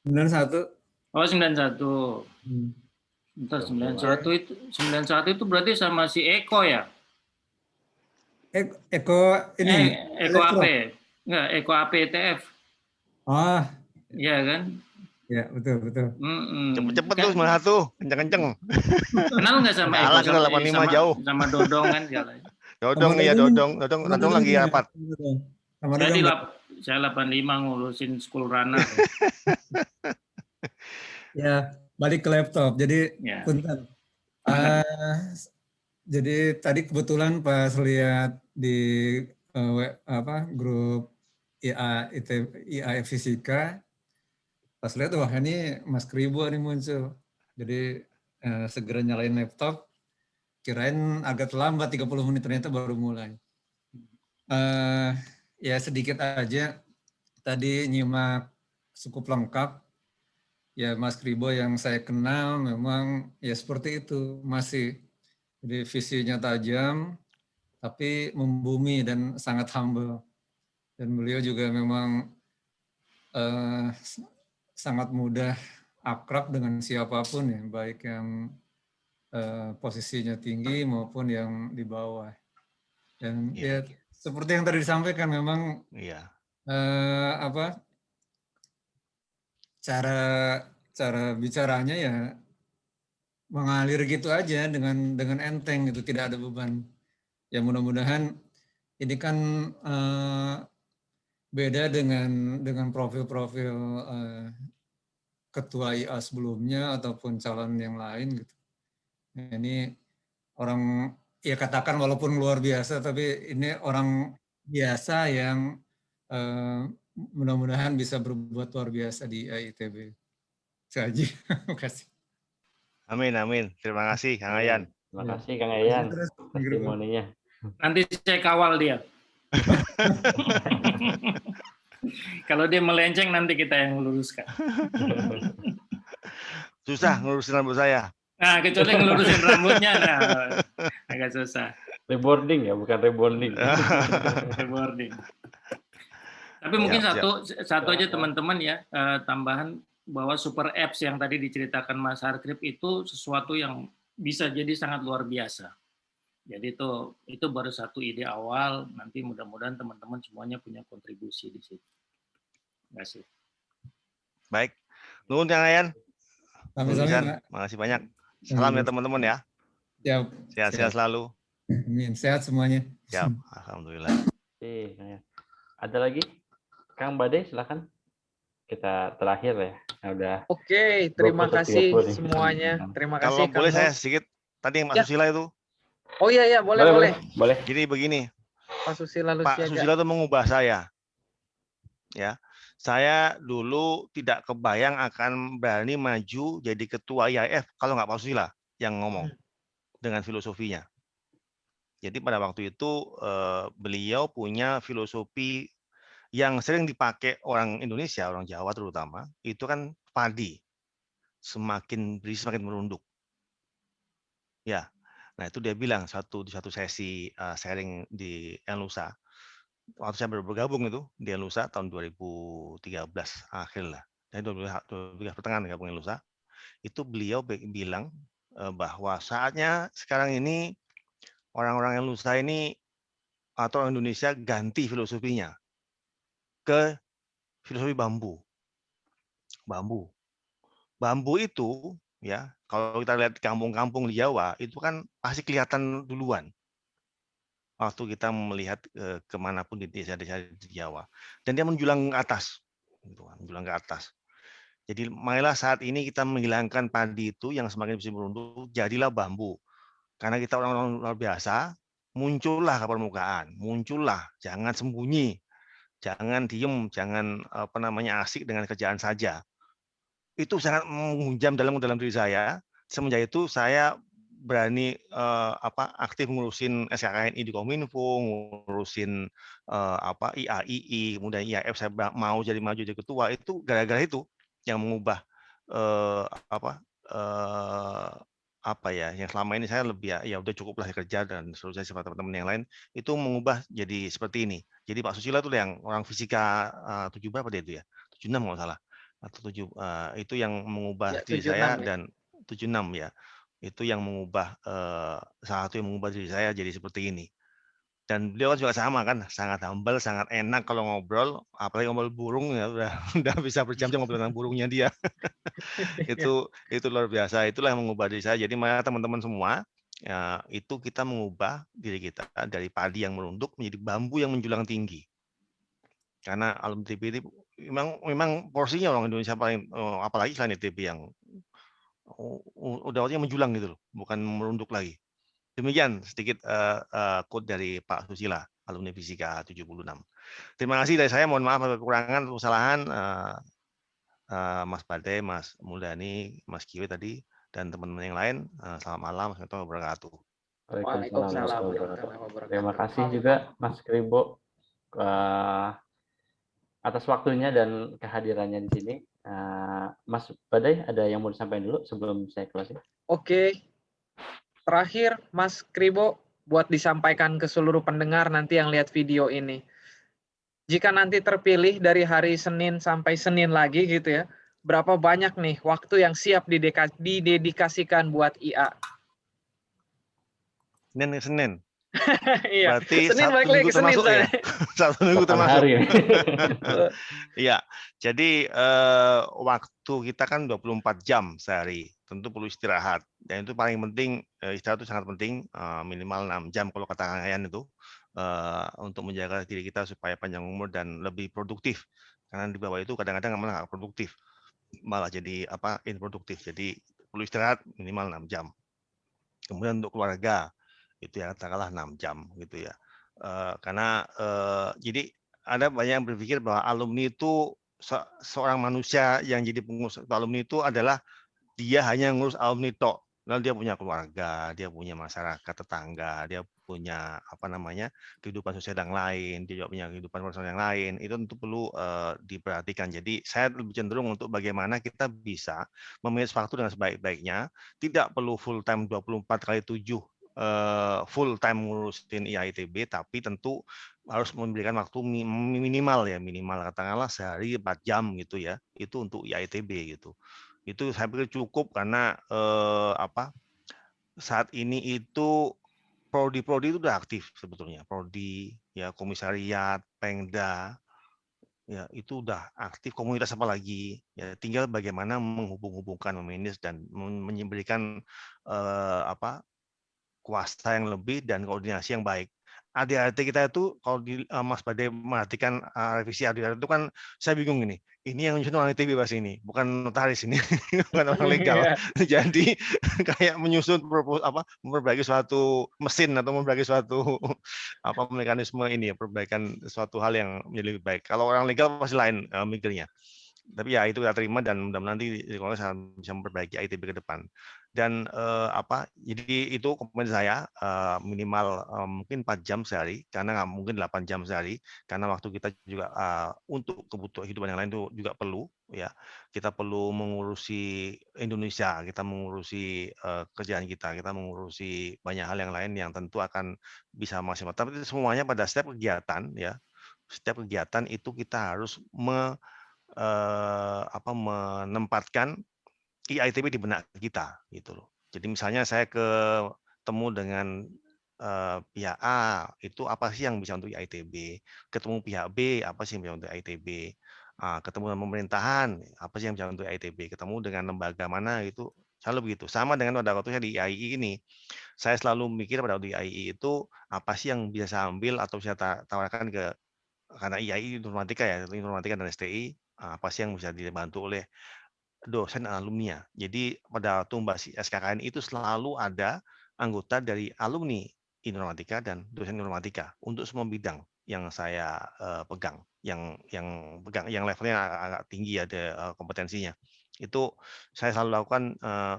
91. Oh 91. Bentar, 91 itu berarti sama si Eko ya? Eko ini. Eko AP. Enggak, Eko AP ETF. Oh. Iya kan? Ya, betul. Cepet-cepet tuh 91, kenceng-kenceng. Kenal nggak sama Eko? Kalah 85 jauh. Sama Dodong kan segala. Dodong lagi rapat. Saya 85 ngurusin school runner. Ya, balik ke laptop. Jadi punten. Jadi tadi kebetulan pas lihat di grup IA Fisika, pas lihat wah ini Mas Kribo nih muncul. Jadi segera nyalain laptop, kirain agak terlambat 30 menit, ternyata baru mulai. Ya sedikit aja, tadi nyimak cukup lengkap. Ya Mas Kribo yang saya kenal memang ya seperti itu, masih. Jadi visinya tajam, tapi membumi dan sangat humble. Dan beliau juga memang sangat mudah akrab dengan siapapun ya, baik yang posisinya tinggi maupun yang di bawah. Dan ya seperti yang tadi disampaikan memang cara bicaranya ya mengalir gitu aja dengan enteng gitu, tidak ada beban. Ya mudah-mudahan ini kan beda dengan profil-profil ketua IA sebelumnya ataupun calon yang lain gitu. Nah, ini orang ya katakan walaupun luar biasa, tapi ini orang biasa yang mudah-mudahan bisa berbuat luar biasa di IITB. Saja. Terima kasih. Amin, amin. Terima kasih, Kang Ayan. Terima kasih, Kang Ayan. Testimoninya. Nanti saya kawal dia. Kalau dia melenceng, nanti kita yang meluruskan. Susah ngurusin rambut saya. Nah, kecuali ngelurusin rambutnya, nah, agak susah. Reboarding ya, bukan rebonding. Reboarding. Tapi mungkin satu aja teman-teman ya, tambahan bahwa super apps yang tadi diceritakan Mas Harkrip itu sesuatu yang bisa jadi sangat luar biasa. Jadi itu baru satu ide awal, nanti mudah-mudahan teman-teman semuanya punya kontribusi di situ. Terima kasih. Baik. Nuhun Kang Ayan. Sama-sama. Makasih banyak. Salam ya teman-teman ya. Sehat-sehat selalu. Amin. Sehat semuanya. Siap. Alhamdulillah. Ada lagi? Kang Bade, silakan. Kita terakhir ya. Udah. Oke, terima kasih semuanya. Terima kasih. Kalau boleh saya sedikit tadi yang Mas Susila itu. Oh iya, boleh. Jadi begini. Pak Susila itu mengubah saya. Ya. Saya dulu tidak kebayang akan berani maju jadi ketua IAIF kalau nggak Pak Susila yang ngomong dengan filosofinya. Jadi pada waktu itu beliau punya filosofi yang sering dipakai orang Indonesia, orang Jawa terutama, itu kan padi. Semakin berisi semakin merunduk. Ya. Nah, itu dia bilang di satu sesi sharing di Enlusa. Waktu saya bergabung itu di Enlusa tahun 2013 akhir lah. Dari 2013 pertengahan gabung Enlusa. Itu beliau bilang bahwa saatnya sekarang ini orang-orang Enlusa ini atau orang Indonesia ganti filosofinya ke filosofi bambu. Bambu itu ya, kalau kita lihat kampung-kampung di Jawa itu kan pasti kelihatan duluan waktu kita melihat kemanapun di desa-desa di Jawa, dan dia menjulang ke atas, menjulang ke atas. Jadi marilah saat ini kita menghilangkan padi itu yang semakin bisa merunduk, jadilah bambu. Karena kita orang-orang luar biasa, muncullah ke permukaan, muncullah, jangan sembunyi, jangan diem, jangan asik dengan kerjaan saja. Itu sangat menghujam dalam diri saya. Semenjak itu saya berani aktif ngurusin SKKNI di Kominfo, ngurusin IAII, kemudian IAF saya maju jadi ketua, itu gara-gara itu yang mengubah yang selama ini saya lebih ya udah cukuplah kerja dan seterusnya sama teman-teman yang lain, itu mengubah jadi seperti ini. Jadi Pak Susila itu yang orang fisika 7 berapa dia itu ya, 76 kalau salah, atau 7 itu yang mengubah diri saya dan 76 ya, itu yang mengubah salah satu yang mengubah diri saya jadi seperti ini. Dan beliau juga sama kan, sangat humble, sangat enak kalau ngobrol, apalagi ngobrol burung ya udah bisa berjam-jam ngobrol tentang burungnya dia. itu luar biasa, itulah yang mengubah diri saya. Jadi mari teman-teman semua, ya, itu kita mengubah diri kita dari padi yang merunduk menjadi bambu yang menjulang tinggi. Karena alumni ITB itu memang porsinya orang Indonesia paling, apalagi selain ITB yang udah menjulang gitu loh, bukan merunduk lagi. Demikian sedikit quote dari Pak Susila, alumni Fisika 76. Terima kasih dari saya. Mohon maaf atas kekurangan, kesalahan. Mas Bade, Mas Muldani, Mas Kiwi tadi, dan teman-teman yang lain. Selamat malam. Assalamualaikum warahmatullahi wabarakatuh. Waalaikumsalam Waalaikumsalam warahmatullahi warahmatullahi wabarakatuh. wabarakatuh. Terima kasih juga Mas Kribo atas waktunya dan kehadirannya di sini. Mas Badai, ada yang mau disampaikan dulu sebelum saya closing? Oke, terakhir Mas Kribo buat disampaikan ke seluruh pendengar nanti yang lihat video ini. Jika nanti terpilih dari hari Senin sampai Senin lagi gitu ya, berapa banyak nih waktu yang siap didedikasikan buat IA? Senin. Iya, Berarti Senin Sabtu balik lagi Minggu ke Senin termasuk ya? Sabtu Minggu 8 termasuk. hari. Iya, jadi waktu kita kan 24 jam sehari, tentu perlu istirahat. Dan itu paling penting, istirahat itu sangat penting, minimal 6 jam kalau kata Kang Ayan itu, untuk menjaga diri kita supaya panjang umur dan lebih produktif. Karena di bawah itu kadang-kadang malah nggak produktif, malah jadi improduktif. Jadi perlu istirahat minimal 6 jam. Kemudian untuk keluarga, itu ya katakanlah 6 jam gitu ya. Karena jadi ada banyak yang berpikir bahwa alumni itu seorang manusia yang jadi pengurus alumni itu adalah dia hanya ngurus alumni tok. Lalu dia punya keluarga, dia punya masyarakat tetangga, dia punya kehidupan sosial yang lain, dia juga punya kehidupan personal yang lain. Itu tentu perlu diperhatikan. Jadi saya lebih cenderung untuk bagaimana kita bisa memanage waktu dengan sebaik-baiknya, tidak perlu full time 24/7 full time ngurusin IAITB, tapi tentu harus memberikan waktu minimal katakanlah sehari 4 jam gitu ya, itu untuk IAITB gitu. Itu saya pikir cukup karena saat ini itu prodi-prodi itu sudah aktif sebetulnya, prodi ya, komisariat, Pengda ya, itu udah aktif, komunitas apalagi ya, tinggal bagaimana menghubung-hubungkan, memanage dan memberikan kuasa yang lebih dan koordinasi yang baik. Adik-adik kita itu kalau Mas Bade memperhatikan revisi adik-adik itu kan saya bingung ini yang menyusun orang ITB bahas ini, bukan notaris ini, bukan orang legal. Jadi kayak menyusun memperbaiki suatu mesin atau memperbaiki suatu mekanisme ini ya, perbaikan suatu hal yang menjadi lebih baik. Kalau orang legal pasti lain mikirnya. Tapi ya itu kita terima dan mudah-mudahan nanti Kongres bisa memperbaiki ITB ke depan. Dan jadi itu komitmen saya minimal mungkin 4 jam sehari, karena nggak mungkin 8 jam sehari, karena waktu kita juga untuk kebutuhan kehidupan yang lain itu juga perlu ya. Kita perlu mengurusi Indonesia, kita mengurusi kerjaan kita mengurusi banyak hal yang lain yang tentu akan bisa maksimal. Tapi semuanya pada setiap kegiatan ya, setiap kegiatan itu kita harus menempatkan IAITB di benak kita gitu loh. Jadi misalnya saya ketemu dengan pihak A, itu apa sih yang bisa untuk IAITB? Ketemu pihak B, apa sih yang bisa untuk IAITB? Ketemu dengan pemerintahan, apa sih yang bisa untuk IAITB? Ketemu dengan lembaga mana itu, selalu begitu. Sama dengan pada waktu saya di IAII ini, saya selalu mikir pada waktu di IAII itu apa sih yang bisa saya ambil atau saya tawarkan karena IAII informatika dan STI, apa sih yang bisa dibantu oleh dosen alumni. Jadi pada waktu membahas SKKN itu selalu ada anggota dari alumni informatika dan dosen informatika untuk semua bidang yang saya pegang, yang levelnya agak tinggi ada kompetensinya. Itu saya selalu lakukan,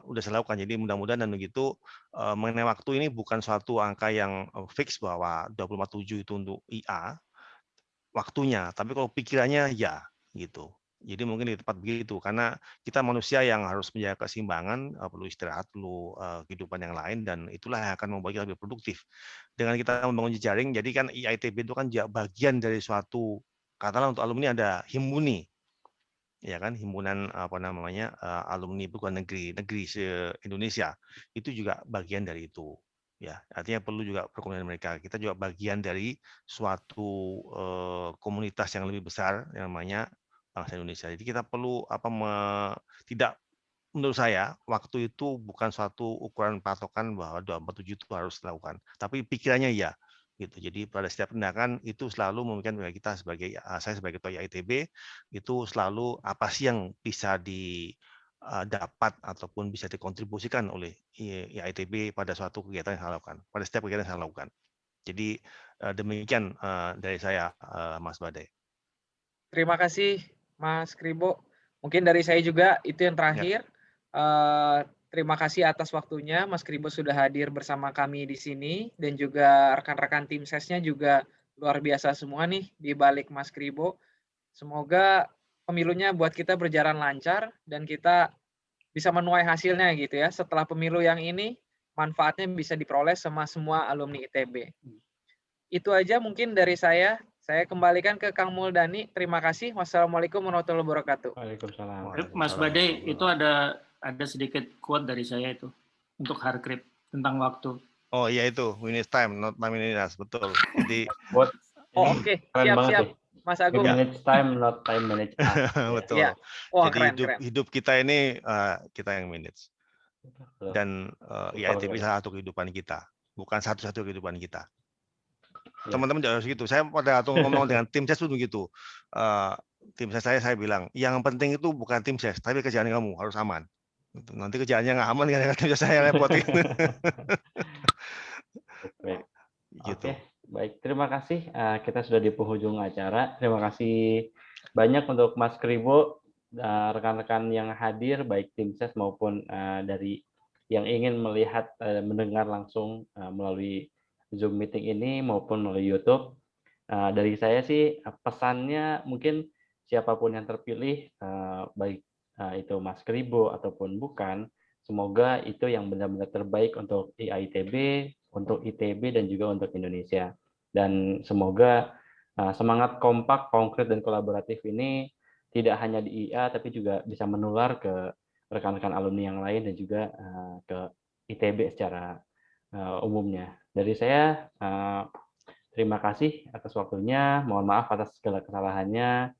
udah saya lakukan. Jadi mudah-mudahan dan begitu mengenai waktu ini bukan suatu angka yang fix bahwa 24/7 itu untuk IA waktunya, tapi kalau pikirannya ya gitu. Jadi mungkin di tempat begitu, karena kita manusia yang harus menjaga keseimbangan, perlu istirahat, perlu kehidupan yang lain, dan itulah yang akan membuat kita lebih produktif. Dengan kita membangun jejaring, jadi kan IAITB itu kan bagian dari suatu, katakanlah untuk alumni ada Himpuni, ya kan, himpunan alumni perguruan negeri se-Indonesia, itu juga bagian dari itu. Ya, artinya perlu juga perkomunikasi mereka. Kita juga bagian dari suatu komunitas yang lebih besar yang namanya bangsa Indonesia. Jadi kita perlu tidak, menurut saya waktu itu bukan suatu ukuran patokan bahwa 247 itu harus dilakukan. Tapi pikirannya ya, gitu. Jadi pada setiap tindakan itu selalu memikirkan kita sebagai saya sebagai ketua IAITB itu selalu apa sih yang bisa didapat ataupun bisa dikontribusikan oleh IAITB pada suatu kegiatan yang saya lakukan, pada setiap kegiatan yang saya lakukan. Jadi demikian dari saya, Mas Badai. Terima kasih Mas Kribo. Mungkin dari saya juga itu yang terakhir. Terima kasih atas waktunya, Mas Kribo sudah hadir bersama kami di sini, dan juga rekan-rekan tim sesnya juga luar biasa semua nih di balik Mas Kribo. Semoga pemilunya buat kita berjalan lancar dan kita bisa menuai hasilnya gitu ya. Setelah pemilu yang ini, manfaatnya bisa diperoleh sama semua alumni ITB. Itu aja mungkin dari saya. Saya kembalikan ke Kang Muldani. Terima kasih. Wassalamualaikum warahmatullahi wabarakatuh. Waalaikumsalam. Mas Badai, itu ada sedikit quote dari saya itu untuk Harkrip tentang waktu. Oh iya itu, we need time, not time in us. Betul. Jadi Buat Oke, siap-siap. Mas Agung. manage time, not time manage us. betul. Ya. Wah, Jadi keren. hidup kita ini kita yang manage. Dan IITB salah satu kehidupan kita, bukan satu-satu kehidupan kita. Teman-teman jangan harus gitu. Saya pada waktu ngomong dengan tim ses pun begitu. Tim ses saya bilang, yang penting itu bukan tim ses, tapi kerjaan kamu harus aman. Nanti kerjaannya nggak aman, kan tim ses saya repot. Baik. Gitu. Oke, baik. Terima kasih. Kita sudah di penghujung acara. Terima kasih banyak untuk Mas Kribo, rekan-rekan yang hadir, baik tim ses maupun dari yang ingin melihat, mendengar langsung melalui Zoom meeting ini maupun melalui YouTube. Dari saya sih pesannya mungkin siapapun yang terpilih, baik itu Mas Kribo ataupun bukan, semoga itu yang benar-benar terbaik untuk IITB, untuk ITB dan juga untuk Indonesia. Dan semoga semangat kompak, konkret dan kolaboratif ini tidak hanya di IA tapi juga bisa menular ke rekan-rekan alumni yang lain dan juga ke ITB secara umumnya. Dari saya, terima kasih atas waktunya. Mohon maaf atas segala kesalahannya.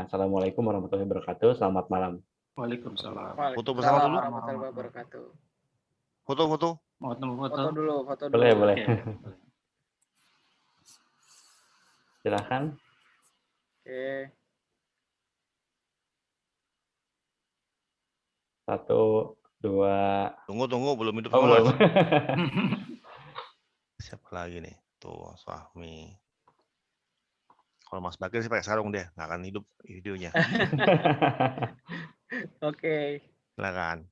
Assalamualaikum warahmatullahi wabarakatuh. Selamat malam. Waalaikumsalam. Foto bersama dulu. Warahmatullahi wabarakatuh. Foto. Mau temu foto? Foto dulu. Boleh. Oke. Silakan. Oke. 1, 2. Tunggu, belum hidup Oh, semua. belum. Siapa lagi nih? Tuh, Mas Fahmi. Kalau Mas Bakir sih pakai sarung deh, nggak akan hidup videonya. Oke. Silakan.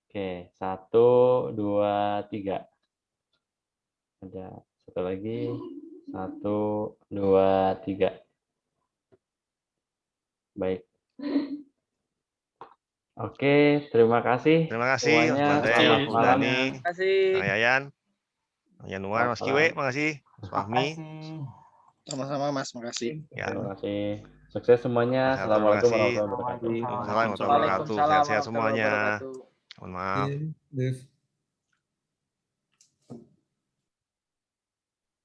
Oke, 1, 2, 3. Ada satu lagi. 1, 2, 3. Baik. Oke, terima kasih. Terima kasih Mas semuanya. Badai, Selamat Mas malam. Dani, Terima kasih. Kang Yayan, Yanuar, Mas Kiwe, makasih. Mas Fahmi. Sama-sama Mas, makasih. Ya. Terima kasih. Sukses semuanya. Mas, Assalamualaikum terima kasih. warahmatullahi wabarakatuh. Assalamualaikum warahmatullahi wabarakatuh. Waalaikumsalam Sehat-sehat warahmatullahi semuanya. wabarakatuh. Mohon maaf. Dev.